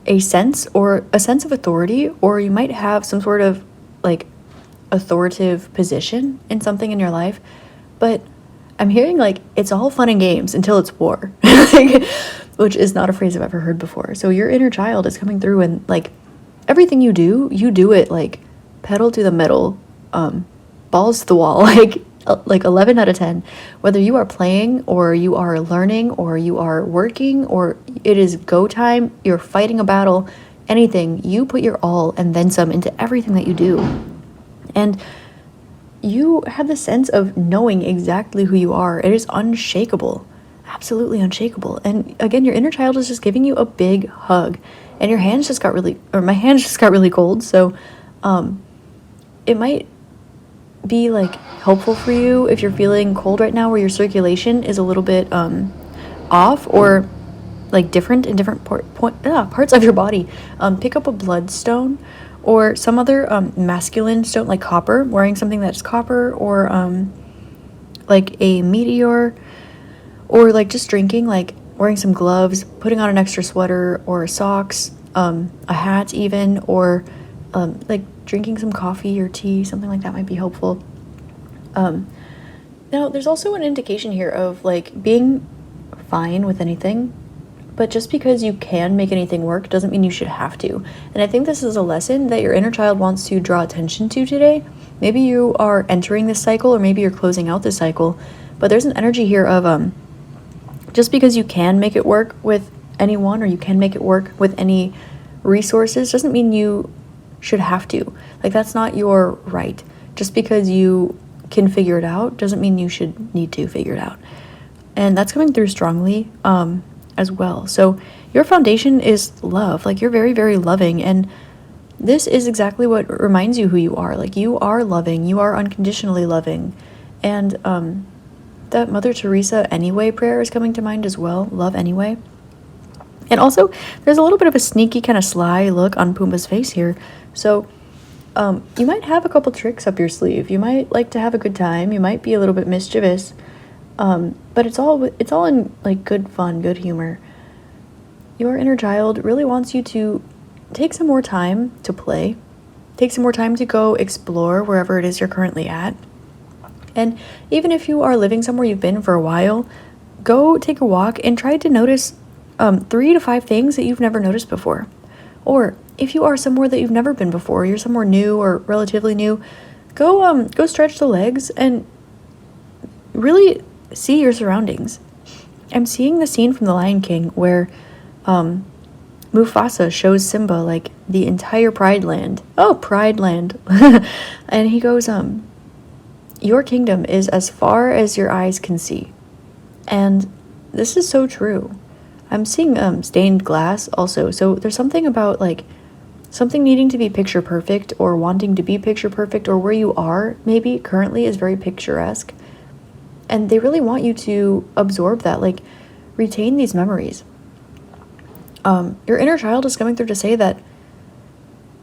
a sense of authority, or you might have some sort of like authoritative position in something in your life. But I'm hearing like it's all fun and games until it's war, which is not a phrase I've ever heard before. So your inner child is coming through, and like everything you do it like pedal to the metal, balls to the wall, like 11 out of 10. Whether you are playing or you are learning or you are working or it is go time, you're fighting a battle, anything, you put your all and then some into everything that you do. And you have the sense of knowing exactly who you are. It is unshakable, absolutely unshakable. And again, your inner child is just giving you a big hug, and my hands just got really cold. So it might be like helpful for you if you're feeling cold right now, where your circulation is a little bit off or like different in different parts of your body. Pick up a bloodstone or some other masculines don't like copper, wearing something that's copper, or like a meteor, or like just drinking, like wearing some gloves, putting on an extra sweater or socks, a hat even, or like drinking some coffee or tea, something like that might be helpful. Now, there's also an indication here of like being fine with anything, but just because you can make anything work doesn't mean you should have to. And I think this is a lesson that your inner child wants to draw attention to today. Maybe you are entering this cycle, or maybe you're closing out this cycle, but there's an energy here of just because you can make it work with anyone, or you can make it work with any resources, doesn't mean you should have to. Like, that's not your right. Just because you can figure it out doesn't mean you should need to figure it out. And that's coming through strongly as well. So your foundation is love. Like, you're very, very loving, and this is exactly what reminds you who you are. Like, you are loving, you are unconditionally loving. And that Mother Teresa anyway prayer is coming to mind as well. Love anyway. And also, there's a little bit of a sneaky kind of sly look on Pumbaa's face here. So you might have a couple tricks up your sleeve. You might like to have a good time. You might be a little bit mischievous. But it's all in like good fun, good humor. Your inner child really wants you to take some more time to play. Take some more time to go explore wherever it is you're currently at. And even if you are living somewhere you've been for a while, go take a walk and try to notice 3 to 5 things that you've never noticed before. Or if you are somewhere that you've never been before, you're somewhere new or relatively new, go stretch the legs and really see your surroundings. I'm seeing the scene from The Lion King where Mufasa shows Simba like the entire Pride Land. Oh, Pride Land. And he goes, your kingdom is as far as your eyes can see. And this is so true. I'm seeing stained glass also. So there's something about like something needing to be picture perfect, or wanting to be picture perfect, or where you are maybe currently is very picturesque. And they really want you to absorb that, like retain these memories. Your inner child is coming through to say that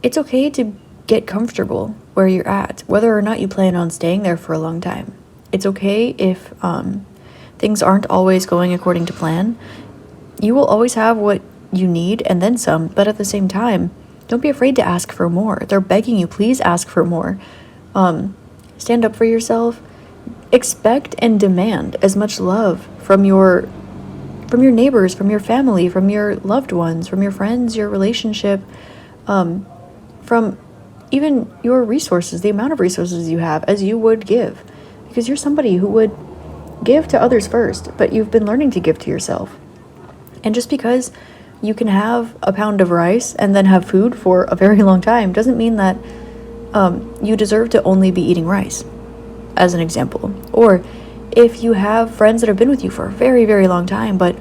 it's okay to get comfortable where you're at, whether or not you plan on staying there for a long time. It's okay if things aren't always going according to plan. You will always have what you need and then some, but at the same time, don't be afraid to ask for more. They're begging you, please ask for more. Stand up for yourself. Expect and demand as much love from your neighbors, from your family, from your loved ones, from your friends, your relationship, from even your resources, the amount of resources you have, as you would give. Because you're somebody who would give to others first, but you've been learning to give to yourself. And just because you can have a pound of rice and then have food for a very long time doesn't mean that you deserve to only be eating rice, as an example. Or if you have friends that have been with you for a very, very long time, but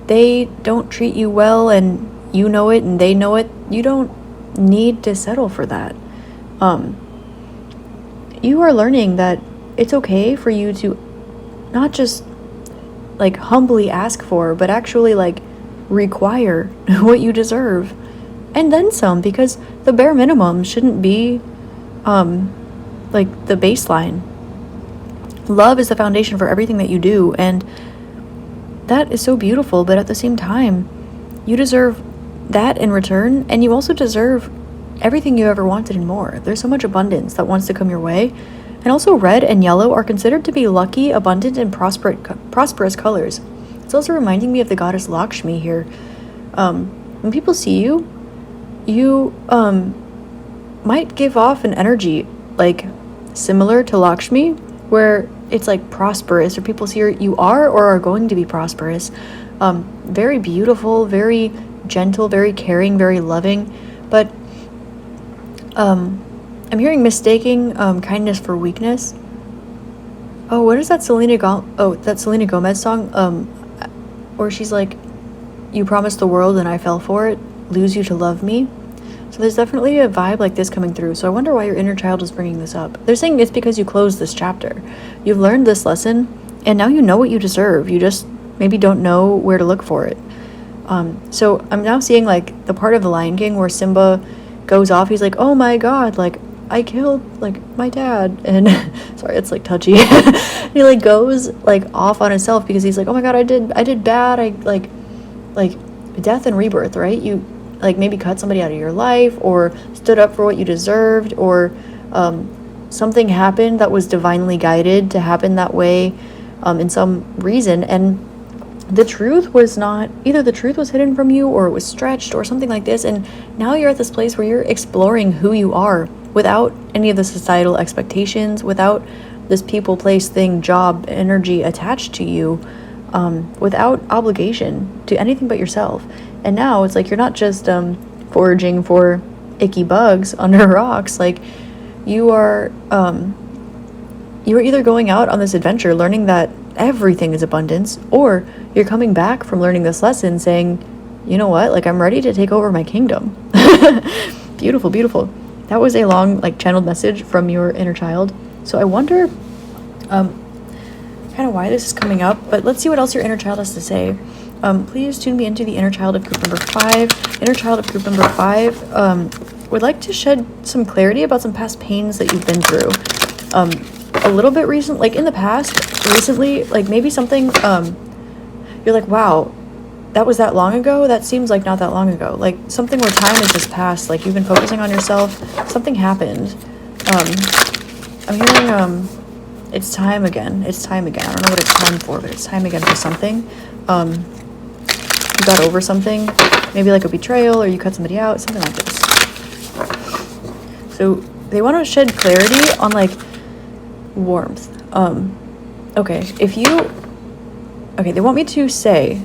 they don't treat you well and you know it and they know it, you don't need to settle for that. You are learning that it's okay for you to not just like humbly ask for, but actually like require what you deserve, and then some, because the bare minimum shouldn't be like the baseline. Love is the foundation for everything that you do, and that is so beautiful, but at the same time, you deserve that in return, and you also deserve everything you ever wanted and more. There's so much abundance that wants to come your way. And also, red and yellow are considered to be lucky, abundant, and prosperous colors. It's also reminding me of the goddess Lakshmi here. When people see you, you might give off an energy like similar to Lakshmi, where it's like prosperous, or people see you are or are going to be prosperous. Very beautiful, very gentle, very caring, very loving. But I'm hearing mistaking kindness for weakness. Oh, what is that Selena Gomez song? Where she's like, you promised the world and I fell for it, lose you to love me. So there's definitely a vibe like this coming through. So I wonder why your inner child is bringing this up. They're saying it's because you closed this chapter. You've learned this lesson, and now you know what you deserve. You just maybe don't know where to look for it. So I'm now seeing like the part of The Lion King where Simba goes off. He's like, oh my god, like I killed like my dad, and sorry, it's like touchy. He like goes like off on himself because he's like, oh my god, I did bad. I like death and rebirth, right? You like maybe cut somebody out of your life, or stood up for what you deserved, or something happened that was divinely guided to happen that way, in some reason, and the truth was not, either the truth was hidden from you or it was stretched or something like this, and now you're at this place where you're exploring who you are without any of the societal expectations, without this people, place, thing, job, energy attached to you, without obligation to anything but yourself. And now it's like you're not just foraging for icky bugs under rocks. Like you are either going out on this adventure learning that everything is abundance, or you're coming back from learning this lesson saying, you know what, like I'm ready to take over my kingdom. Beautiful, beautiful. That was a long like channeled message from your inner child. So I wonder kind of why this is coming up, but let's see what else your inner child has to say. Please tune me into the inner child of group number 5. Inner child of group number 5 would like to shed some clarity about some past pains that you've been through. A little bit recent, like in the past, recently, like maybe something, you're like, wow, that was that long ago? That seems like not that long ago. Like something where time has just passed, like you've been focusing on yourself, something happened. I'm hearing, it's time again. It's time again. I don't know what it's time for, but it's time again for something. You got over something, maybe like a betrayal, or you cut somebody out, something like this. So they want to shed clarity on like warmth. Okay, they want me to say,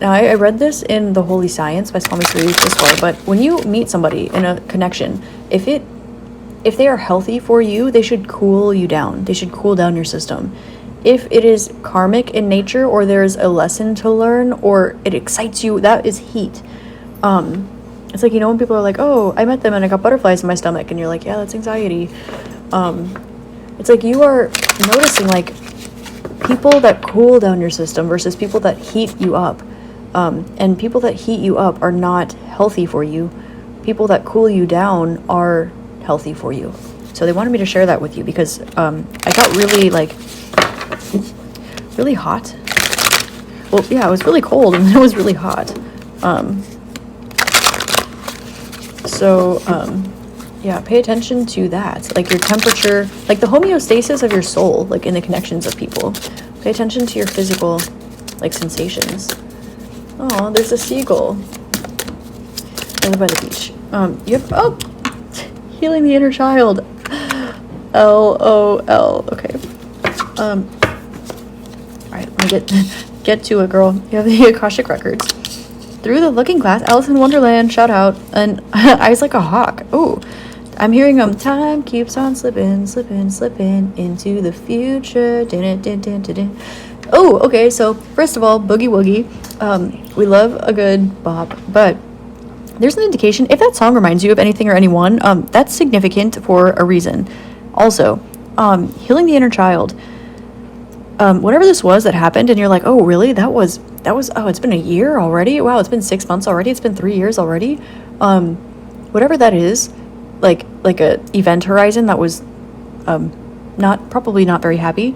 now I read this in The Holy Science by Swami Sri Viswar, but when you meet somebody in a connection, if they are healthy for you, they should cool you down. They should cool down your system. If it is karmic in nature, or there's a lesson to learn, or it excites you, that is heat. It's like, you know, when people are like, oh, I met them and I got butterflies in my stomach, and you're like, yeah, that's anxiety. It's like you are noticing like people that cool down your system versus people that heat you up. And people that heat you up are not healthy for you. People that cool you down are healthy for you. So they wanted me to share that with you because I got really like really hot. Well, yeah, it was really cold and then it was really hot. Yeah, pay attention to that. Like your temperature, like the homeostasis of your soul, like in the connections of people. Pay attention to your physical like sensations. Oh, there's a seagull. I live by the beach. You have healing the inner child. LOL. Okay. Alright, let me get to it, girl. You have the Akashic Records. Through the Looking Glass, Alice in Wonderland, shout out, and Eyes Like a Hawk. Ooh, I'm hearing time keeps on slipping into the future. Oh, okay, so first of all, Boogie Woogie. We love a good bop, but there's an indication, if that song reminds you of anything or anyone, that's significant for a reason. Also, healing the inner child. Whatever this was that happened, and you're like, oh, really? That was, oh, it's been a year already? Wow, it's been 6 months already? It's been 3 years already? Whatever that is, like a event horizon that was probably not very happy,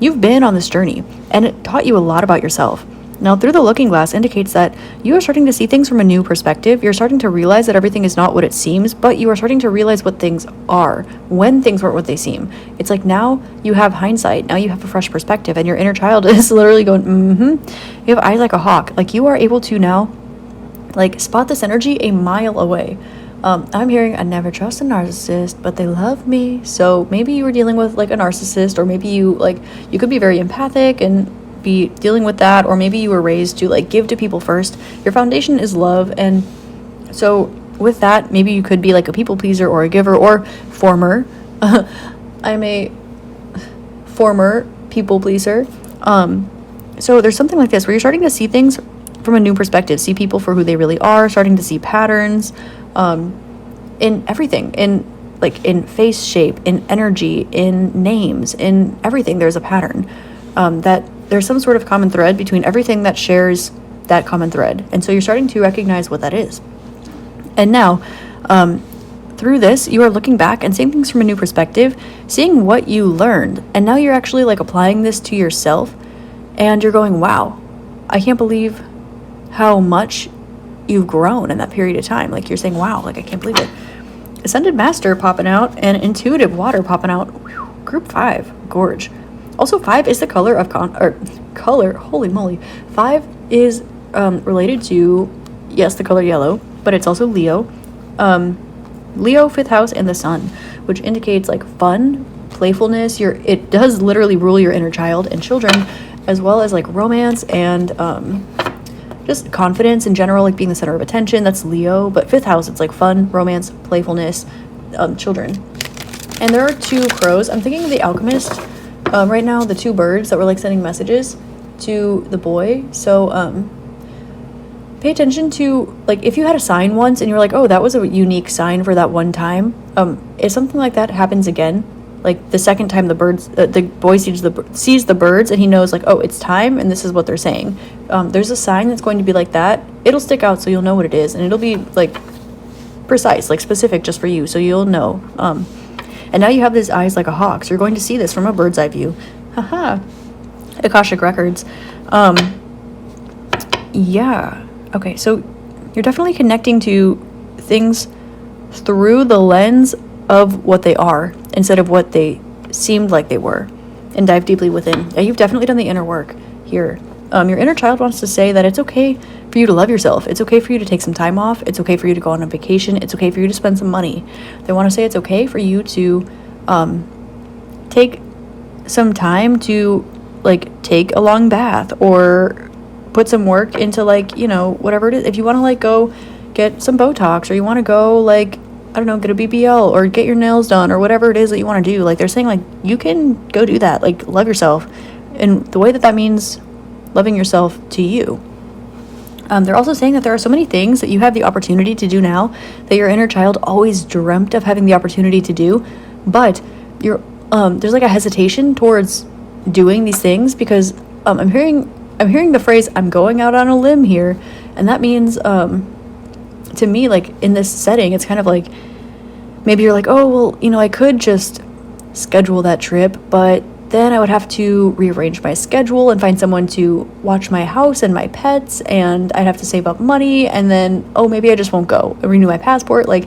you've been on this journey, and it taught you a lot about yourself. Now, Through the Looking Glass indicates that you are starting to see things from a new perspective. You're starting to realize that everything is not what it seems, but you are starting to realize what things are when things weren't what they seem. It's like now you have hindsight. Now you have a fresh perspective, and your inner child is literally going, mm-hmm. You have eyes like a hawk. Like you are able to now, like, spot this energy a mile away. I'm hearing, I never trust a narcissist, but they love me. So maybe you were dealing with like a narcissist, or maybe you could be very empathic and be dealing with that, or maybe you were raised to like give to people first. Your foundation is love, and so with that, maybe you could be like a people pleaser or a giver or former. I'm a former people pleaser. So there's something like this where you're starting to see things from a new perspective, see people for who they really are, starting to see patterns in everything, in face shape, in energy, in names, in everything. There's a pattern that there's some sort of common thread between everything that shares that common thread. And so you're starting to recognize what that is. And now, Through this, you are looking back and seeing things from a new perspective, seeing what you learned, and now you're actually like applying this to yourself, and you're going, wow, I can't believe how much you've grown in that period of time. Like, you're saying, wow, like, I can't believe it. Ascended Master popping out, and Intuitive Water popping out. Whew, group 5, gorge. Also, 5 is the color of holy moly. 5 is related to, yes, the color yellow, but it's also Leo. Leo, 5th house, and the sun, which indicates like fun, playfulness. It does literally rule your inner child and children, as well as like romance and just confidence in general, like being the center of attention. That's Leo. But 5th house, it's like fun, romance, playfulness, children. And there are 2 crows. I'm thinking of the alchemist right now, the 2 birds that were like sending messages to the boy. So pay attention to, like, if you had a sign once and you're like, oh, that was a unique sign for that one time, if something like that happens again, like the second time the boy sees the birds and he knows like, oh, it's time and this is what they're saying, there's a sign that's going to be like that. It'll stick out so you'll know what it is, and it'll be like precise, like specific just for you, so you'll know. And now you have these eyes like a hawk, so you're going to see this from a bird's eye view. Haha. Akashic records. Yeah. Okay, so you're definitely connecting to things through the lens of what they are instead of what they seemed like they were, and dive deeply within. Yeah, you've definitely done the inner work here. Your inner child wants to say that it's okay for you to love yourself. It's okay for you to take some time off. It's okay for you to go on a vacation. It's okay for you to spend some money. They want to say it's okay for you to take some time to like take a long bath or put some work into like, you know, whatever it is. If you want to like go get some Botox, or you want to go like, I don't know, get a BBL or get your nails done or whatever it is that you want to do, like they're saying like you can go do that. Like, love yourself, and the way that means loving yourself to you. They're also saying that there are so many things that you have the opportunity to do now that your inner child always dreamt of having the opportunity to do, but you're there's like a hesitation towards doing these things because I'm hearing the phrase, I'm going out on a limb here, and that means to me, like in this setting, it's kind of like maybe you're like, oh well, you know, I could just schedule that trip, but then I would have to rearrange my schedule and find someone to watch my house and my pets, and I'd have to save up money, and then, oh, maybe I just won't go and renew my passport. Like,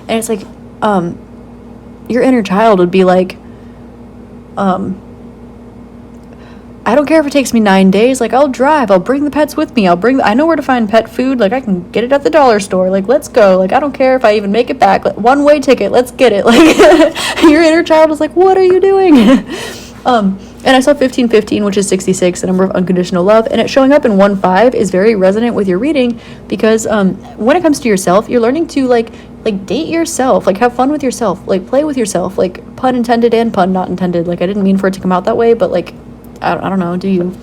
and it's like, your inner child would be like, I don't care if it takes me 9 days, like, I'll drive, I'll bring the pets with me, I know where to find pet food, like, I can get it at the dollar store, like, let's go, like, I don't care if I even make it back, like, one-way ticket, let's get it, like, your inner child is like, what are you doing? And I saw 1515, which is 66, the number of unconditional love, and it showing up in 1-5 is very resonant with your reading, because when it comes to yourself, you're learning to like date yourself, like have fun with yourself, like play with yourself, like pun intended and pun not intended, like I didn't mean for it to come out that way, but like I don't know, do you?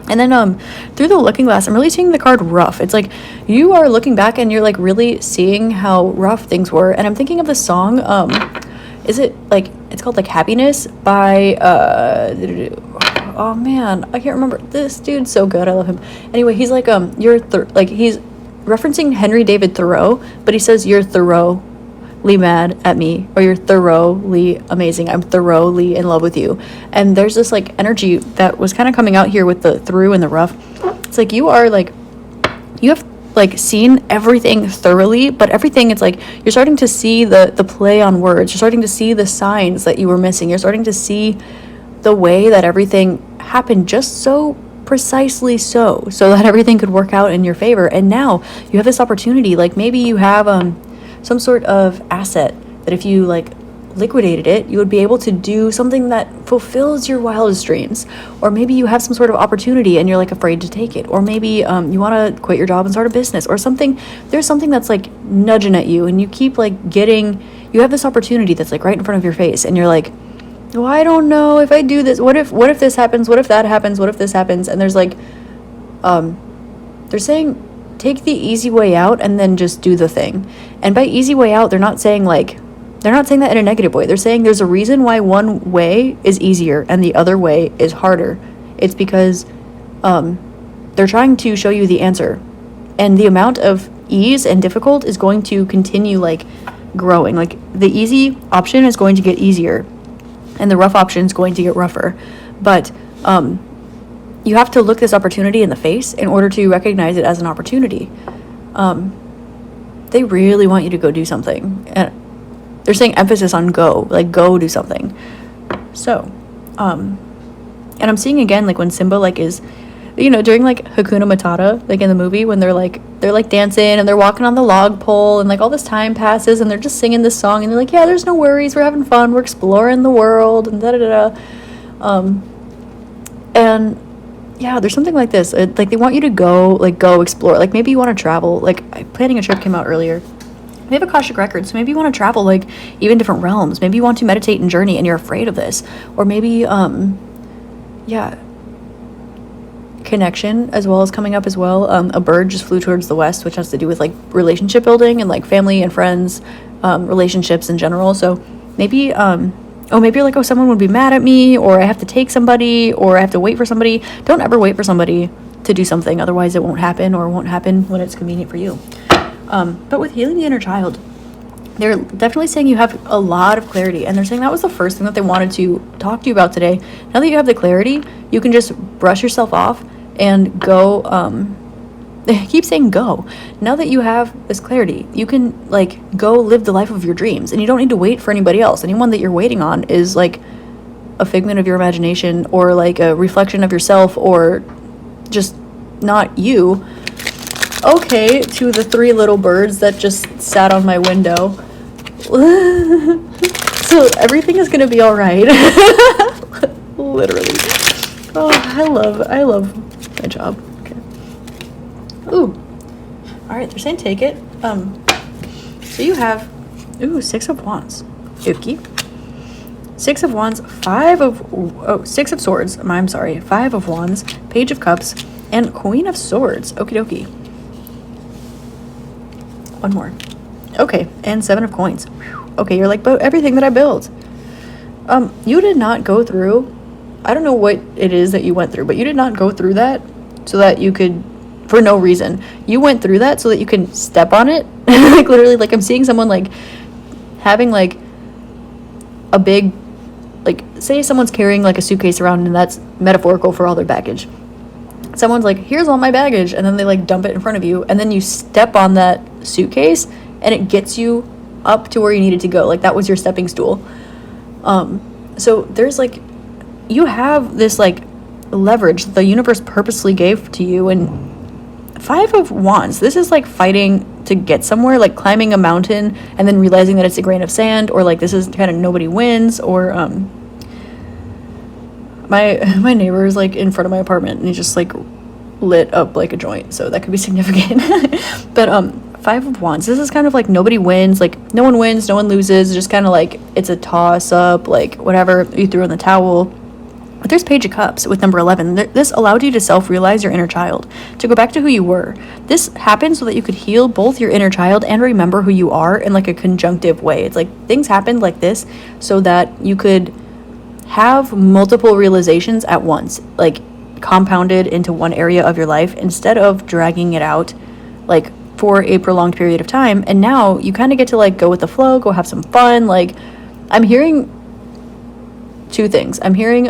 And then through the looking glass, I'm really seeing the card rough. It's like you are looking back and you're like really seeing how rough things were, and I'm thinking of the song, is it like, it's called like Happiness by oh man, I can't remember. This dude's so good, I love him. Anyway, he's like like he's referencing Henry David Thoreau, but he says you're thoroughly mad at me, or you're thoroughly amazing, I'm thoroughly in love with you. And there's this like energy that was kind of coming out here with the through and the rough. It's like you are like, you have like seen everything thoroughly, but everything, it's like you're starting to see the play on words, you're starting to see the signs that you were missing, you're starting to see the way that everything happened just so precisely so that everything could work out in your favor. And now you have this opportunity, like maybe you have some sort of asset that if you like liquidated it, you would be able to do something that fulfills your wildest dreams. Or maybe you have some sort of opportunity and you're like afraid to take it, or maybe you want to quit your job and start a business or something. There's something that's like nudging at you, and you keep like you have this opportunity that's like right in front of your face, and you're like, well, I don't know if I do this, what if this happens, what if that happens, what if this happens? And there's like they're saying take the easy way out and then just do the thing. And by easy way out, they're not saying that in a negative way. They're saying there's a reason why one way is easier and the other way is harder. It's because they're trying to show you the answer. And the amount of ease and difficult is going to continue like growing. Like the easy option is going to get easier and the rough option is going to get rougher. But you have to look this opportunity in the face in order to recognize it as an opportunity. They really want you to go do something. And they're saying emphasis on go, like go do something. So, and I'm seeing again, like when Simba like is, you know, during like Hakuna Matata, like in the movie, when they're like dancing and they're walking on the log pole and like all this time passes and they're just singing this song and they're like, yeah, there's no worries, we're having fun, we're exploring the world and and yeah, there's something like this. Like they want you to go explore. Like maybe you want to travel. Like planning a trip came out earlier. We have Akashic Records, so maybe you want to travel like even different realms. Maybe you want to meditate and journey and you're afraid of this. Or maybe connection as well as coming up as well. A bird just flew towards the west, which has to do with like relationship building and like family and friends, relationships in general. So maybe maybe you're like, oh, someone would be mad at me, or I have to take somebody, or I have to wait for somebody. Don't ever wait for somebody to do something, otherwise it won't happen, or won't happen when it's convenient for you. But with healing the inner child, they're definitely saying you have a lot of clarity, and they're saying that was the first thing that they wanted to talk to you about today. Now that you have the clarity, you can just brush yourself off and go, they keep saying go. Now that you have this clarity, you can like go live the life of your dreams, and you don't need to wait for anybody else. Anyone that you're waiting on is like a figment of your imagination, or like a reflection of yourself, or just not you. Okay, to the 3 little birds that just sat on my window. So everything is gonna be all right. Literally. Oh, I love my job. Okay. Ooh. All right, they're saying take it. So you have 6 of Wands. Ookie. 6 of Wands, 6 of Swords. I'm sorry, 5 of Wands, Page of Cups, and Queen of Swords. Okie dokie. One more. Okay, and 7 of Coins. Okay, you're like, but everything that I built. You did not go through, I don't know what it is that you went through, but you did not go through that so that you could, for no reason. You went through that so that you can step on it. Like literally, like I'm seeing someone like having like a big, like say someone's carrying like a suitcase around, and that's metaphorical for all their baggage. Someone's like, here's all my baggage, and then they like dump it in front of you, and then you step on that suitcase and it gets you up to where you needed to go. Like that was your stepping stool. So there's like, you have this like leverage the universe purposely gave to you. And 5 of Wands, this is like fighting to get somewhere, like climbing a mountain and then realizing that it's a grain of sand, or like this is kind of nobody wins. Or my neighbor is like in front of my apartment and he just like lit up like a joint, so that could be significant. But 5 of Wands, this is kind of like nobody wins, like no one wins, no one loses, just kind of like it's a toss up, like whatever, you threw in the towel. But there's Page of Cups with number 11. This allowed you to self-realize your inner child, to go back to who you were. This happened so that you could heal both your inner child and remember who you are in like a conjunctive way. It's like things happened like this so that you could have multiple realizations at once, like compounded into one area of your life, instead of dragging it out like for a prolonged period of time. And now you kind of get to like go with the flow, go have some fun. Like I'm hearing 2 things. I'm hearing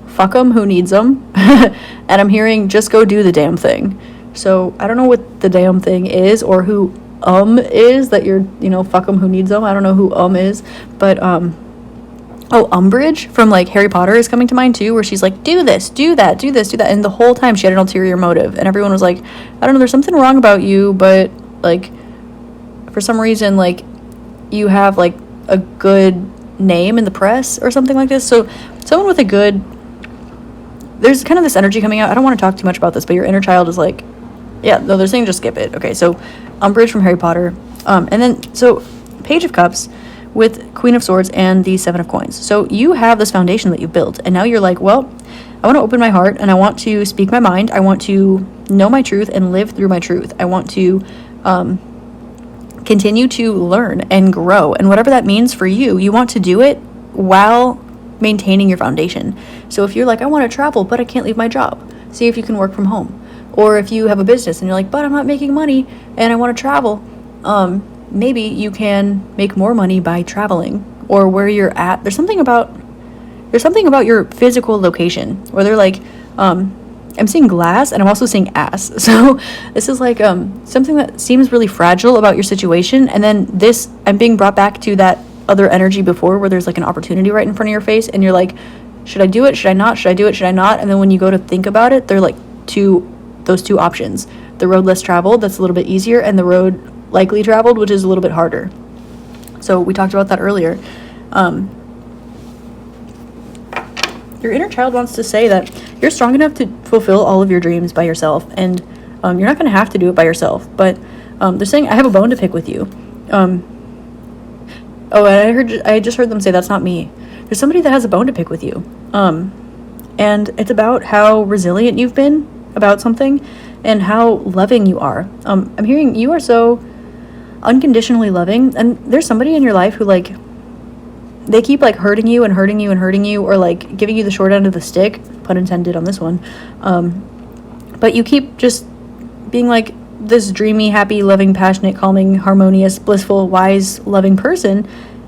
fuck 'em who needs 'em, and I'm hearing just go do the damn thing. So I don't know what the damn thing is, or who is that you're, fuck 'em who needs 'em. I don't know who is, but Umbridge from like Harry Potter is coming to mind too, where she's like, do this, do that, do this, do that, and the whole time she had an ulterior motive, and everyone was like, I don't know, there's something wrong about you, but like for some reason like you have like a good name in the press or something like this. So someone with a good, there's kind of this energy coming out. I don't want to talk too much about this, but your inner child is like, yeah, no, they're saying just skip it. Okay, so Umbridge from Harry Potter, and then so Page of Cups with Queen of Swords and the 7 of Coins. So you have this foundation that you built, and now you're like, well, I want to open my heart and I want to speak my mind. I want to know my truth and live through my truth. I want to continue to learn and grow, and whatever that means for you, you want to do it while maintaining your foundation. So if you're like, I want to travel but I can't leave my job, see if you can work from home. Or if you have a business and you're like, but I'm not making money and I want to travel, maybe you can make more money by traveling. Or where you're at, there's something about your physical location where they're like, I'm seeing glass and I'm also seeing ass. So this is like something that seems really fragile about your situation, and then this, I'm being brought back to that other energy before where there's like an opportunity right in front of your face and you're like, should I do it? Should I not? Should I do it? Should I not? And then when you go to think about it, they're like those two options: the road less traveled, that's a little bit easier, and the road likely traveled, which is a little bit harder. So we talked about that earlier. Your inner child wants to say that you're strong enough to fulfill all of your dreams by yourself, and you're not going to have to do it by yourself, but they're saying, I have a bone to pick with you. Oh, and I just heard them say, that's not me. There's somebody that has a bone to pick with you. And it's about how resilient you've been about something and how loving you are. I'm hearing you are so unconditionally loving, and there's somebody in your life who, like, they keep like hurting you and hurting you and hurting you, or like giving you the short end of the stick, pun intended on this one. But you keep just being like this dreamy, happy, loving, passionate, calming, harmonious, blissful, wise, loving person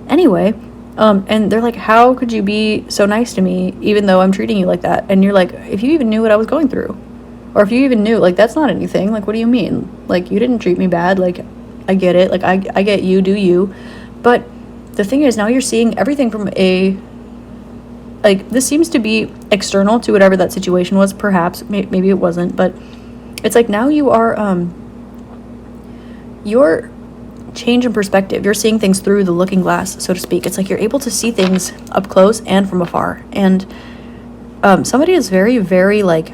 anyway. And they're like, how could you be so nice to me even though I'm treating you like that? And you're like, if you even knew what I was going through, or if you even knew, like, that's not anything. Like, what do you mean? Like, you didn't treat me bad. Like, I get it. Like, I get you, do you. But the thing is, now you're seeing everything from this seems to be external to whatever that situation was, perhaps. Maybe it wasn't, but it's like now you are, your change in perspective. You're seeing things through the looking glass, so to speak. It's like you're able to see things up close and from afar. And somebody is very, very, like,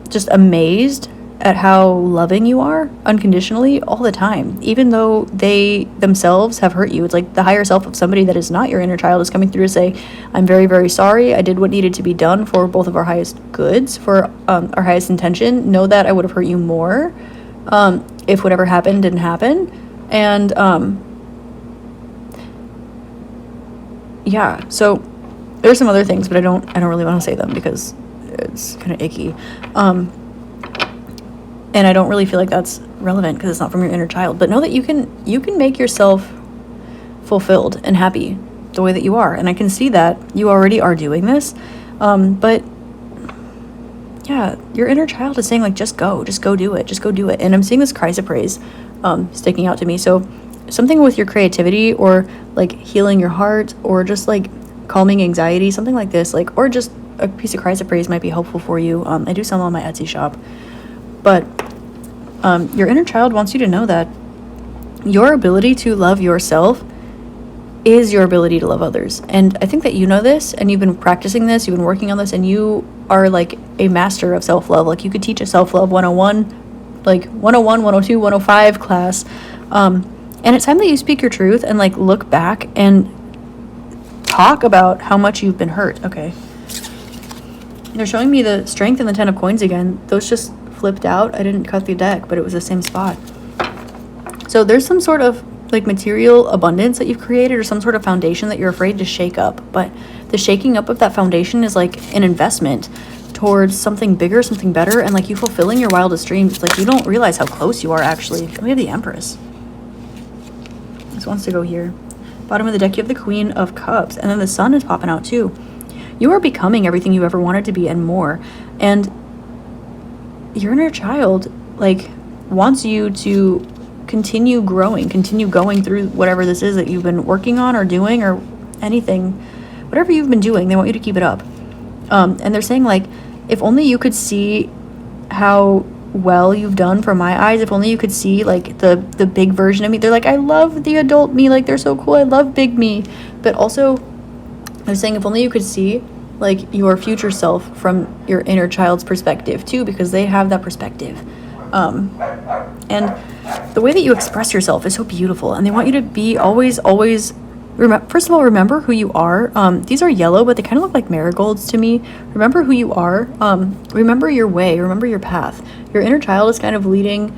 just amazed at how loving you are unconditionally all the time, even though they themselves have hurt you. It's like the higher self of somebody that is not your inner child is coming through to say, I'm very, very sorry. I did what needed to be done for both of our highest goods, for our highest intention. Know that I would have hurt you more if whatever happened didn't happen. And yeah, so there's some other things, but I don't really want to say them because it's kind of icky. And I don't really feel like that's relevant because it's not from your inner child. But know that you can make yourself fulfilled and happy the way that you are. And I can see that you already are doing this. But yeah, your inner child is saying, like, just go do it. And I'm seeing this chrysoprase sticking out to me. So something with your creativity, or like healing your heart, or just like calming anxiety, something like this, like, or just a piece of chrysoprase might be helpful for you. I do sell them on my Etsy shop. But your inner child wants you to know that your ability to love yourself is your ability to love others. And I think that you know this, and you've been practicing this, you've been working on this, and you are like a master of self-love. Like, you could teach a self-love 101, like 101, 102, 105 class. And it's time that you speak your truth and, like, look back and talk about how much you've been hurt. Okay. They're showing me the Strength and the 10 of Coins again. Those just flipped out. I didn't cut the deck, but it was the same spot. So there's some sort of, like, material abundance that you've created, or some sort of foundation that you're afraid to shake up. But the shaking up of that foundation is like an investment towards something bigger, something better, and like you fulfilling your wildest dreams. Like, you don't realize how close you are, actually. We have the Empress. This wants to go here. Bottom of the deck, you have the Queen of Cups, and then the Sun is popping out too. You are becoming everything you ever wanted to be and more. And your inner child, like, wants you to continue growing, continue going through whatever this is that you've been working on or doing, or anything, whatever you've been doing, they want you to keep it up. And they're saying, like, if only you could see how well you've done from my eyes, if only you could see, like, the big version of me. They're like, I love the adult me, like, they're so cool, I love big me. But also, they're saying, if only you could see, like, your future self from your inner child's perspective too, because they have that perspective. And the way that you express yourself is so beautiful, and they want you to be always first of all, remember who you are. These are yellow, but they kind of look like marigolds to me. Remember who you are. Remember your way, remember your path. Your inner child is kind of leading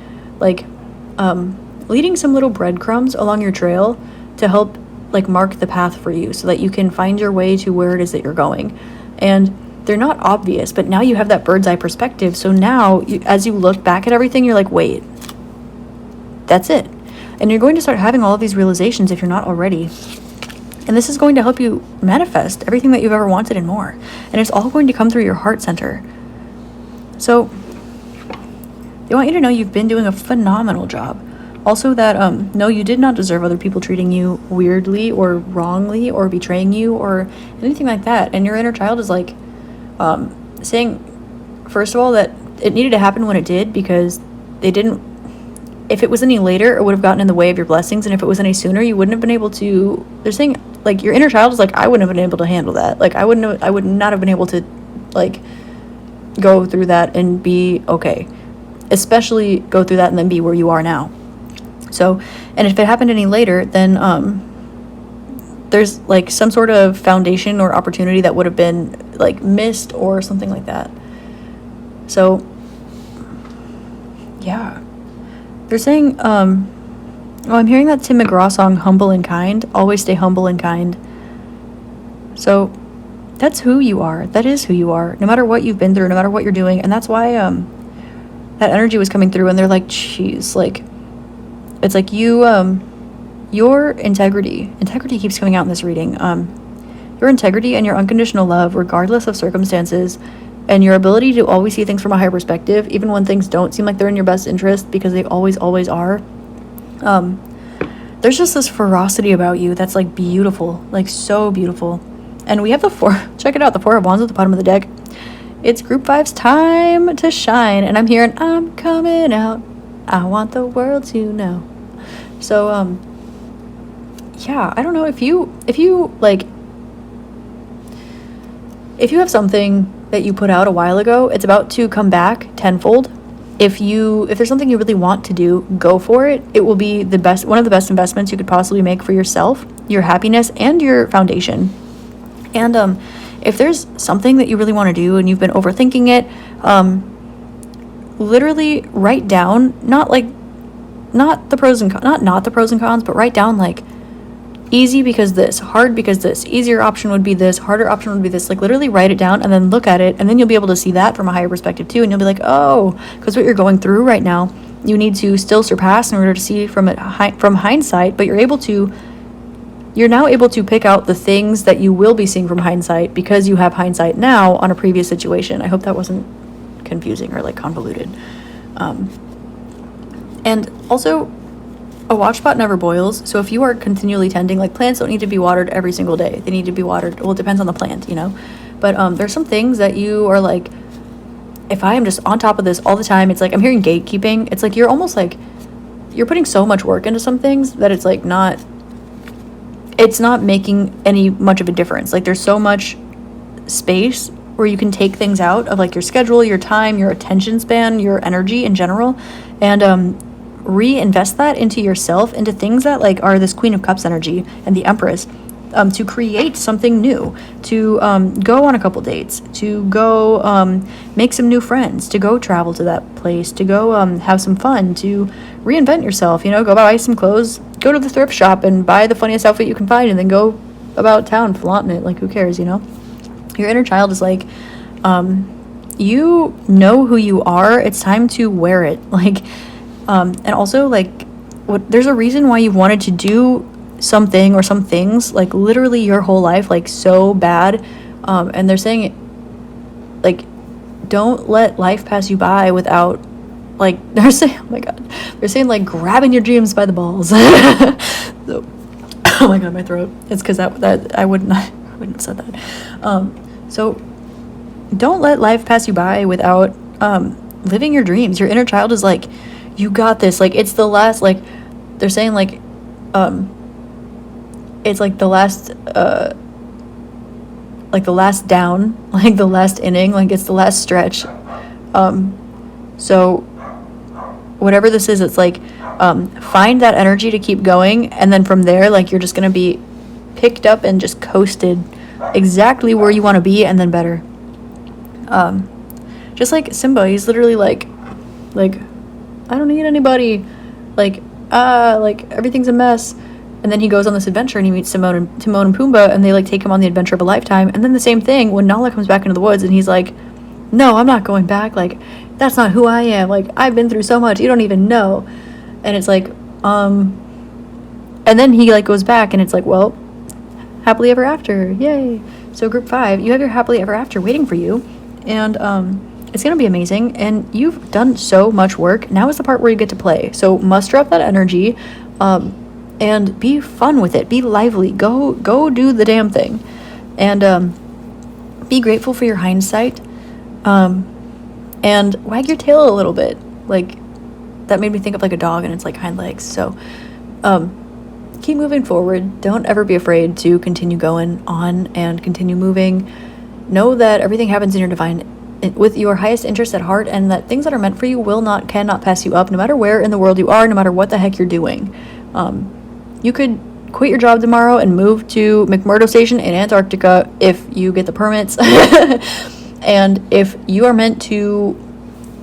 some little breadcrumbs along your trail to help, like, mark the path for you so that you can find your way to where it is that you're going. And they're not obvious, but now you have that bird's eye perspective. So now as you look back at everything, you're like, wait, that's it. And you're going to start having all of these realizations if you're not already. And this is going to help you manifest everything that you've ever wanted and more. And it's all going to come through your heart center. So they want you to know you've been doing a phenomenal job. Also that, no, you did not deserve other people treating you weirdly or wrongly or betraying you or anything like that. And your inner child is like, saying, first of all, that it needed to happen when it did, because they didn't, if it was any later, it would have gotten in the way of your blessings. And if it was any sooner, you wouldn't have been able to, they're saying, like, your inner child is like, I wouldn't have been able to handle that. Like, I would not have been able to, like, go through that and be okay. Especially go through that and then be where you are now. So, and if it happened any later, then there's like some sort of foundation or opportunity that would have been like missed or something like that. So, yeah. They're saying, I'm hearing that Tim McGraw song, Humble and Kind, always stay humble and kind. So, that's who you are. That is who you are. No matter what you've been through, no matter what you're doing. And that's why that energy was coming through, and they're like, geez, like, it's like you, your integrity keeps coming out in this reading. Your integrity and your unconditional love, regardless of circumstances, and your ability to always see things from a higher perspective, even when things don't seem like they're in your best interest, because they always, always are. There's just this ferocity about you that's like beautiful, like so beautiful. And we have check it out, the Four of Wands at the bottom of the deck. It's group 5's time to shine, and I'm hearing, I'm coming out. I want the world to know. So, yeah, I don't know if you have something that you put out a while ago, it's about to come back tenfold. If there's something you really want to do, go for it. It will be one of the best investments you could possibly make for yourself, your happiness, and your foundation. And if there's something that you really want to do and you've been overthinking it, literally write down, not the pros and cons, but write down like easy because this, hard because this, easier option would be this, harder option would be this. Like literally write it down and then look at it, and then you'll be able to see that from a higher perspective too. And you'll be like, oh, because what you're going through right now, you need to still surpass in order to see from hindsight, but you're now able to pick out the things that you will be seeing from hindsight because you have hindsight now on a previous situation. I hope that wasn't confusing or like convoluted. And also, a watch pot never boils. So if you are continually tending, like plants don't need to be watered every single day. They need to be watered. Well, it depends on the plant, But there's some things that you are like, if I am just on top of this all the time, it's like I'm hearing gatekeeping. It's like you're almost like you're putting so much work into some things that it's like it's not making any much of a difference. Like there's so much space where you can take things out of like your schedule, your time, your attention span, your energy in general, and reinvest that into yourself, into things that like are this Queen of Cups energy and the Empress, to create something new, to go on a couple dates, to go make some new friends, to go travel to that place, to go have some fun, to reinvent yourself, go buy some clothes, go to the thrift shop and buy the funniest outfit you can find, and then go about town flaunting it. Like, who cares, Your inner child is like, you know who you are. It's time to wear it. Like, and also like, there's a reason why you've wanted to do something or some things like literally your whole life, like so bad. And they're saying, like, don't let life pass you by without, like, they're saying, oh my God, they're saying like grabbing your dreams by the balls. So, oh my God, my throat. It's because that I wouldn't have said that. So don't let life pass you by without living your dreams. Your inner child is like, you got this. Like, it's the last, like, they're saying like, it's like the last down, like the last inning, like it's the last stretch. So whatever this is, it's like, find that energy to keep going. And then from there, like, you're just going to be picked up and just coasted exactly where you want to be, and then better. Just like Simba, he's literally like, I don't need anybody. Like everything's a mess. And then he goes on this adventure and he meets Timon and Pumbaa, and they like take him on the adventure of a lifetime. And then the same thing when Nala comes back into the woods and he's like, no, I'm not going back. Like, that's not who I am. Like, I've been through so much. You don't even know. And it's like, and then he like goes back and it's like, well, happily ever after. Yay. So group 5, you have your happily ever after waiting for you. And, it's going to be amazing. And you've done so much work. Now is the part where you get to play. So muster up that energy, and be fun with it. Be lively. Go do the damn thing. And, be grateful for your hindsight. And wag your tail a little bit. Like, that made me think of like a dog and it's like hind legs. So, keep moving forward. Don't ever be afraid to continue going on and continue moving. Know that everything happens in your divine, with your highest interest at heart, and that things that are meant for you cannot pass you up, no matter where in the world you are, no matter what the heck you're doing. You could quit your job tomorrow and move to McMurdo Station in Antarctica if you get the permits. And if you are meant to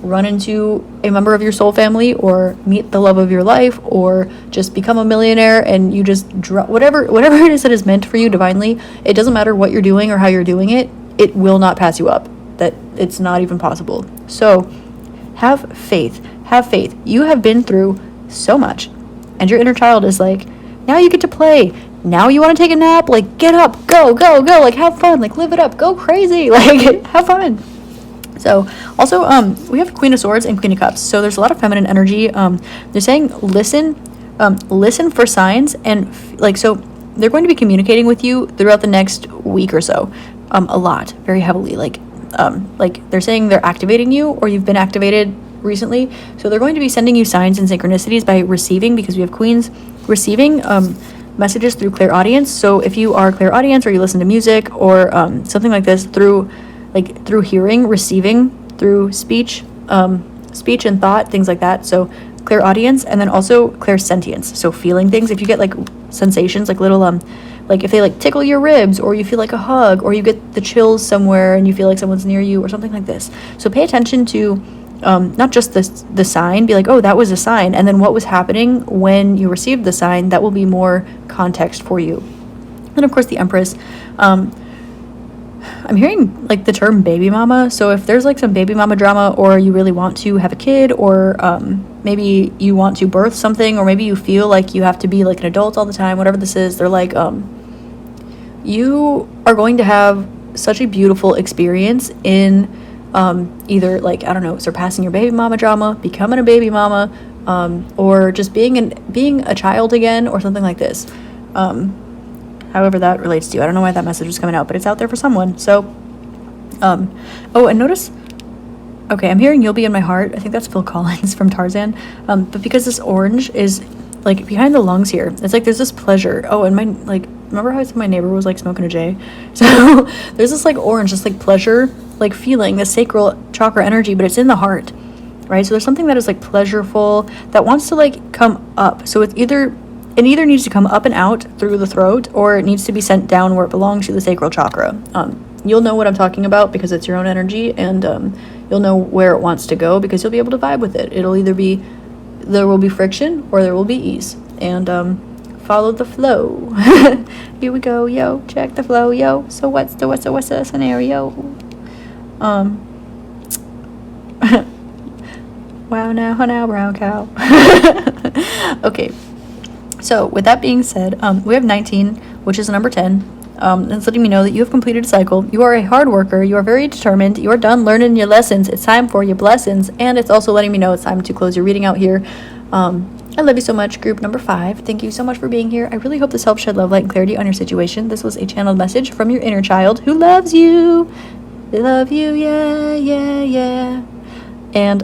run into a member of your soul family, or meet the love of your life, or just become a millionaire, and you just whatever it is that is meant for you divinely, it doesn't matter what you're doing or how you're doing it, it will not pass you up. That it's not even possible. So have faith. You have been through so much, and your inner child is like, now you get to play. Now you want to take a nap? Like, get up, go, like, have fun, like, live it up, go crazy, like, have fun. So also, we have Queen of Swords and Queen of Cups. So there's a lot of feminine energy. They're saying listen for signs, and like, so they're going to be communicating with you throughout the next week or so, a lot, very heavily. Like they're saying they're activating you, or you've been activated recently. So they're going to be sending you signs and synchronicities by receiving, because we have Queens receiving messages through clairaudience. So if you are clairaudience, or you listen to music or something like this through hearing, receiving through speech and thought, things like that. So clairaudience, and then also clairsentience, so feeling things. If you get like sensations, like little like if they like tickle your ribs, or you feel like a hug, or you get the chills somewhere and you feel like someone's near you, or something like this. So pay attention to not just the sign, be like, oh, that was a sign, and then what was happening when you received the sign. That will be more context for you. And of course the Empress, I'm hearing like the term baby mama. So if there's like some baby mama drama, or you really want to have a kid, or maybe you want to birth something, or maybe you feel like you have to be like an adult all the time, whatever this is, they're like, you are going to have such a beautiful experience in either like, I don't know, surpassing your baby mama drama, becoming a baby mama, or just being a child again, or something like this. However that relates to you. I don't know why that message was coming out, but it's out there for someone. So, oh, and notice, okay, I'm hearing You'll Be in My Heart. I think that's Phil Collins from Tarzan. But because this orange is like behind the lungs here, it's like there's this pleasure. Oh, and remember how I said my neighbor was like smoking a J? So there's this like orange, this like pleasure, like feeling, the sacral chakra energy, but it's in the heart, right? So there's something that is like pleasureful that wants to like come up. So it either needs to come up and out through the throat, or it needs to be sent down where it belongs, to the sacral chakra. You'll know what I'm talking about because it's your own energy, and you'll know where it wants to go because you'll be able to vibe with it. It'll either be, there will be friction, or there will be ease. And follow the flow. Here we go, yo. Check the flow, yo. So what's the scenario? Wow, now, brown cow. Okay. So with that being said, we have 19, which is number 10. It's letting me know that you have completed a cycle. You are a hard worker. You are very determined. You are done learning your lessons. It's time for your blessings. And it's also letting me know it's time to close your reading out here. I love you so much, group number 5. Thank you so much for being here. I really hope this helps shed love, light, and clarity on your situation. This was a channeled message from your inner child who loves you. They love you, yeah. And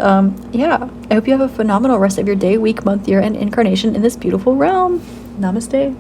yeah, I hope you have a phenomenal rest of your day, week, month, year, and incarnation in this beautiful realm. Namaste.